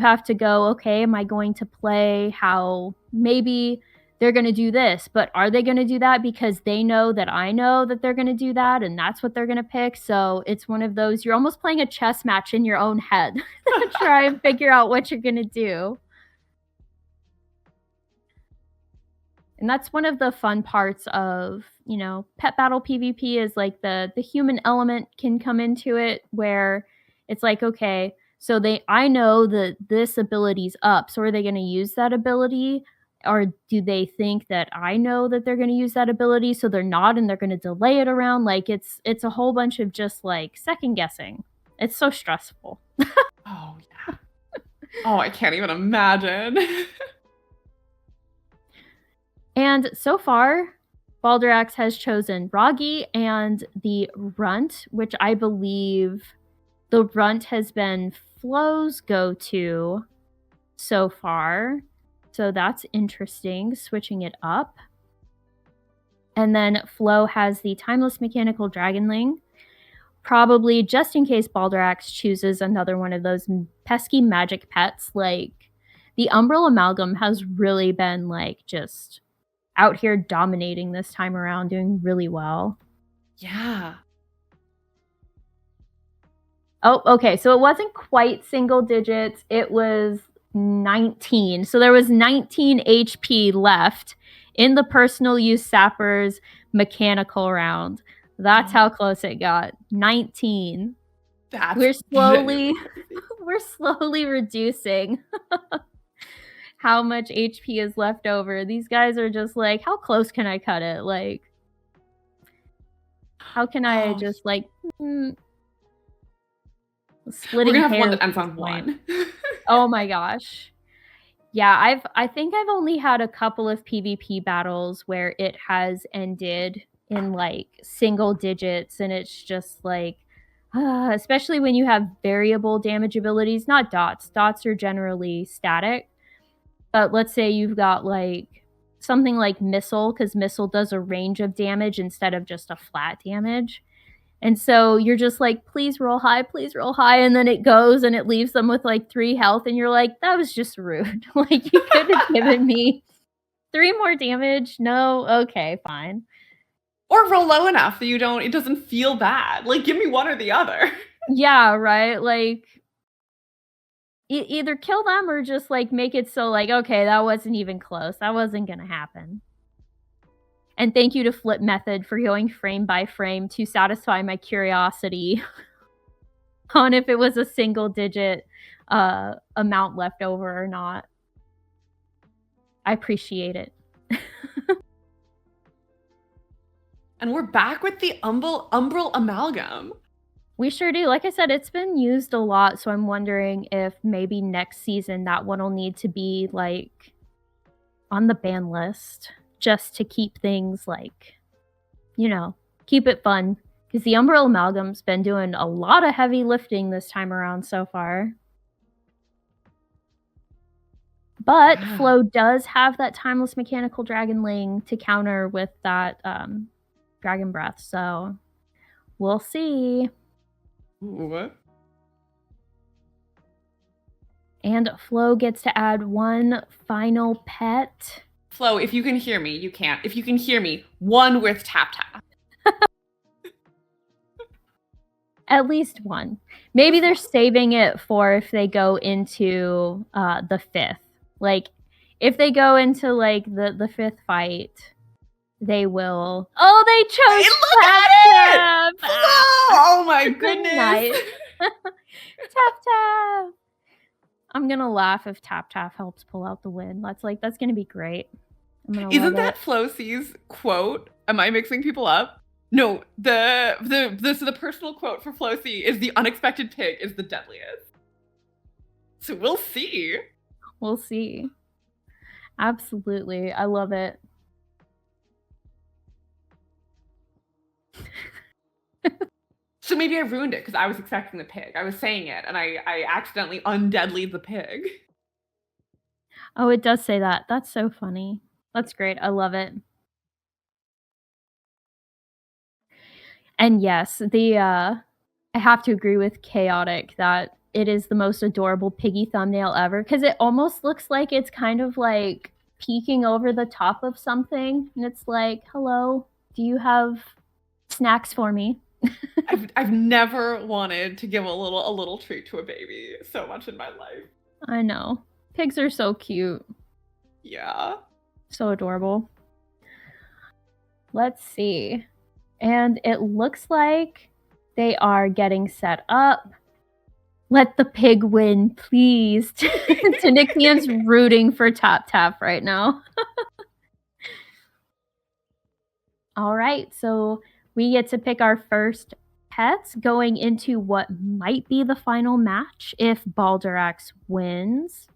have to go, okay, am I going to play how maybe they're going to do this, but are they going to do that because they know that I know that they're going to do that, and that's what they're going to pick? So it's one of those, you're almost playing a chess match in your own head to try and figure out what you're going to do. And that's one of the fun parts of, pet battle PvP is like the human element can come into it, where it's like, okay, so I know that this ability's up, so are they going to use that ability? Or do they think that I know that they're going to use that ability, so they're not, and they're going to delay it around? Like it's a whole bunch of just like second guessing. It's so stressful. Oh yeah. Oh, I can't even imagine. And so far, Baldrax has chosen Ragi and the Runt, which I believe the Runt has been Flo's go-to so far. So that's interesting, switching it up. And then Flo has the Timeless Mechanical Dragonling, probably just in case Baldrax chooses another one of those pesky magic pets. Like, the Umbral Amalgam has really been, like, just out here dominating this time around, doing really well. Yeah. Oh, okay, so it wasn't quite single digits. It was 19. So there was 19 HP left in the personal use Sapper's mechanical round. That's how close it got. 19. We're slowly reducing how much HP is left over. These guys are just like, how close can I cut it? Like, how can I just like splitting We're gonna have hairs one that ends on one. Oh my gosh. Yeah, I think I've only had a couple of PvP battles where it has ended in like single digits, and it's just like, especially when you have variable damage abilities, not dots. Dots are generally static. But let's say you've got like something like missile, because missile does a range of damage instead of just a flat damage. And so you're just like, please roll high, and then it goes and it leaves them with like 3 health, and you're like, that was just rude. Like, you could have given me 3 more damage. No, okay, fine. Or roll low enough that it doesn't feel bad. Like, give me one or the other. Yeah, right? Like, either kill them or just like make it so like, okay, that wasn't even close. That wasn't gonna happen. And thank you to Flip Method for going frame by frame to satisfy my curiosity on if it was a single digit amount left over or not. I appreciate it. And we're back with the Umbral Amalgam. We sure do. Like I said, it's been used a lot, so I'm wondering if maybe next season that one will need to be like on the ban list just to keep things like, you know, keep it fun. Because the Umbral Amalgam's been doing a lot of heavy lifting this time around so far. But Flo does have that Timeless Mechanical Dragonling to counter with that Dragon Breath, so we'll see. Ooh. And Flo gets to add one final pet. Flo, if you can hear me, you can't. If you can hear me, one with tap tap. At least one. Maybe they're saving it for if they go into the 5th. Like, if they go into like the 5th fight, they will. Oh, they chose. Hey, look at it! Oh my goodness! Tap tap. I'm gonna laugh if tap tap helps pull out the win. That's gonna be great. Isn't that Flowc's quote? Am I mixing people up? No, the personal quote for Flowc is the unexpected pig is the deadliest. So we'll see. We'll see. Absolutely. I love it. So maybe I ruined it because I was expecting the pig. I was saying it and I accidentally undeadlied the pig. Oh, it does say that. That's so funny. That's great. I love it. And yes, I have to agree with Chaotic that it is the most adorable piggy thumbnail ever, because it almost looks like it's kind of like peeking over the top of something, and it's like, hello, do you have snacks for me? I've never wanted to give a little treat to a baby so much in my life. I know. Pigs are so cute. Yeah. So adorable. Let's see. And it looks like they are getting set up. Let the pig win, please. Tanikian's rooting for Tap Tap right now. All right, so we get to pick our first pets going into what might be the final match if Baldurax wins.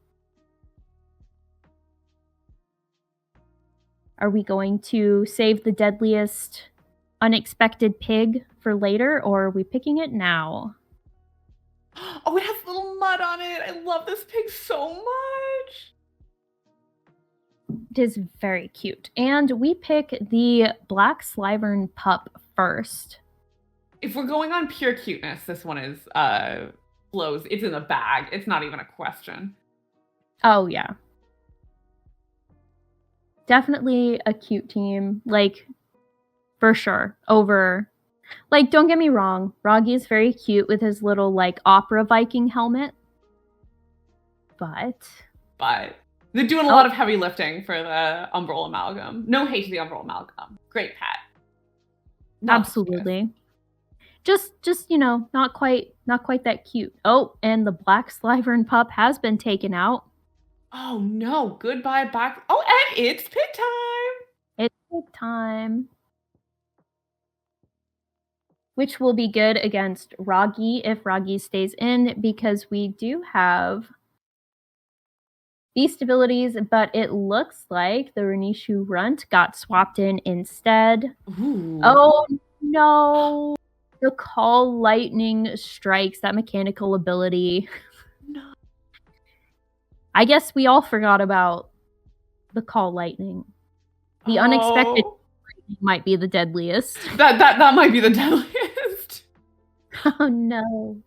Are we going to save the deadliest unexpected pig for later, or are we picking it now? Oh, it has little mud on it. I love this pig so much. It is very cute. And we pick the Black Slyvern pup first. If we're going on pure cuteness, this one is Flo's. It's in the bag. It's not even a question. Oh, yeah. Definitely a cute team. Like, for sure. Over... Like, don't get me wrong, Roggy is very cute with his little, like, opera Viking helmet. But they're doing a lot of heavy lifting for the Umbral Amalgam. No hate to the Umbral Amalgam. Great pet. Absolutely. Just, you know, not quite that cute. Oh, and the Black Slyvern pup has been taken out. Oh, no. Goodbye, back. Oh, and it's pig time. It's pig time. Which will be good against Roggy if Roggy stays in, because we do have beast abilities, but it looks like the Renishu Runt got swapped in instead. Ooh. Oh no! The Call Lightning Strikes, that mechanical ability. No. I guess we all forgot about the call lightning. The unexpected lightning might be the deadliest. That might be the deadliest. Oh no.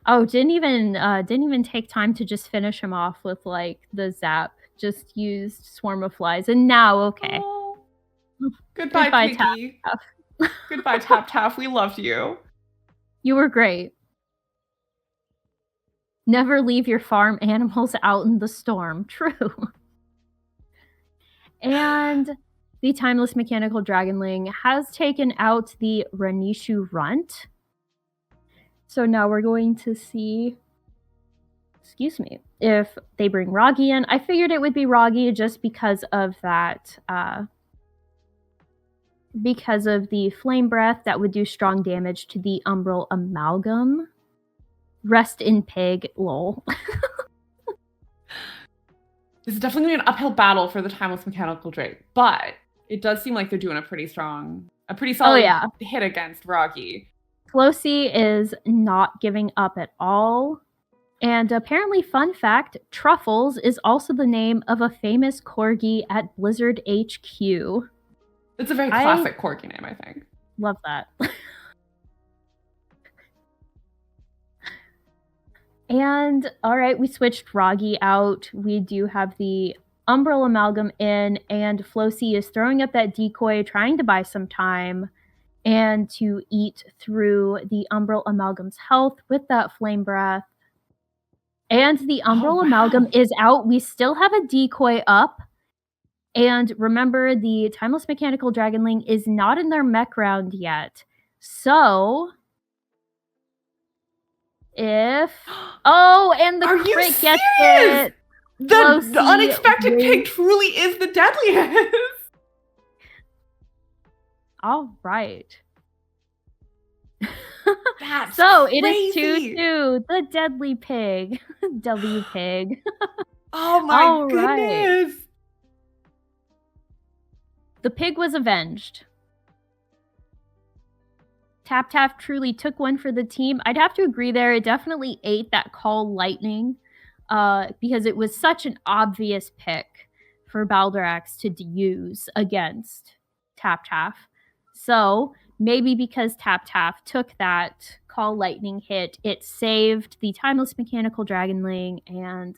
Oh, didn't even take time to just finish him off with like the zap. Just used swarm of flies, and now okay. Oh. Goodbye, Piggy. Goodbye, Tap Tap. We loved you. You were great. Never leave your farm animals out in the storm. True. And the Timeless Mechanical Dragonling has taken out the Ranishu Runt. So now we're going to see, excuse me, if they bring Roggy in. I figured it would be Roggy just because of that, because of the Flame Breath that would do strong damage to the Umbral Amalgam. Rest in pig, lol. This is definitely going to be an uphill battle for the Timeless Mechanical Drake, but it does seem like they're doing a pretty solid hit against Roggy. Flosi is not giving up at all. And apparently, fun fact, Truffles is also the name of a famous corgi at Blizzard HQ. It's a very classic corgi name, I think. Love that. And, alright, we switched Roggy out. We do have the Umbral Amalgam in, and Flosi is throwing up that decoy, trying to buy some time, and to eat through the Umbral Amalgam's health with that Flame Breath. And the Umbral Amalgam is out. We still have a decoy up. And remember, the Timeless Mechanical Dragonling is not in their mech round yet. So... if... Oh, and the crit gets it! The unexpected pig truly is the deadliest! All right. That's so crazy. It is 2-2, the deadly pig. W pig. Oh my goodness! Right. The pig was avenged. Tap Tap truly took one for the team. I'd have to agree there. It definitely ate that call lightning because it was such an obvious pick for Baldrax to use against Tap Tap. So maybe because Tap Tap took that call lightning hit, it saved the Timeless Mechanical Dragonling, and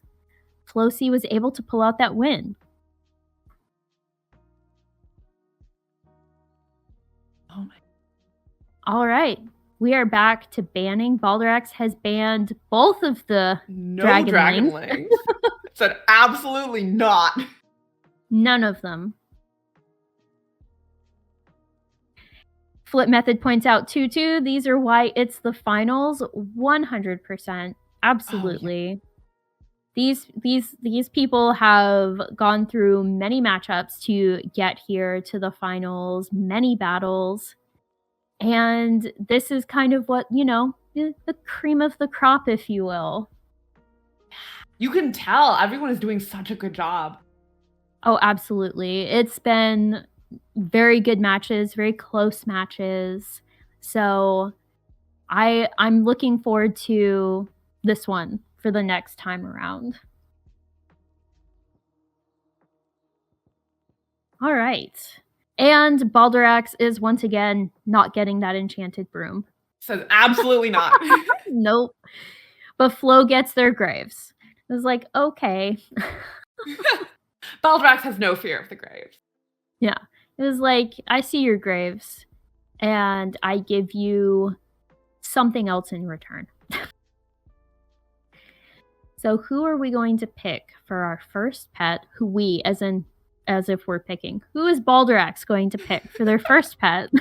Flosi was able to pull out that win. Oh my. All right. We are back to banning. Baldrax has banned both of the Dragonlings. Said absolutely not. None of them. Flip Method points out 2-2. These are why it's the finals. 100%. Absolutely. Oh, yeah. These people have gone through many matchups to get here to the finals, many battles. And this is kind of what, you know, the cream of the crop, if you will. You can tell everyone is doing such a good job. Oh, absolutely. It's been very good matches, very close matches. So I'm looking forward to this one for the next time around. All right. And Baldrax is once again not getting that enchanted broom. Says absolutely not. Nope. But Flo gets their graves. It was like, okay. Baldrax has no fear of the graves. Yeah. It was like, I see your graves, and I give you something else in return. So who are we going to pick for our first pet? Who we, as if we're picking. Who is Baldrax going to pick for their first pet?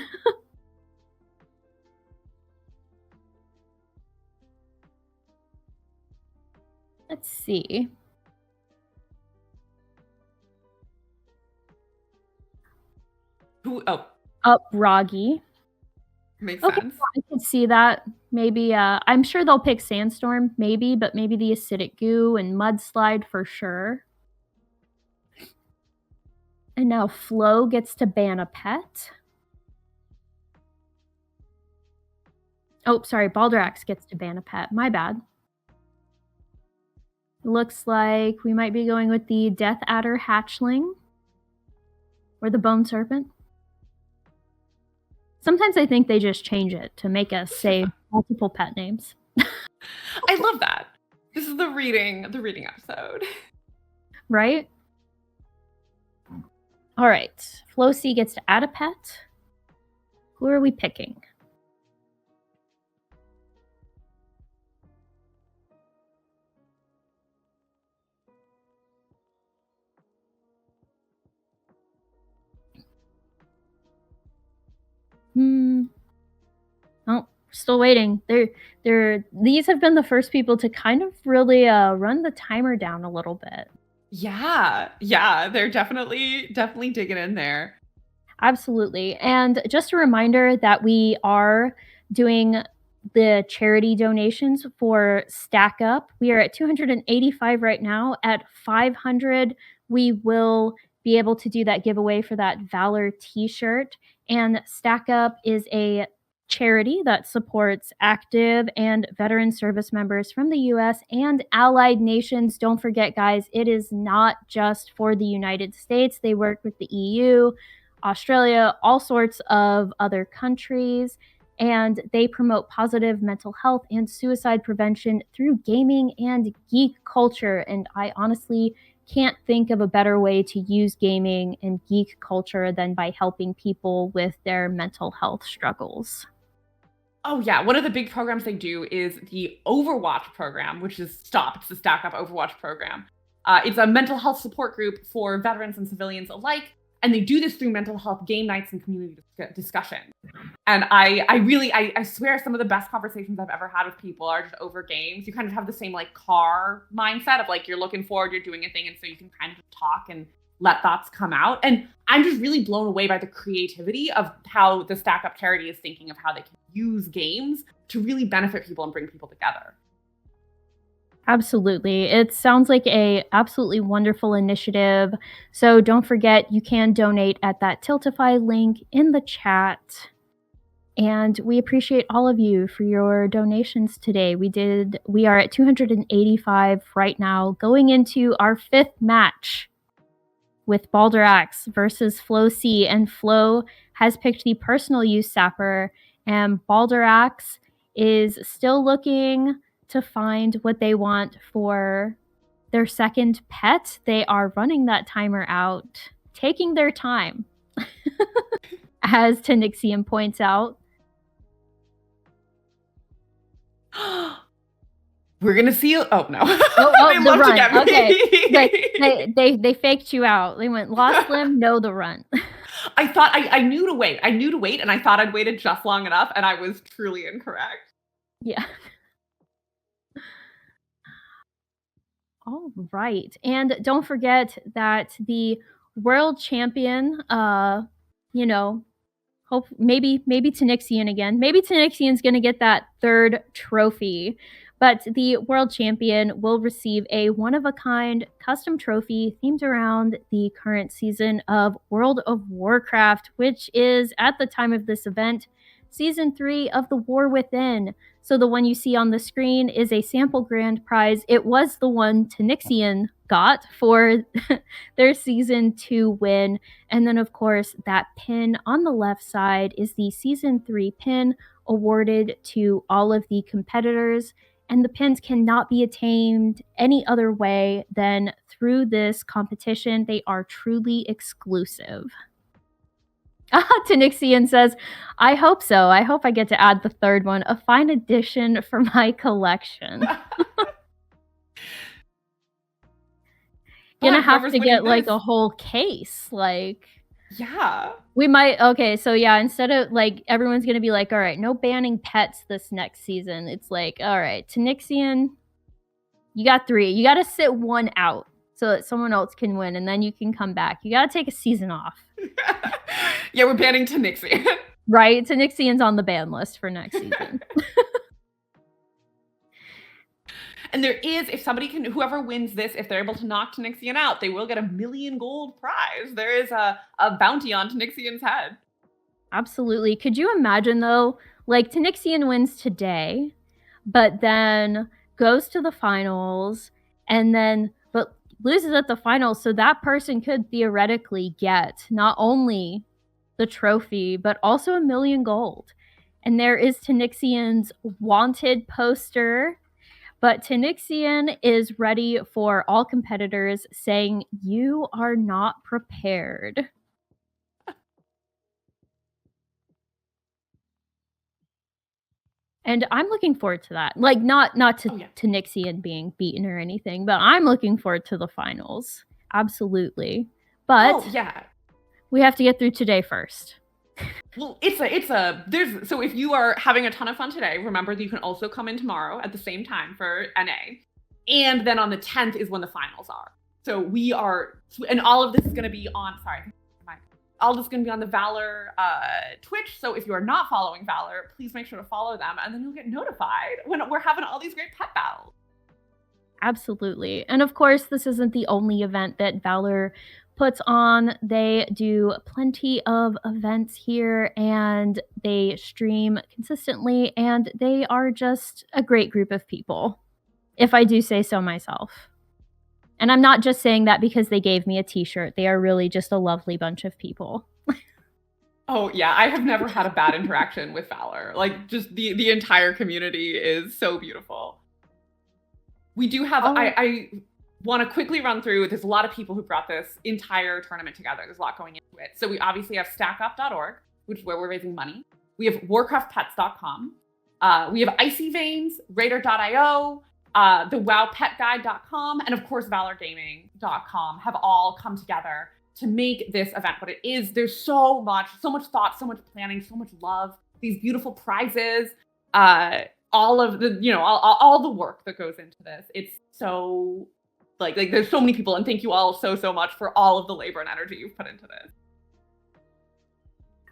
Let's see. Who? Oh. Up Roggy. Makes sense. I can see that. Maybe, I'm sure they'll pick Sandstorm, maybe, but maybe the Acidic Goo and Mudslide for sure. And now Flo gets to ban a pet. Oh, sorry, Baldrax gets to ban a pet. My bad. Looks like we might be going with the Death Adder Hatchling or the Bone Serpent. Sometimes I think they just change it to make us say multiple pet names. I love that. This is the reading episode. Right? All right. Flocy gets to add a pet. Who are we picking? Oh, still waiting. These have been the first people to kind of really run the timer down a little bit. Yeah, they're definitely digging in there. Absolutely. And just a reminder that we are doing the charity donations for Stack Up. We are at 285 right now. At 500, we will be able to do that giveaway for that VALOR t-shirt. And Stack Up is a charity that supports active and veteran service members from the US and allied nations. Don't forget, guys, it is not just for the United States. They work with the EU, Australia, all sorts of other countries, and they promote positive mental health and suicide prevention through gaming and geek culture. And I honestly can't think of a better way to use gaming and geek culture than by helping people with their mental health struggles. Oh yeah, one of the big programs they do is the Overwatch program, which is it's the Stack Up Overwatch program. It's a mental health support group for veterans and civilians alike, and they do this through mental health game nights and community discussion. And I swear some of the best conversations I've ever had with people are just over games. You kind of have the same like car mindset of like you're looking forward, you're doing a thing, and so you can kind of just talk and let thoughts come out. And I'm just really blown away by the creativity of how the Stack Up charity is thinking of how they can use games to really benefit people and bring people together. Absolutely. It sounds like a absolutely wonderful initiative. So don't forget, you can donate at that Tiltify link in the chat. And we appreciate all of you for your donations today. We are at 285 right now, going into our 5th match with Baldurax versus Flo C. And Flo has picked the personal use sapper, and Baldurax is still looking to find what they want for their second pet. They are running that timer out, taking their time, as Tanixian points out. We're gonna see. Oh no! They love run. To get me. Okay, they faked you out. They went lost limb, no the run. I thought I knew to wait. I knew to wait, and I thought I'd waited just long enough, and I was truly incorrect. Yeah. All right, and don't forget that the world champion, hope maybe Tanixian again. Maybe Tanixian's gonna get that 3rd trophy. But the world champion will receive a one-of-a-kind custom trophy themed around the current season of World of Warcraft, which is, at the time of this event, Season 3 of The War Within. So the one you see on the screen is a sample grand prize. It was the one Tanixian got for their Season 2 win. And then, of course, that pin on the left side is the Season 3 pin awarded to all of the competitors. And the pins cannot be attained any other way than through this competition. They are truly exclusive. Tanixian says, I hope so. I hope I get to add the 3rd one, a fine addition for my collection. Gonna have to get like a whole case, like... Yeah. We might, okay, so yeah, instead of like, everyone's gonna be like, all right, no banning pets this next season. It's like, all right, Tanixian, you got 3. You gotta sit one out so that someone else can win, and then you can come back. You gotta take a season off. Yeah, we're banning Tanixian. Right, Tanixian's on the ban list for next season. And there is, if somebody can, whoever wins this, if they're able to knock Tanixian out, they will get a 1,000,000 gold prize. There is a bounty on Tanixian's head. Absolutely. Could you imagine, though, like Tanixian wins today, but then goes to the finals and then but loses at the finals, so that person could theoretically get not only the trophy but also 1,000,000 gold. And there is Tanixian's wanted poster, but Tanixian is ready for all competitors, saying, "You are not prepared." And I'm looking forward to that. Like, not to Tanixian being beaten or anything, but I'm looking forward to the finals. Absolutely. But we have to get through today first. Well, so if you are having a ton of fun today, remember that you can also come in tomorrow at the same time for NA. And then on the 10th is when the finals are. So and all of this is going to be on, all this is going to be on the VALOR Twitch. So if you are not following VALOR, please make sure to follow them, and then you'll get notified when we're having all these great pet battles. Absolutely. And of course, this isn't the only event that VALOR puts on. They do plenty of events here, and they stream consistently, and they are just a great group of people, if I do say so myself. And I'm not just saying that because they gave me a t-shirt. They are really just a lovely bunch of people. Oh, yeah. I have never had a bad interaction with VALOR. Like, just the entire community is so beautiful. We do have, I want to quickly run through, there's a lot of people who brought this entire tournament together. There's a lot going into it. So we obviously have stackup.org, which is where we're raising money. We have warcraftpets.com. We have Icy Veins, Raider.io, the wowpetguide.com, and of course valorgaming.com have all come together to make this event what it is. There's so much thought, so much planning, so much love, these beautiful prizes, all of the, all the work that goes into this. It's so like there's so many people, and thank you all so much for all of the labor and energy you've put into this.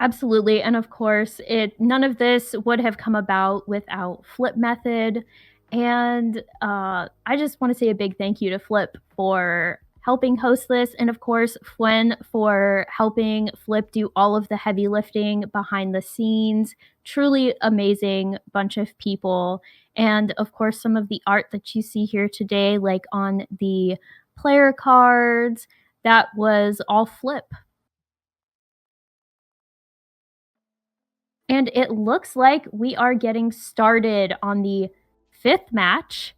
Absolutely. And of course, none of this would have come about without Flip Method. And I just want to say a big thank you to Flip for helping host this, and of course Fwen for helping Flip do all of the heavy lifting behind the scenes. Truly amazing bunch of people. And of course some of the art that you see here today, like on the player cards, that was all Flip. And it looks like we are getting started on the 5th match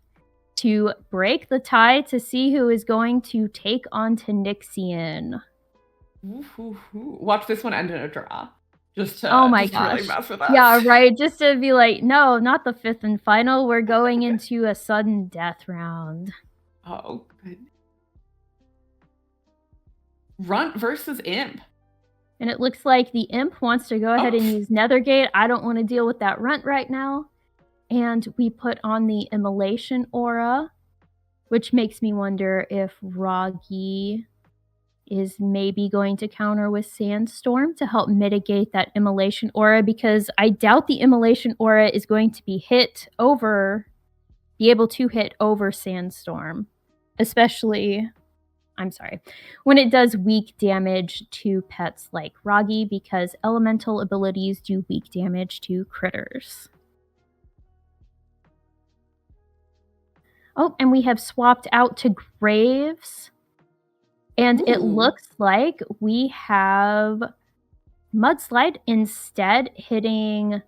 to break the tie to see who is going to take on Tanixian. Watch this one end in a draw. Just to, oh my just gosh. To really mess with us. Yeah, right. Just to be like, no, not the 5th and final. We're going into a sudden death round. Oh, good. Runt versus Imp. And it looks like the Imp wants to go ahead and use Nethergate. I don't want to deal with that Runt right now. And we put on the Immolation Aura, which makes me wonder if Roggy is maybe going to counter with Sandstorm to help mitigate that Immolation Aura, because I doubt the Immolation Aura is going to be able to hit over Sandstorm, especially, when it does weak damage to pets like Roggy, because elemental abilities do weak damage to critters. Oh, and we have swapped out to Graves. And it looks like we have Mudslide instead hitting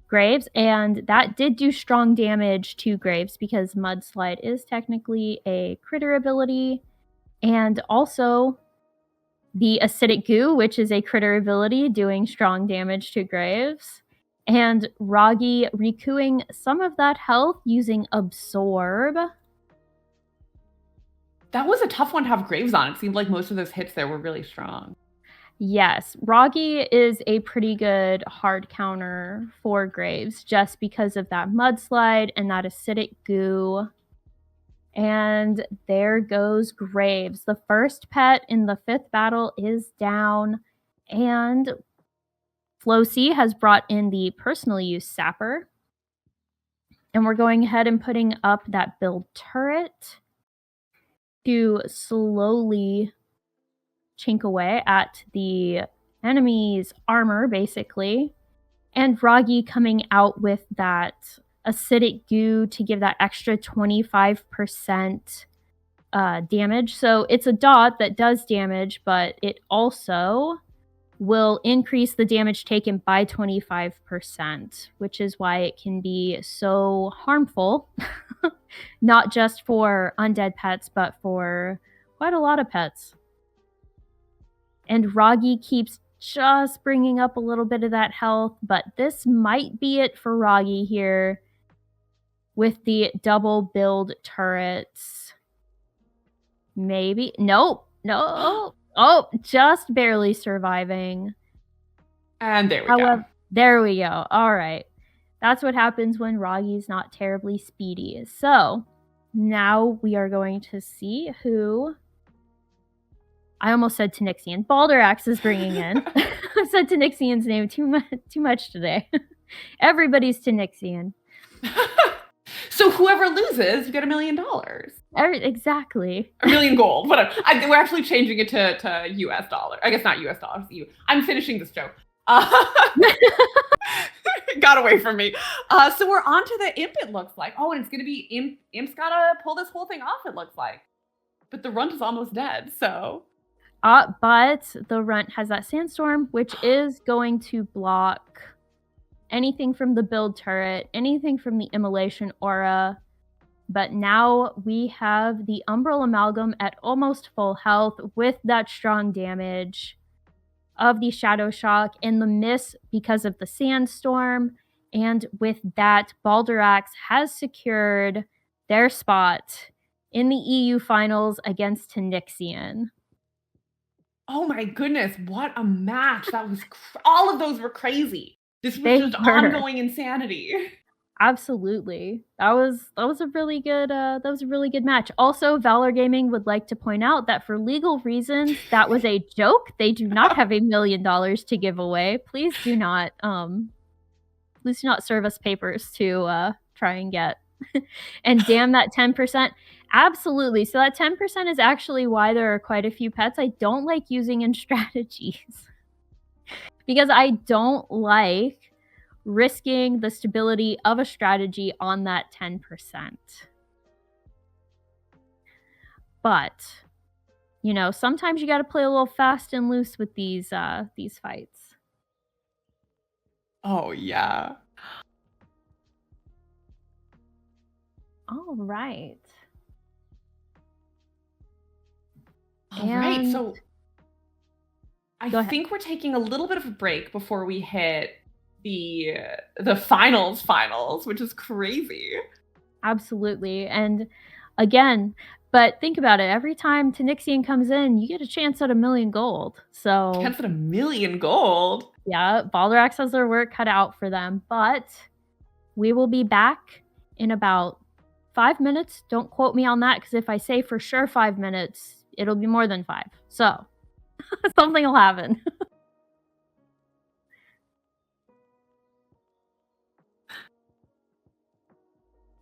Graves. And that did do strong damage to Graves because Mudslide is technically a critter ability. And also the Acidic Goo, which is a critter ability, doing strong damage to Graves. And Roggy recouping some of that health using Absorb. That was a tough one to have Graves on. It seemed like most of those hits there were really strong. Yes, Roggy is a pretty good hard counter for Graves just because of that Mudslide and that Acidic Goo. And there goes Graves. The first pet in the 5th battle is down, and Flocy has brought in the personal use Sapper. And we're going ahead and putting up that build turret to slowly chink away at the enemy's armor, basically. And Roggy coming out with that Acidic Goo to give that extra 25% damage. So it's a dot that does damage, but it also will increase the damage taken by 25%, which is why it can be so harmful, not just for undead pets, but for quite a lot of pets. And Roggy keeps just bringing up a little bit of that health, but this might be it for Roggy here with the double build turrets. Maybe. Nope. No. Oh, just barely surviving. And there we go. There we go. All right. That's what happens when Roggy's not terribly speedy. So now we are going to see who... I almost said Tanixian. Balderax is bringing in. I said Tanixian's name too much today. Everybody's Tanixian. So whoever loses, you get $1 million. Exactly. $1 million gold. Whatever. We're actually changing it to US dollar. I guess not US dollars. I'm finishing this joke. Got away from me. So we're on to the imp, it looks like. Oh, and it's going to be Imp's got to pull this whole thing off, it looks like. But the runt is almost dead, so... but the runt has that sandstorm, which is going to block anything from the build turret, anything from the immolation aura. But now we have the Umbral Amalgam at almost full health with that strong damage of the Shadow Shock and the miss because of the sandstorm. And with that, Balderax has secured their spot in the EU finals against Tanixian. Oh my goodness, what a match. That was all of those were crazy. This was just ongoing insanity. Absolutely. That was a really good match. Also, Valor Gaming would like to point out that for legal reasons, that was a joke. They do not have $1 million to give away. Please do not serve us papers to try and get. And damn that 10%. Absolutely. So that 10% is actually why there are quite a few pets I don't like using in strategies. Because I don't like risking the stability of a strategy on that 10%. But, you know, sometimes you got to play a little fast and loose with these fights. Oh, yeah. All right. All right, so I think we're taking a little bit of a break before we hit the finals, which is crazy. Absolutely. And again, but think about it. Every time Tanixian comes in, you get a chance at $1 million gold. So chance at $1 million gold? Yeah, Balderax has their work cut out for them. But we will be back in about 5 minutes. Don't quote me on that, because if I say for sure 5 minutes, it'll be more than 5. So something will happen.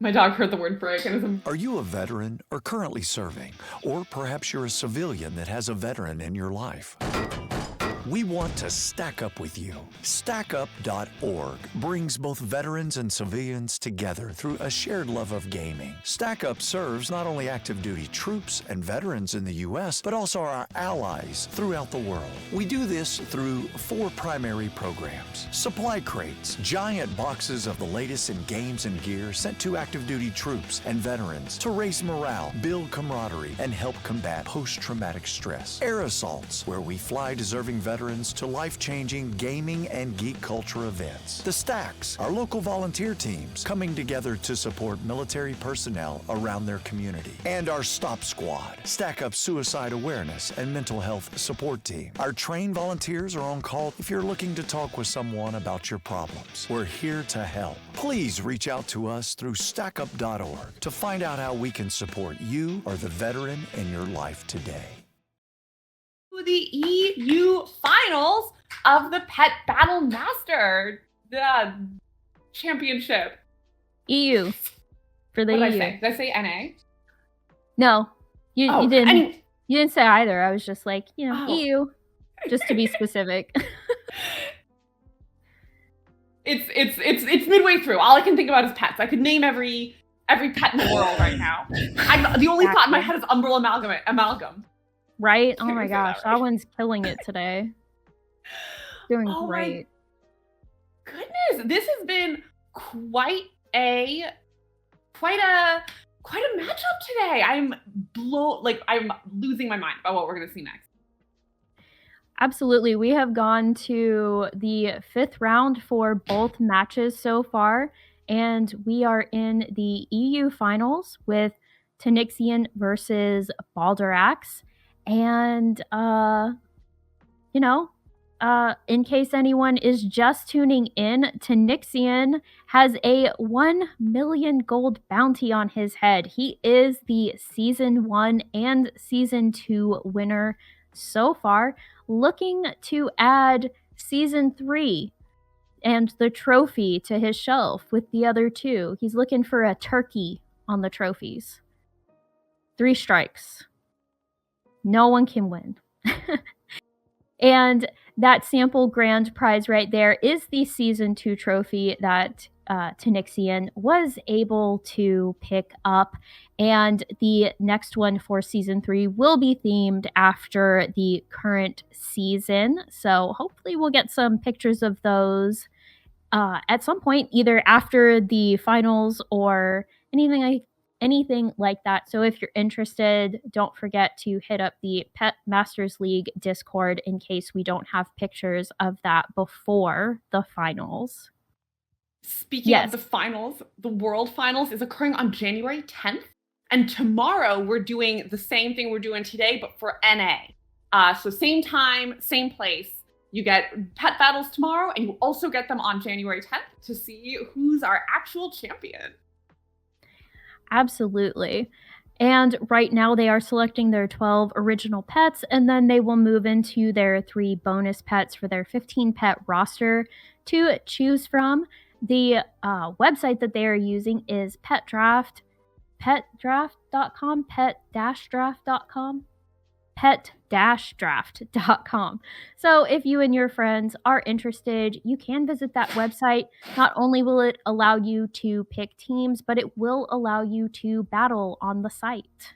My dog heard the word break and Are you a veteran or currently serving? Or perhaps you're a civilian that has a veteran in your life? We want to stack up with you. StackUp.org brings both veterans and civilians together through a shared love of gaming. StackUp serves not only active duty troops and veterans in the U.S., but also our allies throughout the world. We do this through 4 primary programs. Supply crates, giant boxes of the latest in games and gear sent to active duty troops and veterans to raise morale, build camaraderie, and help combat post-traumatic stress. Air assaults, where we fly deserving veterans to life-changing gaming and geek culture events. The Stacks, our local volunteer teams coming together to support military personnel around their community. And our Stop Squad, Stack Up suicide awareness and mental health support team. Our trained volunteers are on call if you're looking to talk with someone about your problems. We're here to help. Please reach out to us through StackUp.org to find out how we can support you or the veteran in your life today. The EU finals of the Pet Battle Master Championship. EU for the EU. What did I say? Did I say NA? No, you didn't. You didn't say either. I was just like, EU, just to be specific. It's midway through. All I can think about is pets. I could name every every pet in the world right now. The only thought in my head is Umbral Amalgam. Right? Oh Can't my even say that gosh, that right. one's killing it today. Doing Oh my great. goodness, this has been quite a matchup today. I'm losing my mind about what we're gonna see next. Absolutely. We have gone to the 5th round for both matches so far, and we are in the EU finals with Tanixian versus Baldurax. And in case anyone is just tuning in, Tanixian has a 1 million gold bounty on his head. He is the Season 1 and Season 2 winner so far, looking to add Season 3 and the trophy to his shelf with the other 2. He's looking for a turkey on the trophies. 3 strikes. No one can win. And that sample grand prize right there is the Season 2 trophy that Tanixian was able to pick up. And the next one for Season 3 will be themed after the current season. So hopefully we'll get some pictures of those at some point, either after the finals or anything like that. So if you're interested, don't forget to hit up the Pet Masters League Discord in case we don't have pictures of that before the finals. Speaking of the finals, the World Finals is occurring on January 10th. And tomorrow we're doing the same thing we're doing today, but for NA. So same time, same place. You get pet battles tomorrow, and you also get them on January 10th to see who's our actual champion. Absolutely. And right now they are selecting their 12 original pets, and then they will move into their 3 bonus pets for their 15 pet roster to choose from. The website that they are using is petdraft.com, pet-draft.com. pet-draft.com. So if you and your friends are interested, you can visit that website. Not only will it allow you to pick teams, but it will allow you to battle on the site.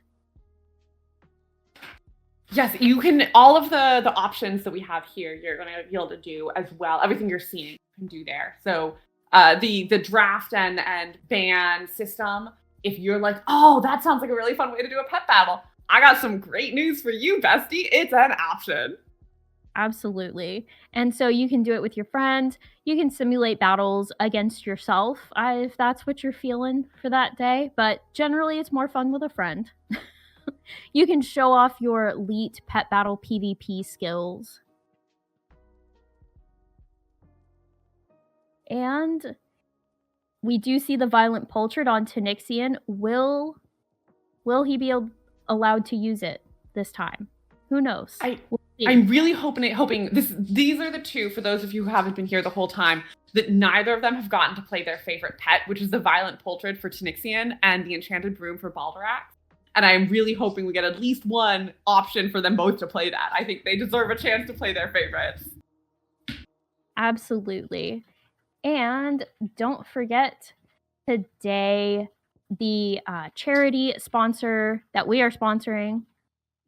Yes, you can, all of the options that we have here, you're going to be able to do as well. Everything you're seeing, you can do there. So the draft and ban system, if you're like, oh, that sounds like a really fun way to do a pet battle, I got some great news for you, bestie. It's an option. Absolutely. And so you can do it with your friend. You can simulate battles against yourself if that's what you're feeling for that day. But generally, it's more fun with a friend. You can show off your elite pet battle PvP skills. And we do see the Violent Poultry on Tanixian. Will he be allowed to use it this time? Who knows? I'm really hoping these are the 2, for those of you who haven't been here the whole time, that neither of them have gotten to play their favorite pet, which is the Violent Poultry for Tanixian and the Enchanted Broom for Baldurax. And I'm really hoping we get at least one option for them both to play that. I think they deserve a chance to play their favorites. Absolutely. And don't forget, today, the charity sponsor that we are sponsoring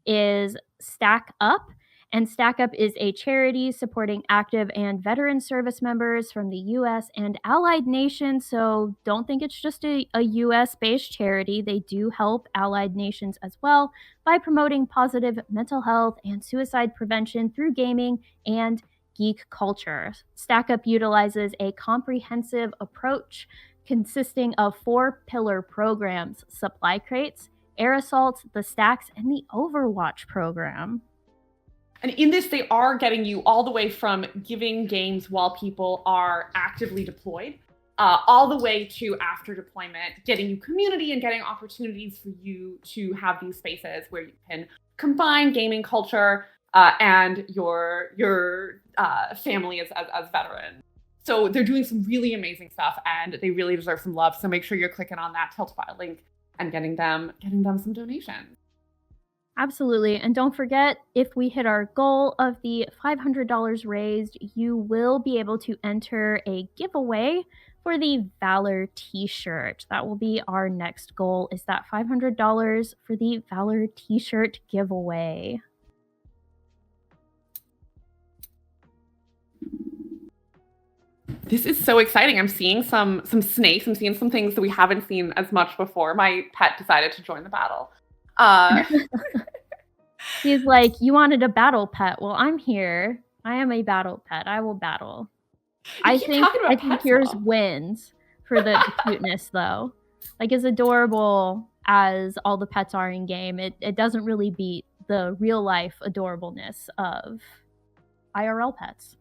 is Stack Up. And Stack Up is a charity supporting active and veteran service members from the U.S. and allied nations. So don't think it's just a U.S.-based charity. They do help allied nations as well by promoting positive mental health and suicide prevention through gaming and geek culture. Stack Up utilizes a comprehensive approach consisting of 4 pillar programs: supply crates, air assaults, the stacks, and the Overwatch program. And in this, they are getting you all the way from giving games while people are actively deployed, all the way to after deployment, getting you community and getting opportunities for you to have these spaces where you can combine gaming culture and your family as veterans. So they're doing some really amazing stuff, and they really deserve some love. So make sure you're clicking on that Tiltify link and getting them some donations. Absolutely. And don't forget, if we hit our goal of the $500 raised, you will be able to enter a giveaway for the VALOR t-shirt. That will be our next goal, is that $500 for the VALOR t-shirt giveaway. This is so exciting. I'm seeing some snakes. I'm seeing some things that we haven't seen as much before. My pet decided to join the battle. He's like, you wanted a battle pet. Well, I'm here. I am a battle pet. I will battle. I think yours wins for the cuteness, though. Like, as adorable as all the pets are in game, it doesn't really beat the real life adorableness of IRL pets.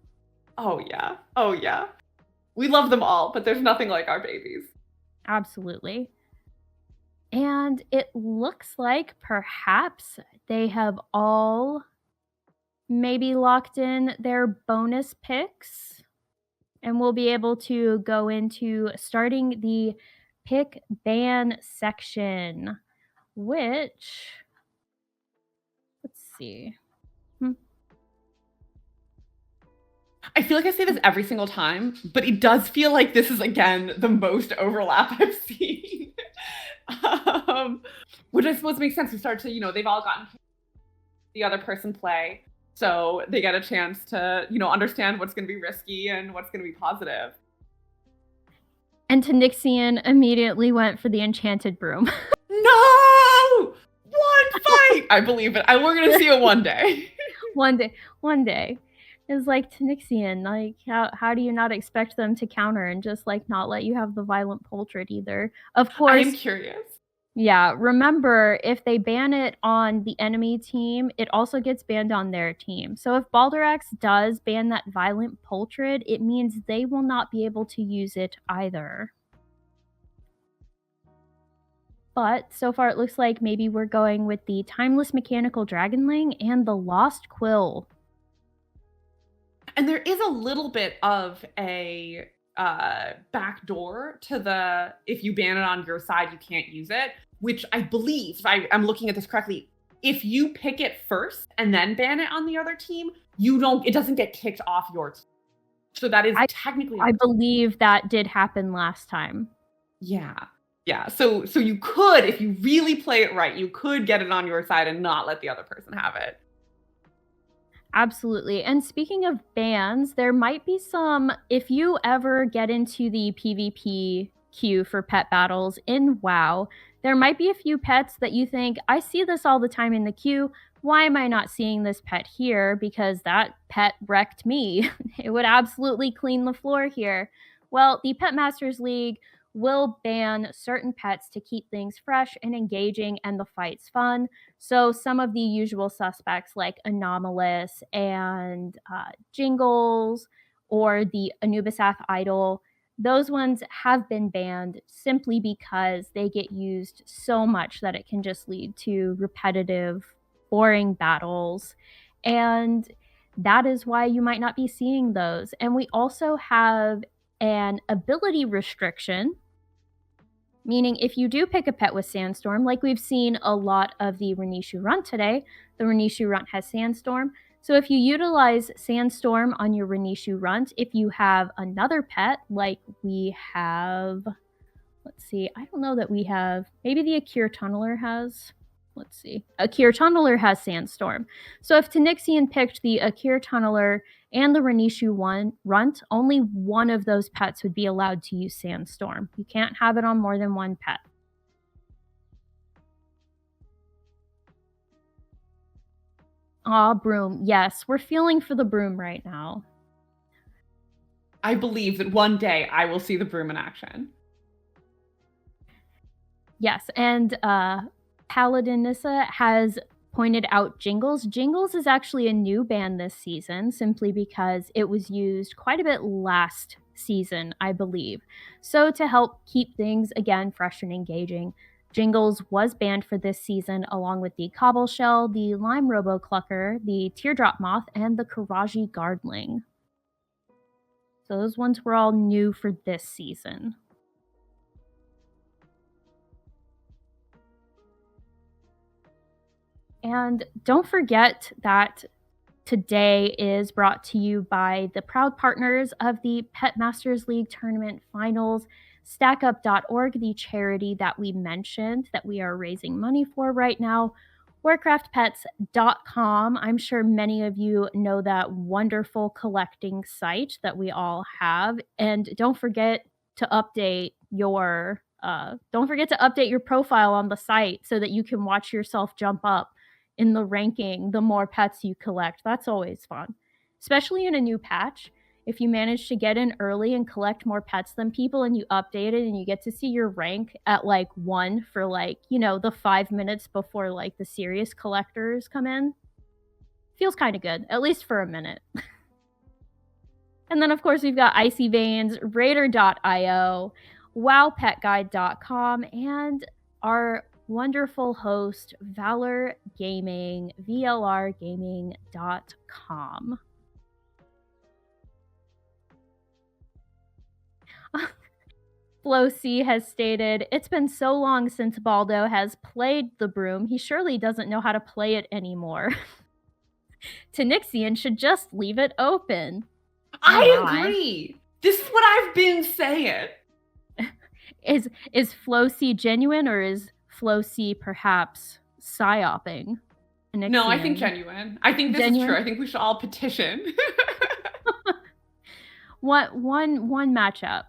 Oh yeah. Oh yeah. We love them all, but there's nothing like our babies. Absolutely. And it looks like perhaps they have all maybe locked in their bonus picks, and we'll be able to go into starting the pick ban section, which, let's see. I feel like I say this every single time, but it does feel like this is, again, the most overlap I've seen. Which I suppose makes sense. We start to, they've all gotten the other person play, so they get a chance to, understand what's going to be risky and what's going to be positive. And Tanixian immediately went for the enchanted broom. No! One fight! I believe it. We're going to see it one day. One day. Is like, Tanixian, like, how do you not expect them to counter and just, like, not let you have the violent portrait either? Of course. I'm curious. Yeah, remember, if they ban it on the enemy team, it also gets banned on their team. So if Baldorax does ban that violent portrait, it means they will not be able to use it either. But so far it looks like maybe we're going with the Timeless Mechanical Dragonling and the Lost Quill. And there is a little bit of a backdoor to the, if you ban it on your side, you can't use it, which I believe, if I'm looking at this correctly, if you pick it first and then ban it on the other team, it doesn't get kicked off your team. So that is technically... I believe that did happen last time. Yeah. Yeah. So you could, if you really play it right, you could get it on your side and not let the other person have it. Absolutely. And speaking of bans, there might be some, if you ever get into the PvP queue for pet battles in WoW, there might be a few pets that you think, I see this all the time in the queue. Why am I not seeing this pet here? Because that pet wrecked me. It would absolutely clean the floor here. Well, the Pet Masters League will ban certain pets to keep things fresh and engaging and the fights fun. So some of the usual suspects like Anomalous and Jingles or the Anubisath Idol, those ones have been banned simply because they get used so much that it can just lead to repetitive, boring battles. And that is why you might not be seeing those. And we also have an ability restriction, meaning if you do pick a pet with Sandstorm, like we've seen a lot of the Renishu Runt today, the Renishu Runt has Sandstorm. So if you utilize Sandstorm on your Renishu Runt, if you have another pet, like we have, let's see, I don't know that we have, maybe the Akir Tunneler has, let's see, Akir Tunneler has Sandstorm. So if Tanixian picked the Akir Tunneler and the Renishu Runt, only one of those pets would be allowed to use Sandstorm. You can't have it on more than one pet. Aw, Broom. Yes, we're feeling for the Broom right now. I believe that one day I will see the Broom in action. Yes, and Paladinissa has pointed out Jingles. Jingles is actually a new ban this season, simply because it was used quite a bit last season, I believe. So to help keep things, again, fresh and engaging, Jingles was banned for this season, along with the Cobble Shell, the Lime Robo Clucker, the Teardrop Moth, and the Karaji Guardling. So those ones were all new for this season. And don't forget that today is brought to you by the proud partners of the Pet Masters League Tournament Finals, StackUp.org, the charity that we mentioned that we are raising money for right now, warcraftpets.com. I'm sure many of you know that wonderful collecting site that we all have. And don't forget to update your profile on the site so that you can watch yourself jump up in the ranking the more pets you collect. That's always fun, especially in a new patch. If you manage to get in early and collect more pets than people and you update it and you get to see your rank at like 1 for like, the 5 minutes before like the serious collectors come in, feels kind of good, at least for a minute. And then of course we've got Icy Veins, Raider.io, wowpetguide.com, and our wonderful host, VALOR Gaming, VLRgaming.com. Flo C has stated, "It's been so long since Baldo has played the broom, he surely doesn't know how to play it anymore. Tanixian should just leave it open." I agree. This is what I've been saying. Is Flo C genuine, or is Flo C perhaps psyoping Tanixian? No, I think genuine. I think this is true. I think we should all petition. One matchup.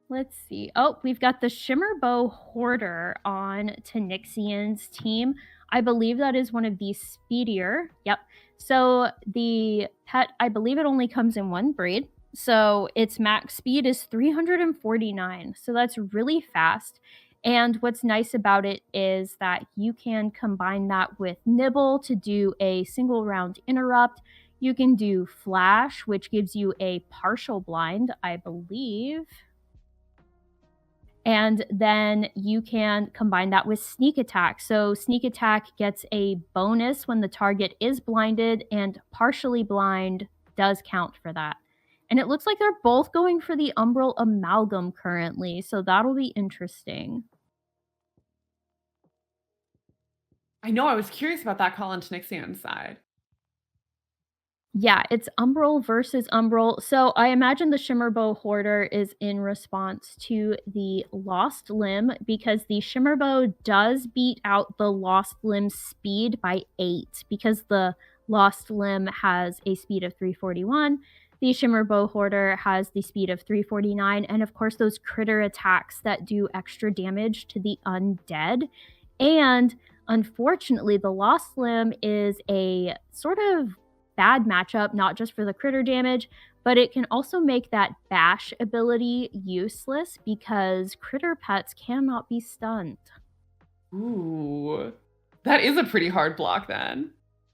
Let's see. Oh, we've got the Shimmerbow Hoarder on Tanixian's team. I believe that is one of the speedier. Yep. So the pet, I believe it only comes in one breed. So its max speed is 349. So that's really fast. And what's nice about it is that you can combine that with Nibble to do a single round interrupt. You can do Flash, which gives you a partial blind, I believe. And then you can combine that with Sneak Attack. So Sneak Attack gets a bonus when the target is blinded, and partially blind does count for that. And it looks like they're both going for the Umbral Amalgam currently, so that'll be interesting. I know, I was curious about that call on Tanixian's side. Yeah, it's Umbral versus Umbral. So I imagine the Shimmerbow Hoarder is in response to the Lost Limb, because the Shimmerbow does beat out the Lost Limb's speed by 8, because the Lost Limb has a speed of 341. The Shimmerbow Hoarder has the speed of 349, and of course those critter attacks that do extra damage to the undead. And unfortunately, the Lost Limb is a sort of bad matchup, not just for the critter damage, but it can also make that bash ability useless because critter pets cannot be stunned. Ooh, that is a pretty hard block then.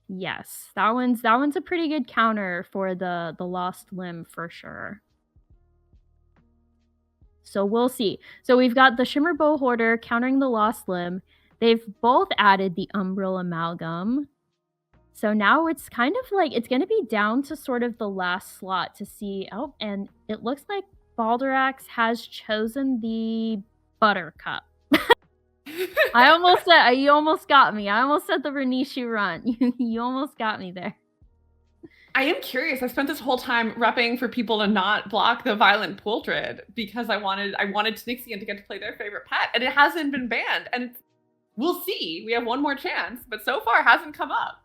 Yes, that one's a pretty good counter for the Lost Limb for sure. So we'll see. So we've got the Shimmerbow Hoarder countering the Lost Limb. They've both added the Umbral Amalgam. So now it's kind of like it's going to be down to sort of the last slot to see. Oh, and it looks like Baldurax has chosen the Buttercup. You almost got me. I almost said the Renishu run. You almost got me there. I am curious. I spent this whole time repping for people to not block the Violent Poultrid because I wanted Tanixian to get to play their favorite pet, and it hasn't been banned. And we'll see. We have one more chance, but so far it hasn't come up.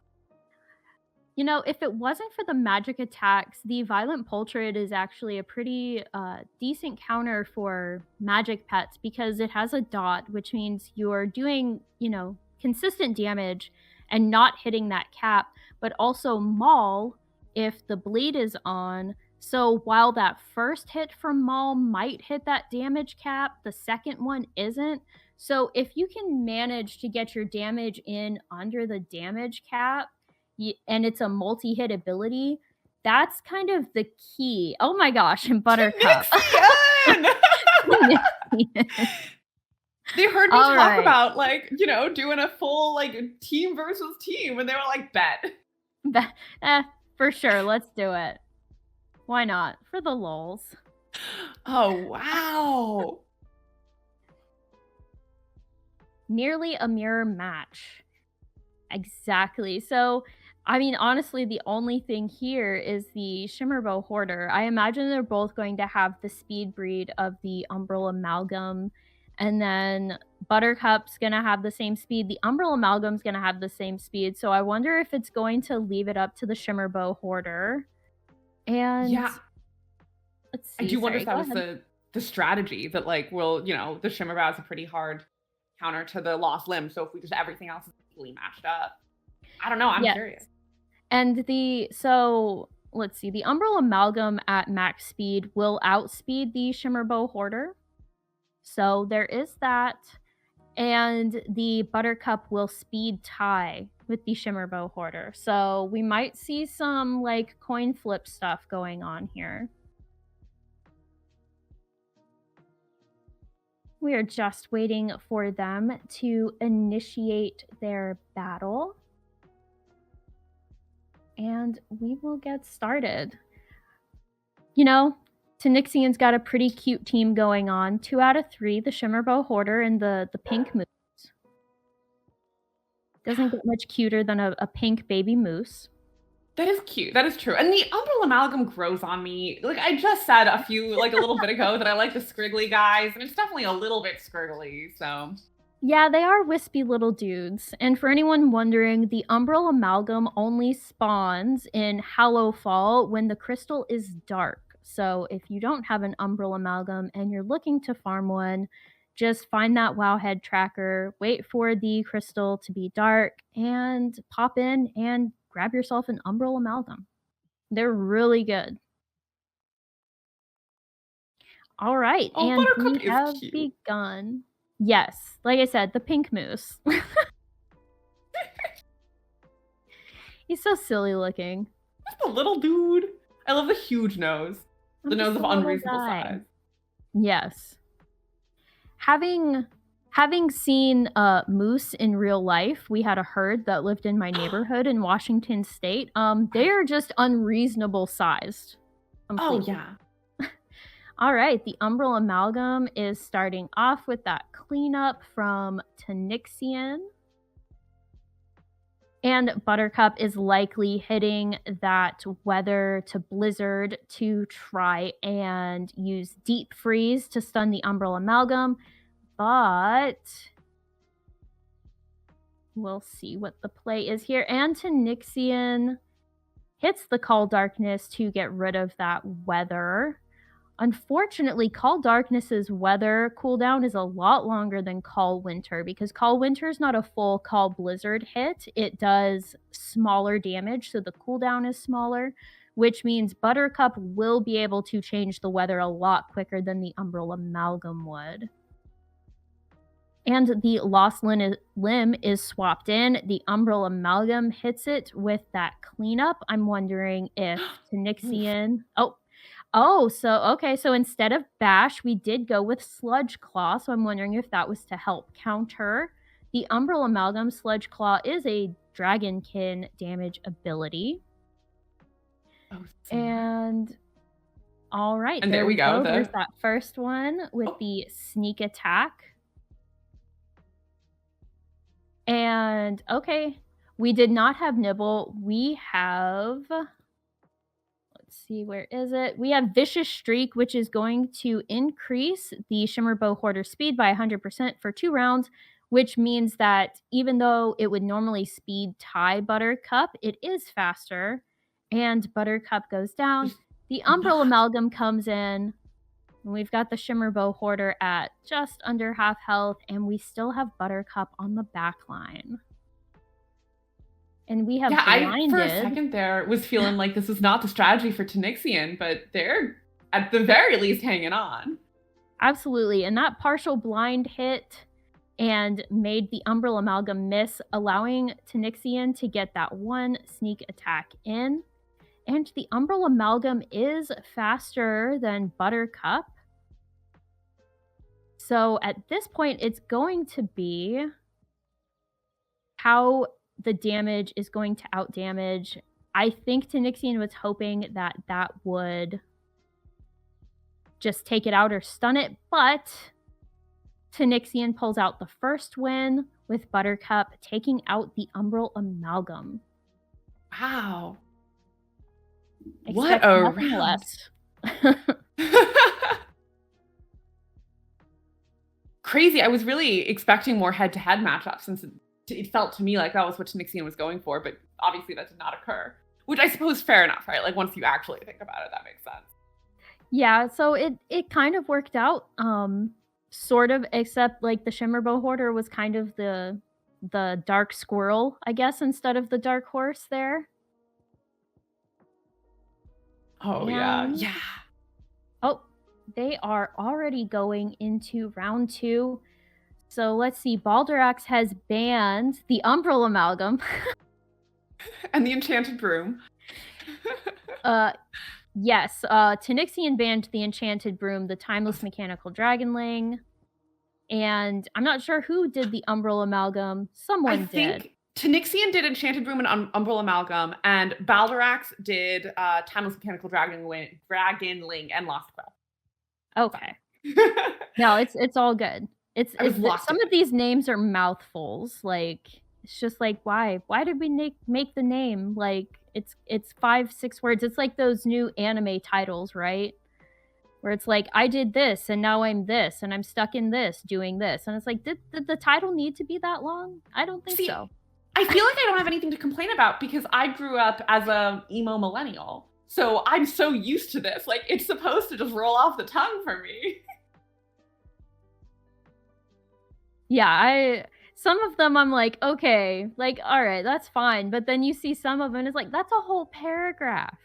If it wasn't for the magic attacks, the Violent Poultrid is actually a pretty decent counter for magic pets because it has a dot, which means you're doing, consistent damage and not hitting that cap, but also maul if the bleed is on. So while that first hit from maul might hit that damage cap, the second one isn't. So if you can manage to get your damage in under the damage cap, and it's a multi-hit ability, that's kind of the key. Oh my gosh, and Buttercup. They heard me talk about doing a full team versus team, and they were like, bet. For sure, let's do it. Why not? For the lulz. Oh wow. Nearly a mirror match. Exactly. So, I mean, honestly, the only thing here is the Shimmerbow Hoarder. I imagine they're both going to have the speed breed of the Umbral Amalgam, and then Buttercup's gonna have the same speed. The Umbral Amalgam's gonna have the same speed. So I wonder if it's going to leave it up to the Shimmerbow Hoarder. And Yeah, let's I see. do wonder Sorry, if that go was ahead. the strategy that like, well, the Shimmerbow is a pretty hard counter to the Lost Limb. So if we just everything else is equally matched up, I don't know. I'm Yes. curious. And let's see. The Umbral Amalgam at max speed will outspeed the Shimmerbow Hoarder. So there is that. And the Buttercup will speed tie with the Shimmerbow Hoarder. So we might see some like coin flip stuff going on here. We are just waiting for them to initiate their battle. And we will get started. Tanixian's got a pretty cute team going on. 2 out of 3, the Shimmerbow Hoarder and the pink moose. Doesn't get much cuter than a pink baby moose. That is cute. That is true. And the Umbral Amalgam grows on me. Like I just said a little bit ago that I like the scriggly guys, and it's definitely a little bit scriggly, so. Yeah, they are wispy little dudes. And for anyone wondering, the Umbral Amalgam only spawns in Hallowfall when the crystal is dark. So if you don't have an Umbral Amalgam and you're looking to farm one, just find that Wowhead tracker, wait for the crystal to be dark, and pop in and grab yourself an Umbral Amalgam. They're really good. All right, Oh, and Buttercup we is have cute. begun. Yes, like I said, the pink moose. He's so silly looking. Just a little dude. I love the huge nose. I'm The just nose a of little unreasonable guy. size. Yes. Having seen moose in real life, we had a herd that lived in my neighborhood in Washington State. They are just unreasonable sized. Oh, Completely. yeah. All right, the Umbral Amalgam is starting off with that cleanup from Tanixian. And Buttercup is likely hitting that Weather to Blizzard to try and use Deep Freeze to stun the Umbral Amalgam. But we'll see what the play is here. And Tanixian hits the Call Darkness to get rid of that Weather. Unfortunately, Call Darkness's weather cooldown is a lot longer than Call Winter because Call Winter is not a full Call Blizzard hit. It does smaller damage, so the cooldown is smaller, which means Buttercup will be able to change the weather a lot quicker than the Umbral Amalgam would. And the Lost Limb is swapped in. The Umbral Amalgam hits it with that cleanup. I'm wondering if Tanixian... So instead of Bash, we did go with Sludge Claw, so I'm wondering if that was to help counter. The Umbral Amalgam Sludge Claw is a Dragonkin damage ability. Oh, and all right, and there we go. There's that first one with the sneak attack. And okay, we did not have Nibble. We have... see, where is it? We have Vicious Streak, which is going to increase the Shimmerbow Hoarder speed by 100% for 2 rounds, which means that even though it would normally speed tie Buttercup, it is faster. And Buttercup goes down. The Umbral Amalgam comes in. We've got the Shimmerbow Hoarder at just under half health, and we still have Buttercup on the back line. And we have blinded. I for a second there was feeling like this was not the strategy for Tanixian, but they're at the very least hanging on. Absolutely. And that partial blind hit and made the Umbral Amalgam miss, allowing Tanixian to get that one sneak attack in. And the Umbral Amalgam is faster than Buttercup. So at this point, it's going to be how the damage is going to outdamage. I think Tanixian was hoping that that would just take it out or stun it, but Tanixian pulls out the first win, with Buttercup taking out the Umbral Amalgam. Wow. Expect What a nothing round. less. Crazy. I was really expecting more head-to-head matchups since it felt to me like that was what Tanixian was going for, but obviously that did not occur. Which I suppose fair enough, right? Like once you actually think about it, that makes sense. Yeah, so it kind of worked out, sort of, except like the Shimmerbow Hoarder was kind of the dark squirrel, I guess, instead of the dark horse there. Oh yeah, And- yeah. Oh, they are already going into round 2. So let's see, Baldurax has banned the Umbral Amalgam. And the Enchanted Broom. Yes, Tanixian banned the Enchanted Broom, the Timeless Mechanical Dragonling, and I'm not sure who did the Umbral Amalgam. Someone I think Tanixian did Enchanted Broom and Umbral Amalgam, and Baldurax did Timeless Mechanical Dragonling and Lost Quill. Okay. No, it's all good. It's some of these names are mouthfuls. Like it's just like why did we make the name like it's 5-6 words. It's like those new anime titles, right? Where it's like I did this and now I'm this and I'm stuck in this doing this, and it's like did the title need to be that long? I don't think so. I feel like I don't have anything to complain about because I grew up as a emo millennial. So I'm so used to this. Like it's supposed to just roll off the tongue for me. Yeah, some of them I'm like, okay, like all right, that's fine. But then you see some of them and it's like that's a whole paragraph.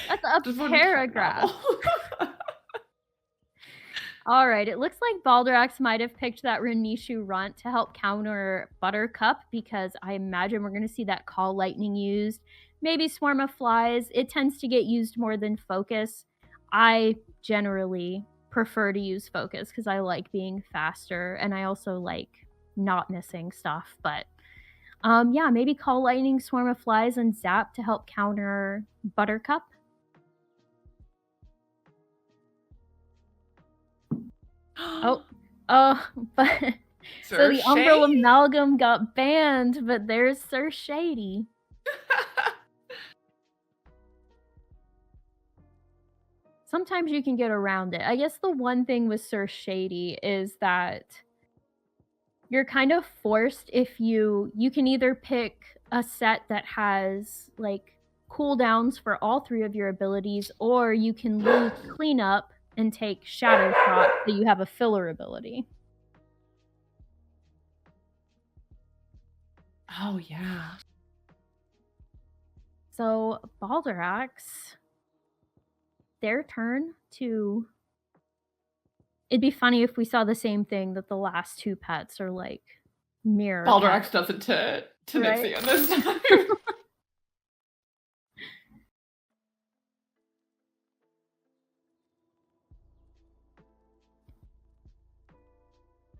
That's a paragraph. All right, it looks like Baldurax might have picked that Renishu Runt to help counter Buttercup because I imagine we're going to see that Call Lightning used. Maybe Swarm of Flies. It tends to get used more than Focus. I generally prefer to use Focus because I like being faster and I also like not missing stuff. But yeah, maybe Call Lightning, Swarm of Flies, and Zap to help counter Buttercup. But so the Umbral Amalgam got banned, but there's Sir Shady. Sometimes you can get around it. I guess the one thing with Sir Shady is that you're kind of forced if you can either pick a set that has like cooldowns for all 3 of your abilities, or you can lose Cleanup and take Shadow Shot so you have a filler ability. Oh yeah. So Baldurax, their turn to... It'd be funny if we saw the same thing that the last 2 pets are like mirror. Baldurax does it to Nixian this time.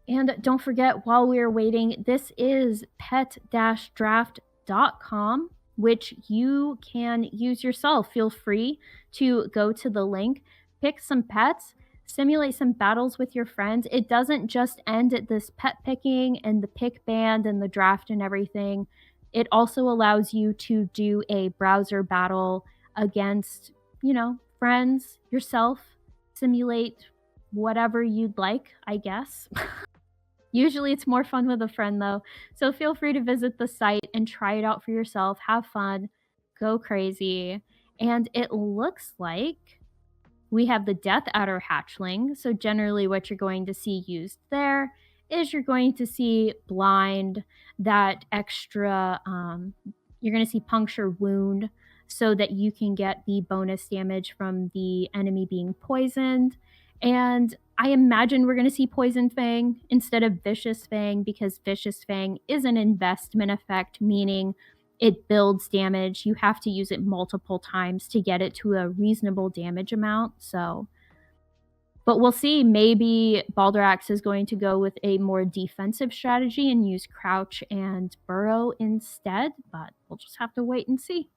And don't forget, while we are waiting, this is pet-draft.com, which you can use yourself. Feel free to go to the link, pick some pets, simulate some battles with your friends. It doesn't just end at this pet picking and the pick band and the draft and everything. It also allows you to do a browser battle against, friends, yourself, simulate whatever you'd like, I guess. Usually it's more fun with a friend though, so feel free to visit the site and try it out for yourself. Have fun, go crazy. And it looks like we have the Death Adder Hatchling, so generally what you're going to see used there is you're going to see Blind, that extra, you're going to see Puncture Wound so that you can get the bonus damage from the enemy being poisoned. And I imagine we're going to see Poison Fang instead of Vicious Fang because Vicious Fang is an investment effect, meaning it builds damage. You have to use it multiple times to get it to a reasonable damage amount. So, but we'll see. Maybe Baldurax is going to go with a more defensive strategy and use Crouch and Burrow instead, but we'll just have to wait and see.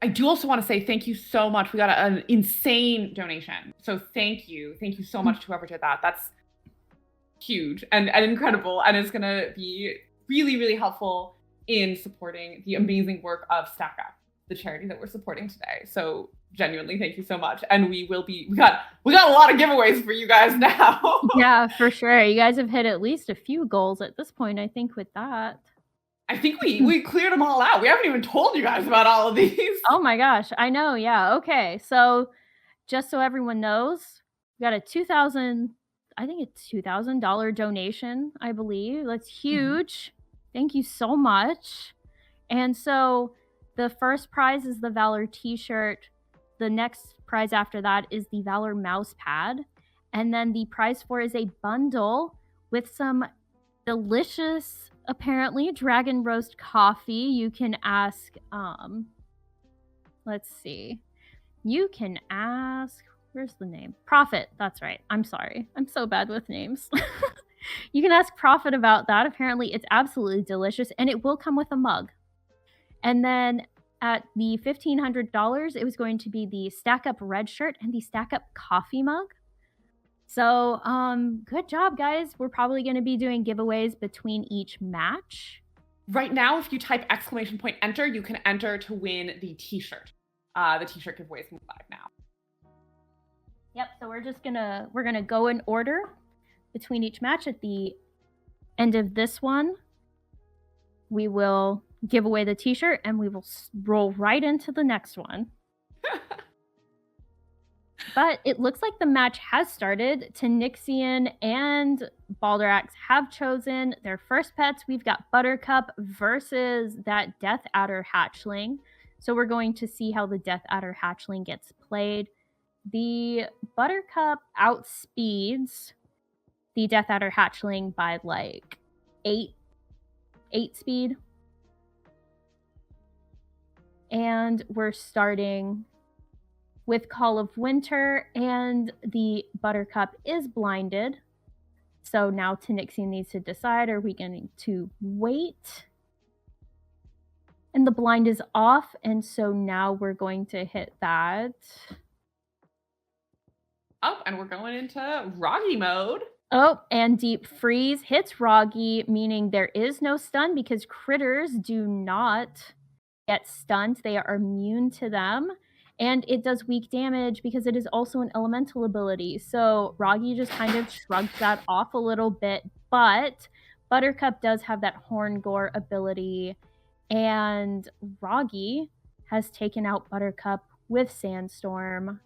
I do also want to say thank you so much. We got an insane donation. So thank you. Thank you so much to whoever did that. That's huge and incredible. And it's going to be really, really helpful in supporting the amazing work of Stack Up, the charity that we're supporting today. So genuinely, thank you so much. And we got a lot of giveaways for you guys now. Yeah, for sure. You guys have hit at least a few goals at this point, I think, with that. I think we cleared them all out. We haven't even told you guys about all of these. Oh my gosh, I know. Yeah. Okay. So just so everyone knows, we got a $2,000 donation, I believe. That's huge. Thank you so much. And so the first prize is the VALOR t-shirt. The next prize after that is the VALOR mouse pad. And then the prize for is a bundle with some delicious, apparently, dragon roast coffee. You can ask, let's see. You can ask, where's the name? Prophet, that's right. I'm sorry. I'm so bad with names. You can ask Prophet about that. Apparently, it's absolutely delicious, and it will come with a mug. And then at the $1,500, it was going to be the Stack Up red shirt and the Stack Up coffee mug. So, good job, guys. We're probably going to be doing giveaways between each match. Right now, if you type !enter, you can enter to win the t-shirt. The t-shirt giveaway is live now. Yep, so we're gonna go in order between each match. At the end of this one, we will give away the t-shirt and we will roll right into the next one. But it looks like the match has started. Tanixian and Baldrax have chosen their first pets. We've got Buttercup versus that Death Adder hatchling. So we're going to see how the Death Adder hatchling gets played. The Buttercup outspeeds the Death Adder hatchling by like 8 speed. And we're starting with Call of Winter, and the Buttercup is blinded. So now Tanixian needs to decide, are we going to wait? And the blind is off, and so now we're going to hit that. Oh, and we're going into Roggy mode. Oh, and Deep Freeze hits Roggy, meaning there is no stun because critters do not get stunned. They are immune to them. And it does weak damage because it is also an elemental ability. So Roggy just kind of shrugs that off a little bit. But Buttercup does have that Horn Gore ability. And Roggy has taken out Buttercup with Sandstorm.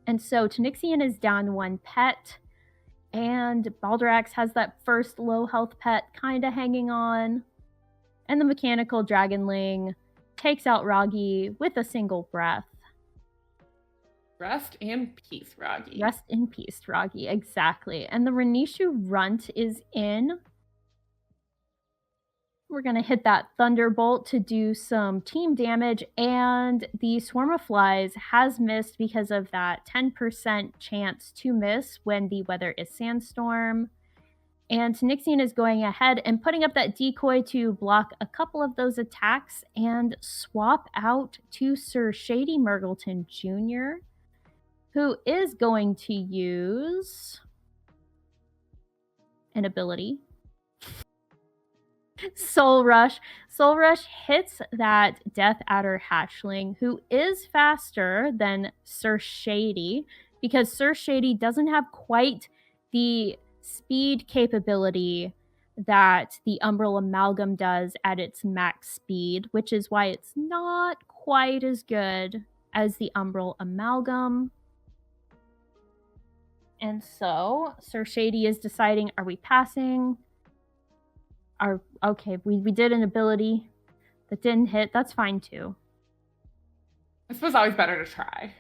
And so Tanixian is down 1 pet. And Baldrax has that first low health pet kind of hanging on. And the Mechanical Dragonling takes out Roggy with a single breath. Rest in peace, Roggy. Rest in peace, Roggy, exactly. And the Renishu Runt is in. We're going to hit that Thunderbolt to do some team damage, and the Swarm of Flies has missed because of that 10% chance to miss when the weather is Sandstorm. And Tanixian is going ahead and putting up that decoy to block a couple of those attacks and swap out to Sir Shady Murgleton Jr., who is going to use an ability. Soul Rush. Soul Rush hits that Death Adder hatchling, who is faster than Sir Shady, because Sir Shady doesn't have quite the speed capability that the Umbral Amalgam does at its max speed, which is why it's not quite as good as the Umbral Amalgam. And so Sir Shady is deciding, are we passing? Okay, we did an ability that didn't hit. That's fine too. I suppose always better to try.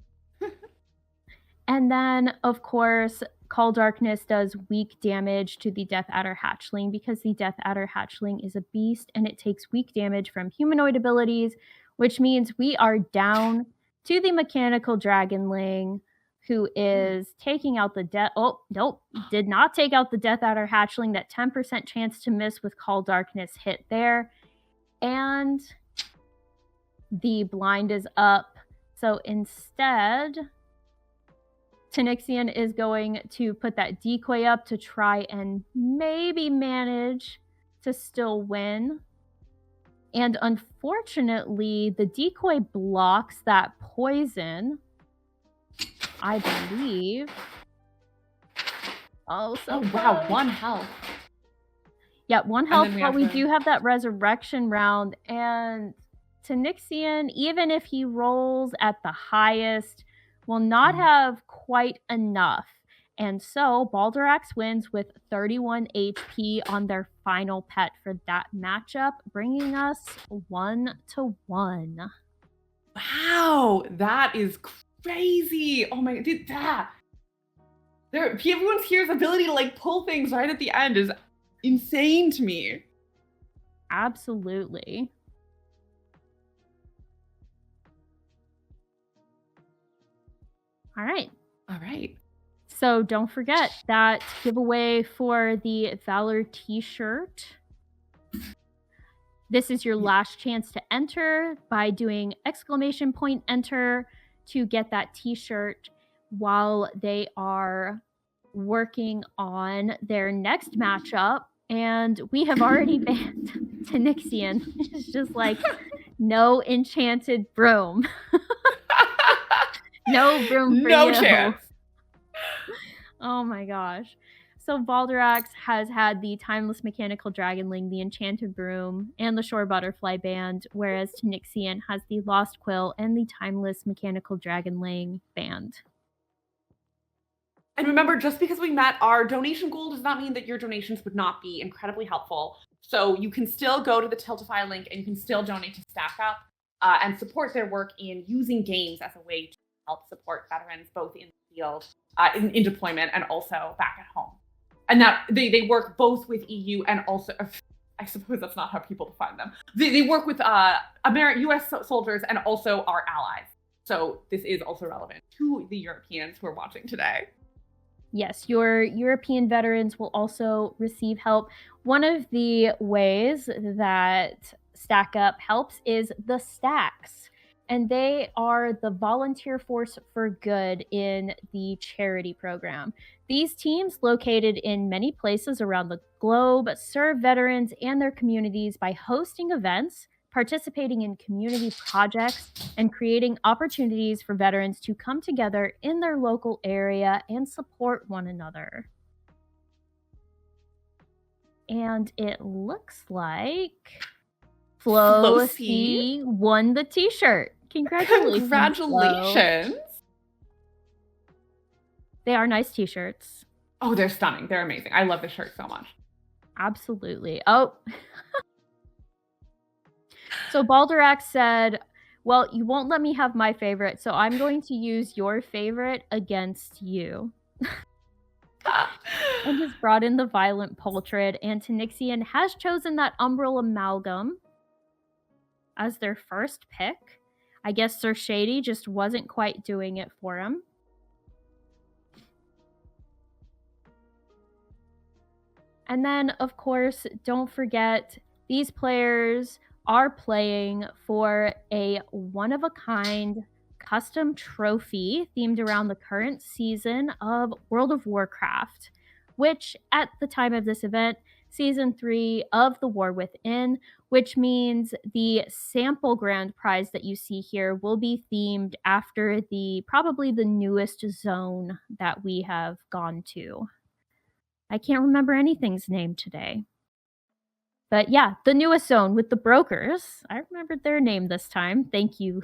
And then, of course, Call Darkness does weak damage to the Death Adder hatchling because the Death Adder hatchling is a beast and it takes weak damage from humanoid abilities, which means we are down to the Mechanical Dragonling, who is taking out the did not take out the Death Adder hatchling. That 10% chance to miss with Call Darkness hit there. And the blind is up. So instead, Tanixian is going to put that decoy up to try and maybe manage to still win. And unfortunately, the decoy blocks that poison, I believe. Oh, so wow, close. 1 health. Yeah, 1 health, then we but have we the- do have that resurrection round. And Tanixian, even if he rolls at the highest, will not have quite enough. And so Baldorax wins with 31 HP on their final pet for that matchup, bringing us 1-1. Wow, that is crazy. Oh my, dude, everyone here's ability to like pull things right at the end is insane to me. Absolutely. All right. All right. So don't forget that giveaway for the VALOR t-shirt. This is your last chance to enter by doing !enter to get that t-shirt while they are working on their next matchup. And we have already banned Tanixian. It's just like, no enchanted broom. No broom for No you. chance. Oh my gosh. So Baldorax has had the Timeless Mechanical Dragonling, the Enchanted Broom, and the Shore Butterfly Band, whereas Tanixian has the Lost Quill and the Timeless Mechanical Dragonling Band. And remember, just because we met our donation goal does not mean that your donations would not be incredibly helpful. So you can still go to the Tiltify link and you can still donate to Stack Up and support their work in using games as a way to help support veterans both in the field, in deployment, and also back at home. And that they work both with EU and also, I suppose that's not how people define them. They work with US soldiers and also our allies. So this is also relevant to the Europeans who are watching today. Yes, your European veterans will also receive help. One of the ways that Stack Up helps is the Stacks. And they are the volunteer force for good in the charity program. These teams, located in many places around the globe, serve veterans and their communities by hosting events, participating in community projects, and creating opportunities for veterans to come together in their local area and support one another. And it looks like Flo C won the t-shirt. Congratulations. Congratulations. Flo. They are nice t-shirts. Oh, they're stunning. They're amazing. I love this shirt so much. Absolutely. Oh. So Baldorax said, well, you won't let me have my favorite, so I'm going to use your favorite against you. And just brought in the Violent Poultrid, and Tanixian has chosen that Umbral Amalgam as their first pick. I guess Sir Shady just wasn't quite doing it for him. And then, of course, don't forget, these players are playing for a one-of-a-kind custom trophy themed around the current season of World of Warcraft, which at the time of this event, Season 3 of The War Within, which means the sample grand prize that you see here will be themed after probably the newest zone that we have gone to. I can't remember anything's name today. But yeah, the newest zone with the brokers. I remembered their name this time. Thank you.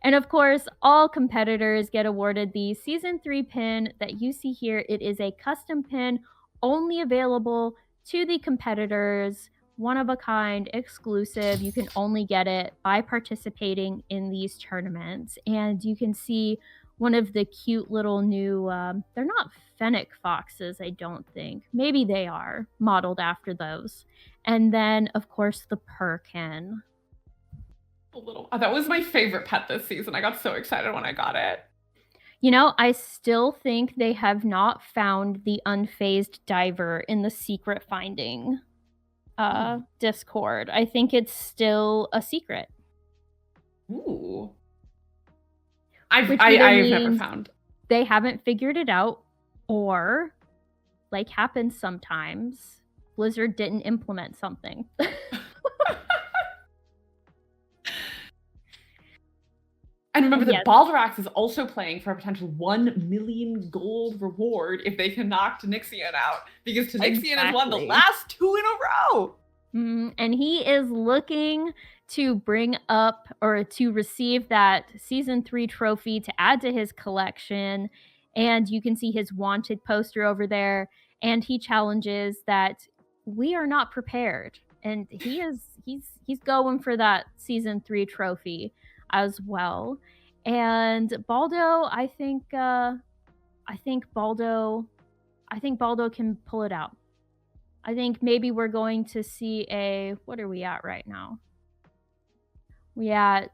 And of course, all competitors get awarded the Season 3 pin that you see here. It is a custom pin only available to the competitors, one of a kind, exclusive. You can only get it by participating in these tournaments. And you can see one of the cute little new, they're not fennec foxes, I don't think. Maybe they are, modeled after those. And then, of course, the Perkin. That was my favorite pet this season. I got so excited when I got it. You know, I still think they have not found the unfazed diver in the secret finding. Discord. I think it's still a secret. Ooh. I've Which either never means found. they haven't figured it out, or, like happens sometimes, Blizzard didn't implement something. And remember that Yes. Baldrax is also playing for a potential 1 million gold reward if they can knock Tanixian out, because Tanixian has won the Exactly. last 2 in a row. And he is looking to bring up or to receive that season 3 trophy to add to his collection. And you can see his wanted poster over there. And he challenges that we are not prepared. And he's going for that season 3 trophy as well. And Baldo, I think Baldo can pull it out. I think maybe we're going to see what are we at right now? We at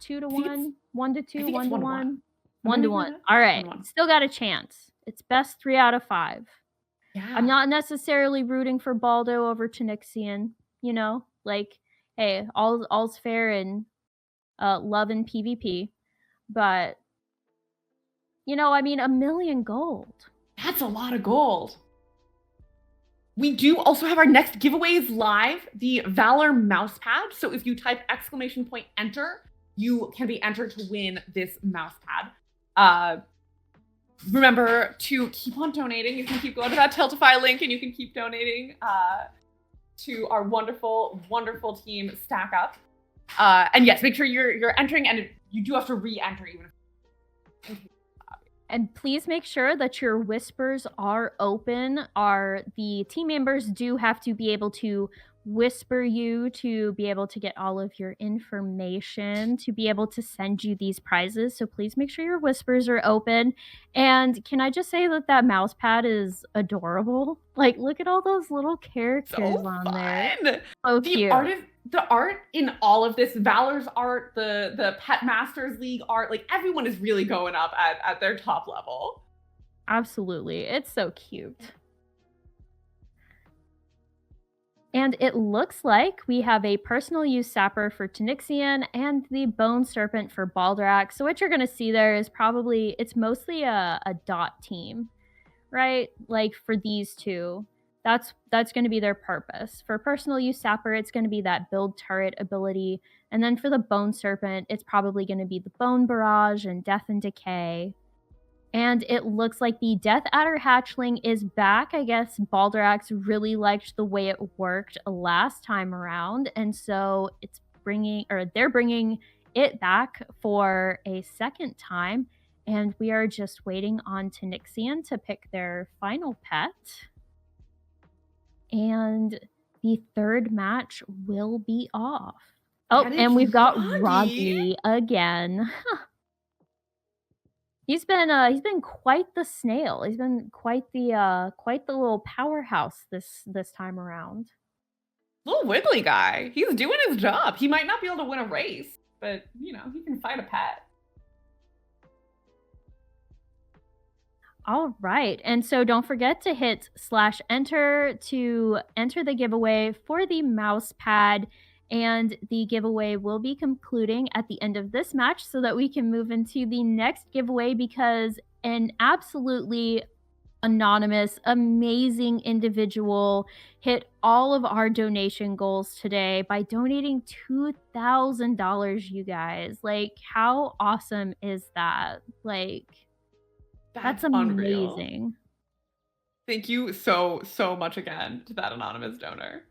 2 to 1, 1 to 2, 1 to 1, 1 to 1. All right, 1-1. still got a chance. It's best 3 out of 5. Yeah. I'm not necessarily rooting for Baldo over Tanixian, you know? Like, hey, all's fair in love and PvP. But, you know, I mean, 1 million gold. That's a lot of gold. We do also have our next giveaways live, the VALOR mousepad. So if you type !enter, you can be entered to win this mousepad. Remember to keep on donating. You can keep going to that Tiltify link and you can keep donating to our wonderful, wonderful team Stack Up. And yes, make sure you're entering, and you do have to re-enter even if. And please make sure that your whispers are open. The team members do have to be able to whisper you to be able to get all of your information, to be able to send you these prizes. So please make sure your whispers are open. And can I just say that mouse pad is adorable? Like, look at all those little characters on there. So cute. The art in all of this, Valor's art, the Pet Masters League art, like everyone is really going up at their top level. Absolutely. It's so cute. And it looks like we have a personal use sapper for Tanixian and the Bone Serpent for Baldrax. So what you're going to see there is it's mostly a dot team, right? Like for these two. That's going to be their purpose. For personal use sapper, it's going to be that build turret ability. And then for the Bone Serpent, it's probably going to be the Bone Barrage and Death and Decay. And it looks like the Death Adder Hatchling is back. I guess Baldrax really liked the way it worked last time around. And so they're bringing it back for a second time. And we are just waiting on Tanixian to pick their final pet. And the third match will be off. Oh, and we've got Roggy again. He's been quite the snail. He's been quite the little powerhouse this time around. Little wiggly guy. He's doing his job. He might not be able to win a race, but you know, he can fight a pet. All right. And so don't forget to hit /enter to enter the giveaway for the mouse pad. And the giveaway will be concluding at the end of this match so that we can move into the next giveaway, because an absolutely anonymous, amazing individual hit all of our donation goals today by donating $2,000, you guys. Like, how awesome is that? Like, that's amazing. Unreal. Thank you so much again to that anonymous donor.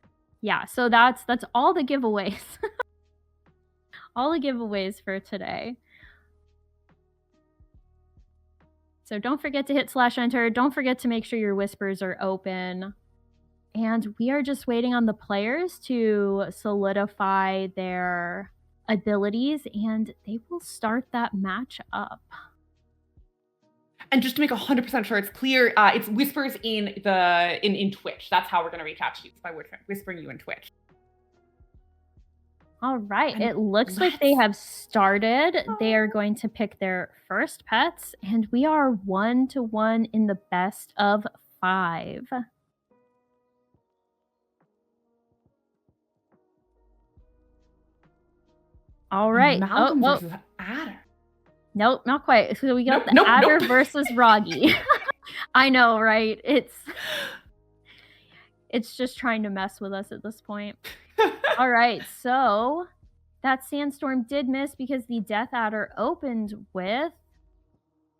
Yeah, so that's all the giveaways. All the giveaways for today. So don't forget to hit /enter. Don't forget to make sure your whispers are open. And we are just waiting on the players to solidify their abilities, and they will start that match up. And just to make 100% sure it's clear, it's whispers in Twitch. That's how we're going to reach out to you, by whispering you in Twitch. All right. And it looks like they have started. They are going to pick their first pets, and we are 1-1 in the best of 5. All right. Amalgam versus Adder. Nope, not quite. So we got Nope, the Adder nope. versus Roggy. I know, right? It's just trying to mess with us at this point. All right, so that Sandstorm did miss because the Death Adder opened with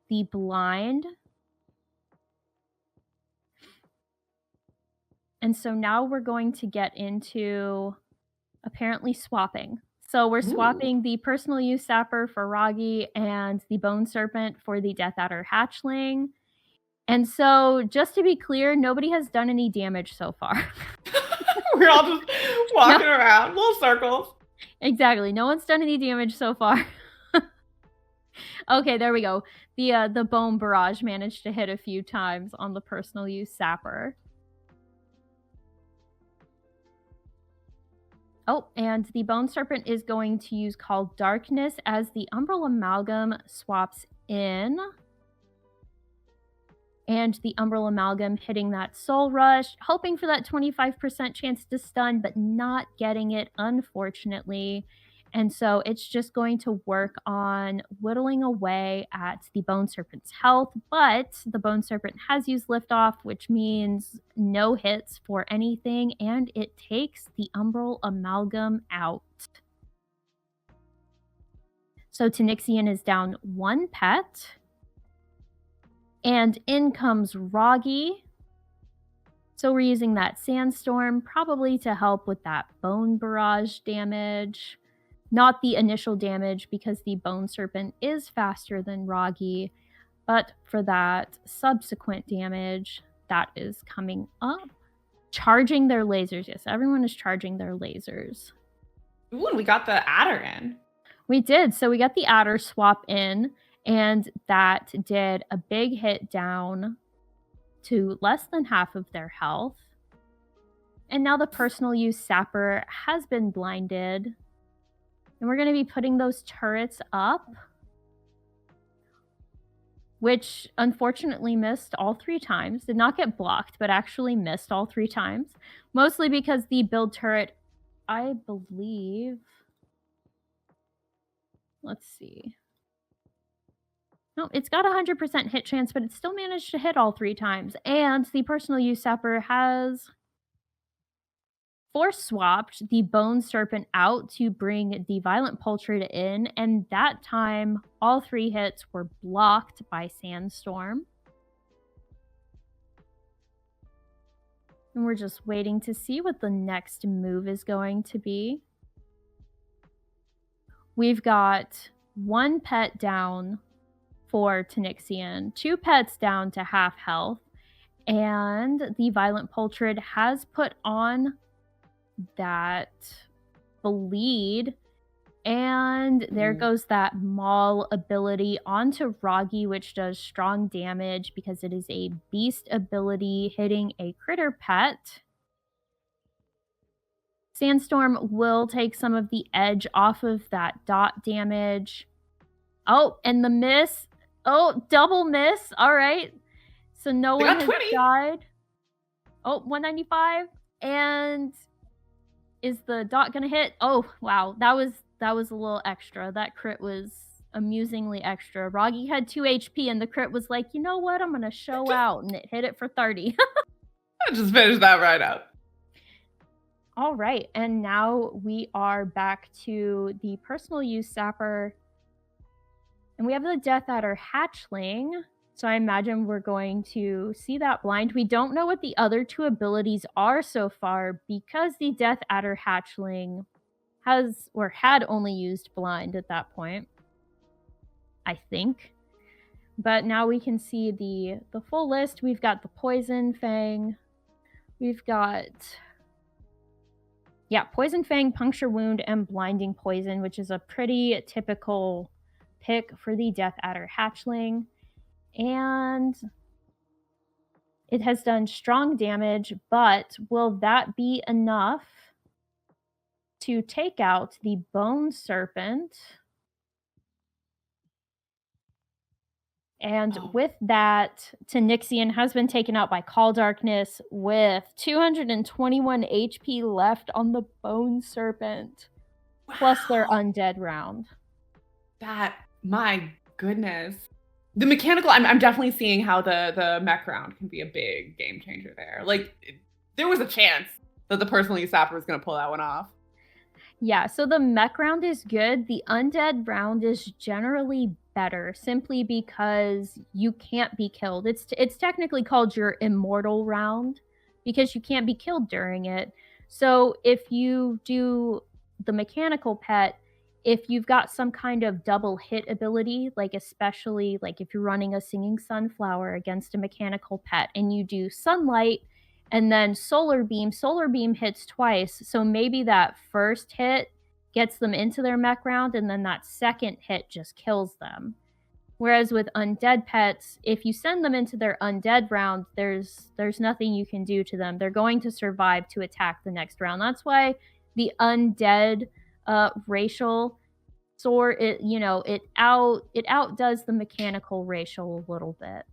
the Blind. And so now we're going to get into apparently swapping. So we're swapping the personal use Sapper for Roggy and the Bone Serpent for the Death Adder Hatchling. And so, just to be clear, nobody has done any damage so far. We're all just walking around, little circles. Exactly. No one's done any damage so far. Okay, there we go. The Bone Barrage managed to hit a few times on the personal use Sapper. Oh, and the Bone Serpent is going to use Call Darkness as the Umbral Amalgam swaps in. And the Umbral Amalgam hitting that Soul Rush, hoping for that 25% chance to stun, but not getting it, unfortunately. And so it's just going to work on whittling away at the Bone Serpent's health, but the Bone Serpent has used Liftoff, which means no hits for anything, and it takes the Umbral Amalgam out. So Tanixian is down 1 pet. And in comes Roggy. So we're using that Sandstorm probably to help with that Bone Barrage damage. Not the initial damage because the Bone Serpent is faster than Roggy, but for that subsequent damage that is coming up. Charging their lasers. Yes, everyone is charging their lasers. Ooh, and we got the Adder in. We did. So we got the Adder swap in, and that did a big hit down to less than half of their health. And now the personal use Sapper has been blinded. And we're going to be putting those turrets up, which unfortunately missed all 3 times. Did not get blocked, but actually missed all 3 times. Mostly because the build turret, I believe... Let's see. No, it's got 100% hit chance, but it still managed to hit all 3 times. And the personal use Sapper has force swapped the Bone Serpent out to bring the Violent Poultry in, and that time all 3 hits were blocked by Sandstorm. And we're just waiting to see what the next move is going to be. We've got 1 pet down for Tanixian, 2 pets down to half health, and the Violent Poultry has put on that bleed, and there goes that Maul ability onto Roggy, which does strong damage because it is a beast ability hitting a critter pet. Sandstorm will take some of the edge off of that dot damage. Oh, and the miss. Oh, double miss. All right. So no one has died. Oh, 195. And is the dot going to hit? Oh, wow. That was a little extra. That crit was amusingly extra. Roggy had 2 HP and the crit was like, you know what? I'm going to show out. And it hit it for 30. I just finished that right up. All right. And now we are back to the personal use Sapper. And we have the Death Adder Hatchling. So I imagine we're going to see that blind. We don't know what the other 2 abilities are so far because the Death Adder Hatchling has or had only used blind at that point, I think. But now we can see the full list. We've got the Poison Fang. We've got... yeah, Poison Fang, Puncture Wound, and Blinding Poison, which is a pretty typical pick for the Death Adder Hatchling. And it has done strong damage, but will that be enough to take out the Bone Serpent? And with that, Tanixian has been taken out by Call Darkness with 221 HP left on the Bone Serpent. plus their Wow. undead round. My goodness. The mechanical, I'm definitely seeing how the mech round can be a big game changer there. Like, there was a chance that the personal use sapper was going to pull that one off. Yeah, so the mech round is good. The undead round is generally better, simply because you can't be killed. It's technically called your immortal round because you can't be killed during it. So if you do the mechanical pet, if you've got some kind of double hit ability, like especially like if you're running a singing sunflower against a mechanical pet and you do sunlight and then solar beam hits twice, so maybe that first hit gets them into their mech round and then that second hit just kills them. Whereas with undead pets, if you send them into their undead round, there's nothing you can do to them. They're going to survive to attack the next round. That's why the undead racial sword, it outdoes the mechanical racial a little bit.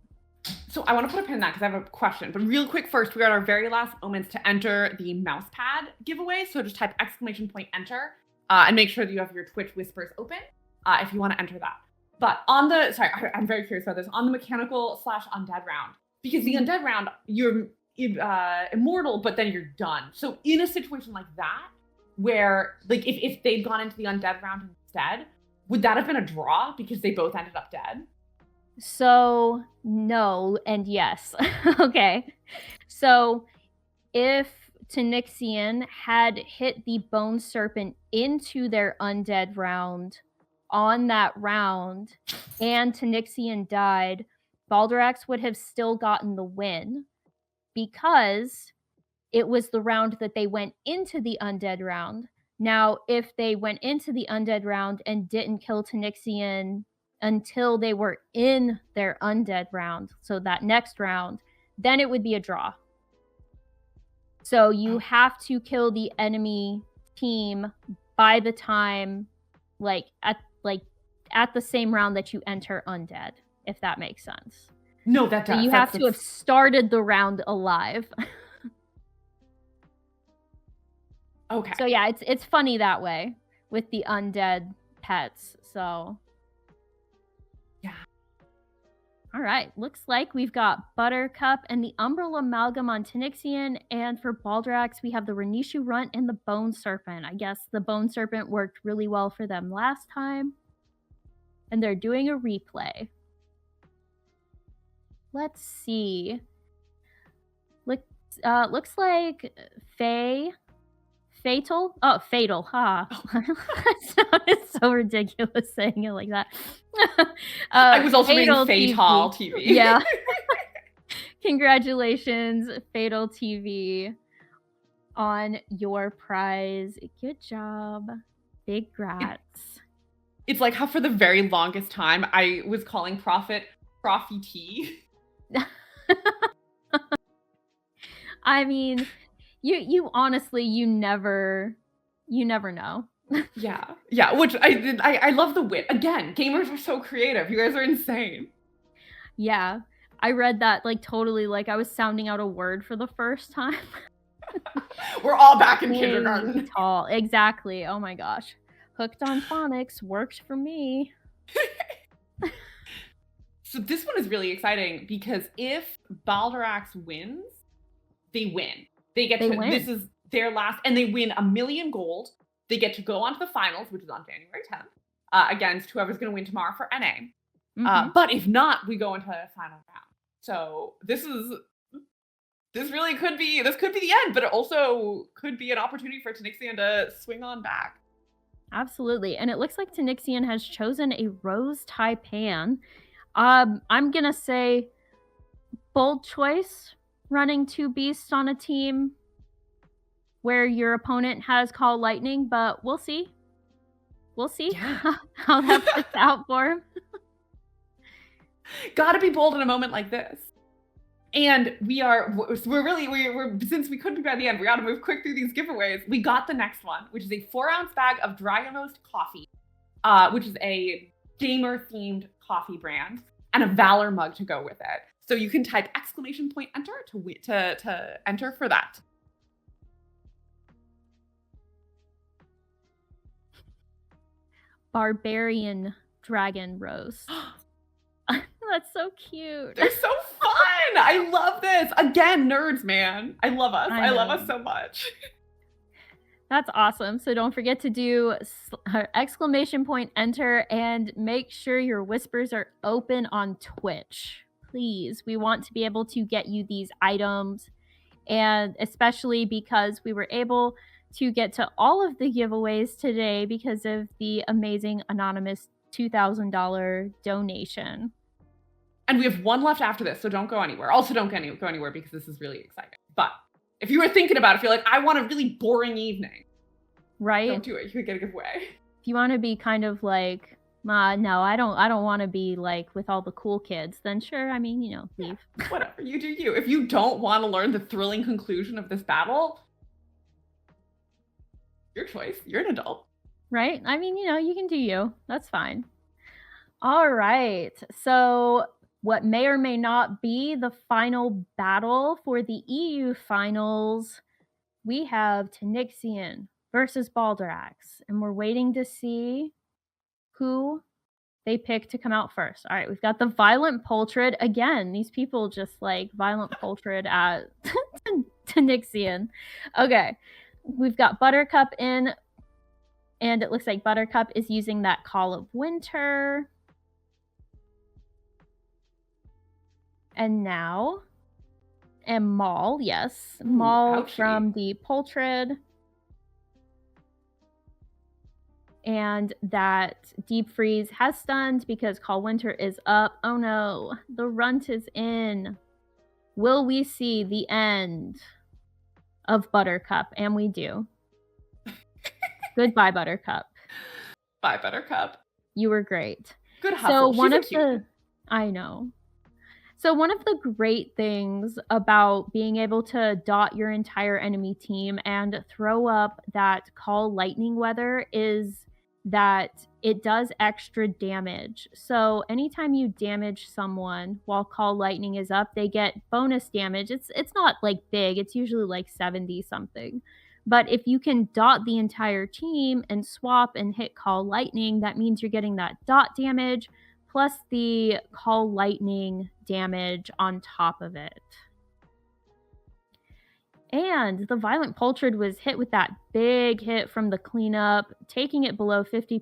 So I want to put a pin in that because I have a question. But real quick first, we're at our very last moments to enter the mouse pad giveaway. So just type !enter and make sure that you have your Twitch whispers open if you want to enter that. But I'm very curious about this. On the mechanical / undead round, because the undead round, you're immortal, but then you're done. So in a situation like that, where like if they'd gone into the undead round instead, would that have been a draw because they both ended up dead? So no and yes. Okay. So if Tanixian had hit the Bone Serpent into their undead round on that round and Tanixian died, Baldrax would have still gotten the win because it was the round that they went into the undead round. Now, if they went into the undead round and didn't kill Tanixian until they were in their undead round, so that next round, then it would be a draw. So you have to kill the enemy team by the time, at the same round that you enter undead, if that makes sense. No, that does. So you have to have started the round alive. Okay. So yeah, it's funny that way with the undead pets. So yeah. All right, looks like we've got Buttercup and the Umbral Amalgam on Tanixian, and for Baldrax we have the Renishu Runt and the Bone Serpent. I guess the Bone Serpent worked really well for them last time, and they're doing a replay. Let's see. Looks like Fatal, ha. It sounded so ridiculous saying it like that. I was also reading Fatal TV. Yeah. Congratulations, Fatal TV, on your prize. Good job. Big grats. It's like how for the very longest time I was calling Prophet T. I mean, you honestly, you never know. Yeah, which I love the wit. Again, gamers are so creative. You guys are insane. Yeah, I read that like totally like I was sounding out a word for the first time. We're all back in kindergarten. Tall, exactly. Oh my gosh, hooked on phonics worked for me. So this one is really exciting because if Baldrax wins, they win. They win. This is their last, and they win 1 million gold. They get to go on to the finals, which is on January 10th, against whoever's going to win tomorrow for NA. Mm-hmm. But if not, we go into the final round. So this really could be the end, but it also could be an opportunity for Tanixian to swing on back. Absolutely. And it looks like Tanixian has chosen a Rose Taipan. I'm going to say bold choice, running 2 beasts on a team where your opponent has Call Lightning, but we'll see. We'll see how that plays out for him. Gotta be bold in a moment like this. And we're since we couldn't be by the end, we gotta move quick through these giveaways. We got the next one, which is a 4-ounce bag of Dragon Roast coffee, which is a gamer-themed coffee brand, and a VALOR mug to go with it. So you can type !enter to enter for that. barbarian dragon roast. That's so cute. They're so fun. I love this. Again, nerds, man. I love us. I love us so much. That's awesome. So don't forget to do exclamation point enter and make sure your whispers are open on Twitch. Please. We want to be able to get you these items, and especially because we were able to get to all of the giveaways today because of the amazing anonymous $2,000 donation. And we have one left after this, so don't go anywhere. Also, don't go anywhere because this is really exciting. But if you were thinking about it, if you're like, I want a really boring evening, right? Don't do it. You could get a giveaway. If you want to be kind of like, no, I don't want to be like with all the cool kids, then sure, I mean, leave. Yeah, whatever, you do you. If you don't want to learn the thrilling conclusion of this battle, your choice. You're an adult. Right? I mean, you can do you. That's fine. All right. So what may or may not be the final battle for the EU finals, we have Tanixian versus Baldrax, and we're waiting to see who they pick to come out first. All right, we've got the Violent Poltrid. Again, these people just like Violent Poltrid at Tanixian. Okay, we've got Buttercup in, and it looks like Buttercup is using that Call of Winter. And now, Maul, yes. Maul from the Poltrid. And that Deep Freeze has stunned because Call Winter is up. Oh no, the Runt is in. Will we see the end of Buttercup? And we do. Goodbye, Buttercup. Bye, Buttercup. You were great. Good hustle. I know. So one of the great things about being able to dot your entire enemy team and throw up that Call Lightning weather is that it does extra damage. So anytime you damage someone while Call Lightning is up, they get bonus damage. It's not like big. It's usually like 70 something. But if you can dot the entire team and swap and hit Call Lightning, that means you're getting that dot damage plus the Call Lightning damage on top of it. And the Violent Poltrid was hit with that big hit from the cleanup, taking it below 50%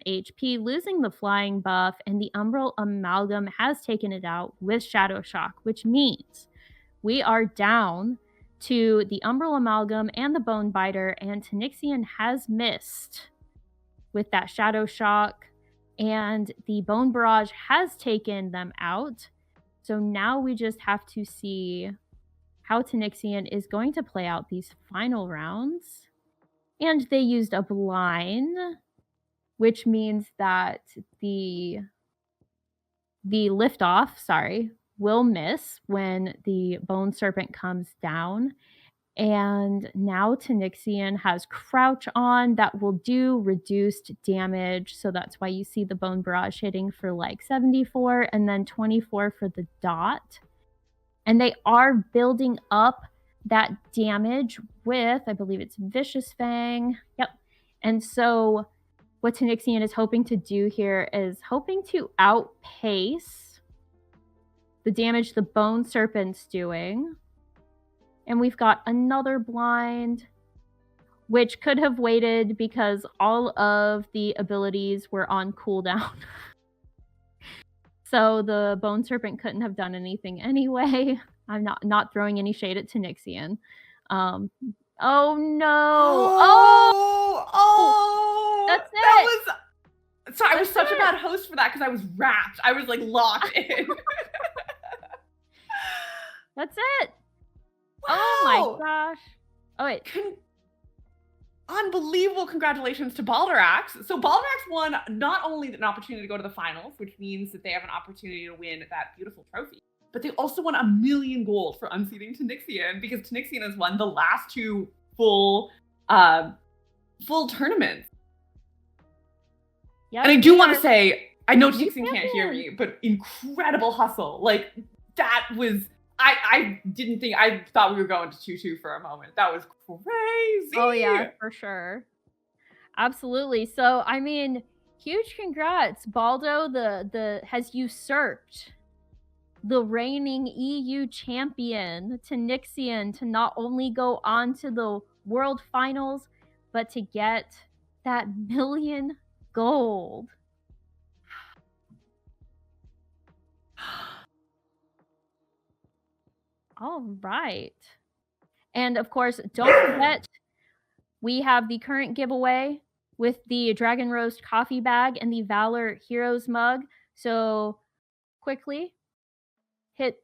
HP, losing the flying buff, and the Umbral Amalgam has taken it out with Shadow Shock, which means we are down to the Umbral Amalgam and the Bone Biter, and Tanixian has missed with that Shadow Shock, and the Bone Barrage has taken them out. So now we just have to see how Tanixian is going to play out these final rounds. And they used a blind, which means that the liftoff, will miss when the Bone Serpent comes down. And now Tanixian has Crouch on that will do reduced damage. So that's why you see the Bone Barrage hitting for like 74 and then 24 for the dot. And they are building up that damage with, I believe it's Vicious Fang. Yep. And so what Tanixian is hoping to do here is hoping to outpace the damage the Bone Serpent's doing. And we've got another blind, which could have waited because all of the abilities were on cooldown. So the Bone Serpent couldn't have done anything anyway. I'm not throwing any shade at Tanixian. Oh no! Oh! That's it! That was... So I was such a bad host for that because I was wrapped. I was like locked in. That's it! Wow. Oh my gosh. Oh wait. Unbelievable congratulations to Baldrax. So Baldrax won not only an opportunity to go to the finals, which means that they have an opportunity to win that beautiful trophy, but they also won 1 million gold for unseating Tanixian because Tanixian has won the last 2 full tournaments. Yep, and I do want to say, I know Tanixian can't hear me, but incredible hustle. Like that was... I didn't think, I thought we were going to 2-2 for a moment. That was crazy. Oh yeah, for sure. Absolutely. So, I mean, Huge congrats. Baldo has usurped the reigning EU champion to Nixian to not only go on to the World Finals, but to get that million gold. All right. And of course, don't forget, we have the current giveaway with the Dragon Roast coffee bag and the VALOR Heroes mug. So quickly hit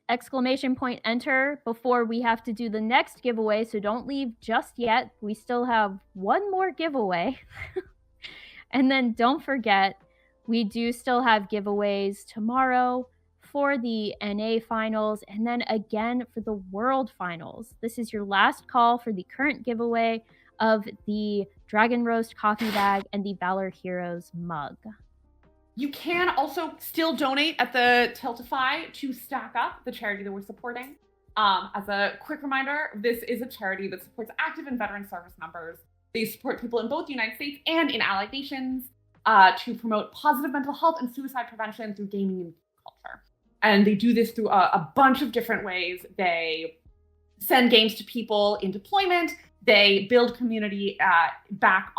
exclamation point enter before we have to do the next giveaway. So don't leave just yet. We still have one more giveaway. And then don't forget, we do still have giveaways tomorrow for the NA finals and then again for the world finals. This is your last call for the current giveaway of the Dragon Roast coffee bag and the VALOR Heroes mug. You can also still donate at the Tiltify to Stack Up, the charity that we're supporting. As a quick reminder, this is a charity that supports active and veteran service members. They support people in both the United States and in allied nations to promote positive mental health and suicide prevention through gaming and culture. And they do this through a bunch of different ways. They send games to people in deployment. They build community back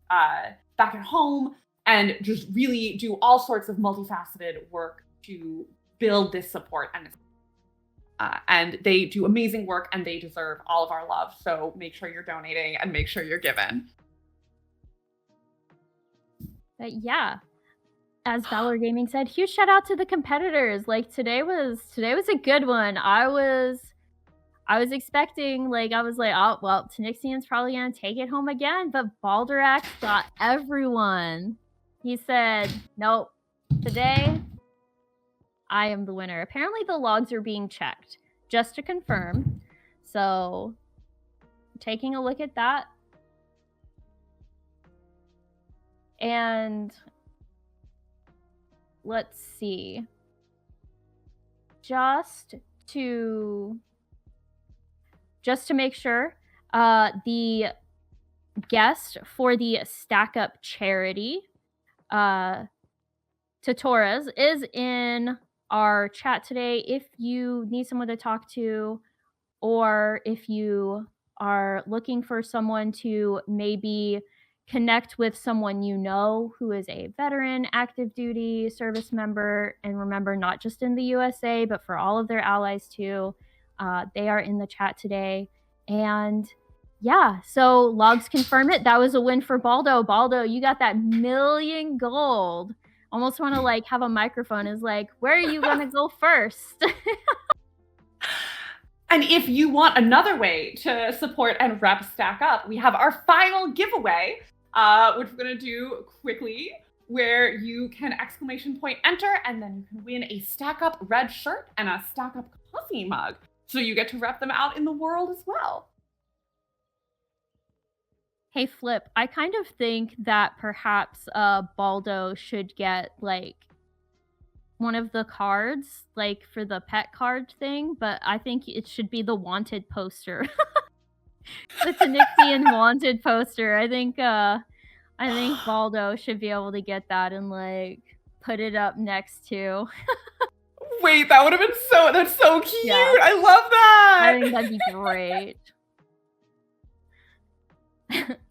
at home, and just really do all sorts of multifaceted work to build this support. And they do amazing work, and they deserve all of our love. So make sure you're donating and make sure you're giving. But yeah, as VALOR Gaming said, huge shout out to the competitors. Like today was a good one. I was expecting, like, I was like, oh, well, Tanixian's probably going to take it home again. But Baldorax got everyone. He said, nope, today I am the winner. Apparently the logs are being checked just to confirm. So taking a look at that. And let's see. Just to make sure, the guest for the Stack Up charity, Torres, is in our chat today. If you need someone to talk to, or if you are looking for someone to maybe connect with someone you know who is a veteran, active duty service member, and remember, not just in the USA, but for all of their allies too, they are in the chat today. And yeah, so logs confirm it. That was a win for Baldo. Baldo, you got that million gold. Almost want to like have a microphone is like, where are you going to go first? And if you want another way to support and rep Stack Up, we have our final giveaway, which we're going to do quickly, where you can exclamation point enter, and then you can win a Stack Up red shirt and a Stack Up coffee mug. So you get to rep them out in the world as well. Hey, Flip, I kind of think that perhaps Baldo should get, like, one of the cards, like, for the pet card thing, but I think it should be the wanted poster. The Tanixian wanted poster. I think Baldo should be able to get that and, like, put it up next to... Wait, that would have been that's so cute! Yeah. I love that! I think that'd be great.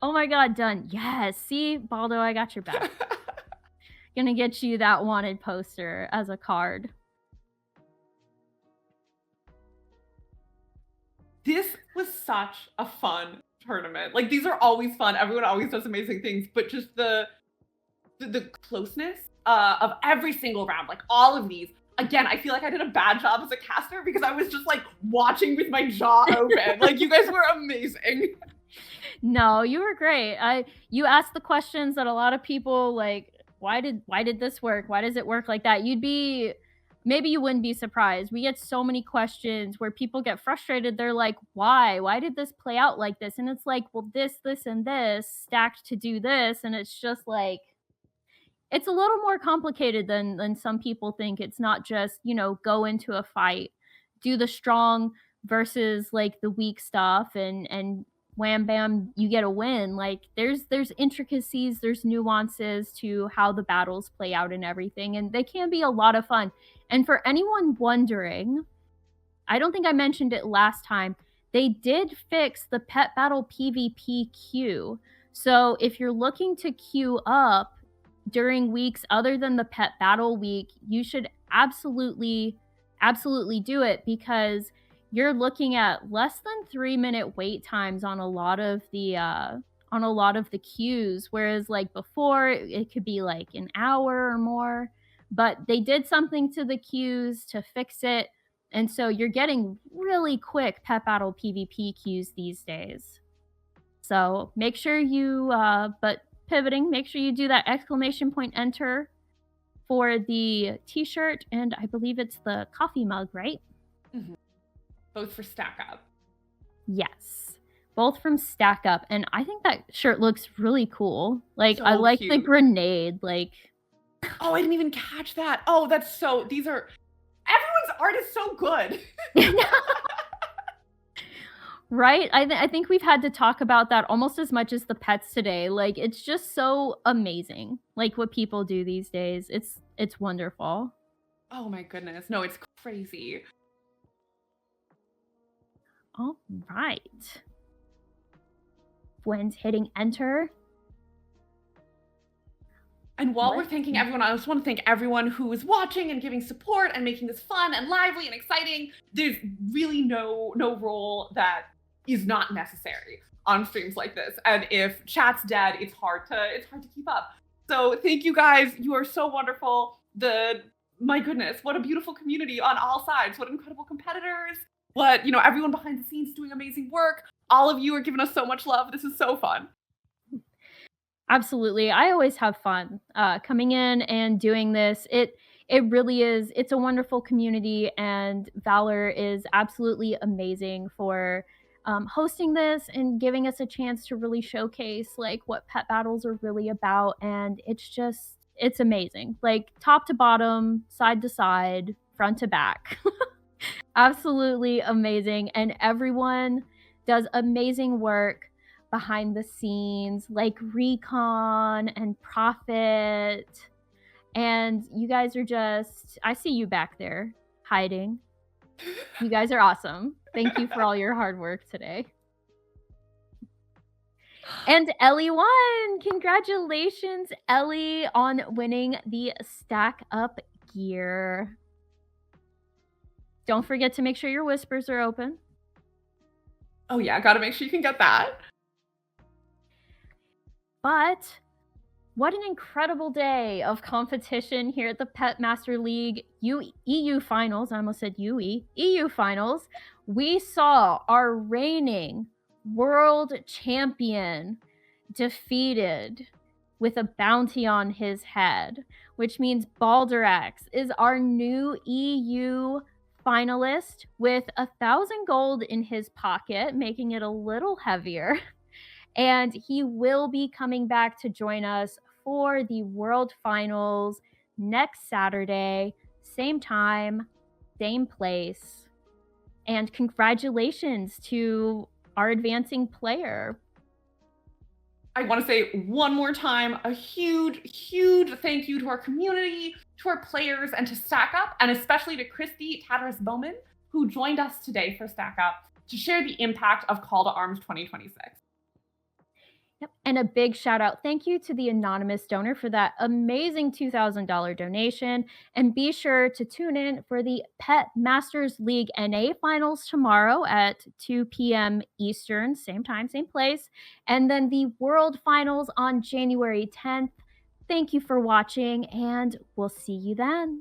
Oh my god, done. Yes, see, Baldo, I got your back. Gonna get you that wanted poster as a card. This was such a fun tournament. Like, these are always fun. Everyone always does amazing things, but just the closeness of every single round, like all of these. Again, I feel like I did a bad job as a caster because I was just like watching with my jaw open. Like, you guys were amazing. No, you were great. You asked the questions that a lot of people like, why did this work? Why does it work like that? Maybe you wouldn't be surprised. We get so many questions where people get frustrated. They're like, why? Why did this play out like this? And it's like, well, this, and this stacked to do this. And it's just like, it's a little more complicated than some people think. It's not just, go into a fight, do the strong versus like the weak stuff and wham bam, you get a win. Like there's intricacies, there's nuances to how the battles play out and everything, and they can be a lot of fun. And for anyone wondering, I don't think I mentioned it last time, they did fix the pet battle PvP queue. So if you're looking to queue up during weeks other than the pet battle week, you should absolutely do it, because you're looking at less than 3-minute wait times on a lot of the queues, whereas like before it could be like an hour or more. But they did something to the queues to fix it, and so you're getting really quick pet battle PvP queues these days. So make sure you but pivoting, make sure you do that exclamation point enter for the t-shirt, and I believe it's the coffee mug, right? Both for Stack Up. Yes, both from Stack Up, and I think that shirt looks really cool. Like So I like the cute. grenade, like Oh, I didn't even catch that. Oh, that's so, these are, everyone's art is so good. right? I think we've had to talk about that almost as much as the pets today. Like it's just so amazing, like what people do these days. It's wonderful. Oh my goodness. No, it's crazy. All right. When's hitting enter? And while we're What? thanking everyone, I just want to thank everyone who is watching and giving support and making this fun and lively and exciting. There's really no role that is not necessary on streams like this. And if chat's dead, it's hard to keep up. So thank you guys. You are so wonderful. My goodness, what a beautiful community on all sides. What incredible competitors. What, everyone behind the scenes doing amazing work. All of you are giving us so much love. This is so fun. Absolutely. I always have fun coming in and doing this. It really is. It's a wonderful community, and VALOR is absolutely amazing for hosting this and giving us a chance to really showcase like what pet battles are really about. And it's amazing. Like top to bottom, side to side, front to back. Absolutely amazing. And everyone does amazing work behind the scenes, like Recon and Profit. And you guys are I see you back there hiding. You guys are awesome. Thank you for all your hard work today. And Ellie won! Congratulations, Ellie, on winning the Stack Up gear. Don't forget to make sure your whispers are open. Oh yeah, gotta make sure you can get that. But what an incredible day of competition here at the Pet Master League EU Finals. I almost said EU Finals. We saw our reigning world champion defeated with a bounty on his head, which means Baldrax is our new EU finalist with 1,000 gold in his pocket, making it a little heavier. And he will be coming back to join us for the World Finals next Saturday, same time, same place. And congratulations to our advancing player. I want to say one more time, a huge, huge thank you to our community, to our players, and to Stack Up, and especially to Christy Tatteras-Bowman, who joined us today for Stack Up to share the impact of Call to Arms 2026. Yep. And a big shout out. Thank you to the anonymous donor for that amazing $2,000 donation. And be sure to tune in for the Pet Masters League NA finals tomorrow at 2 p.m. Eastern, same time, same place. And then the World Finals on January 10th. Thank you for watching, and we'll see you then.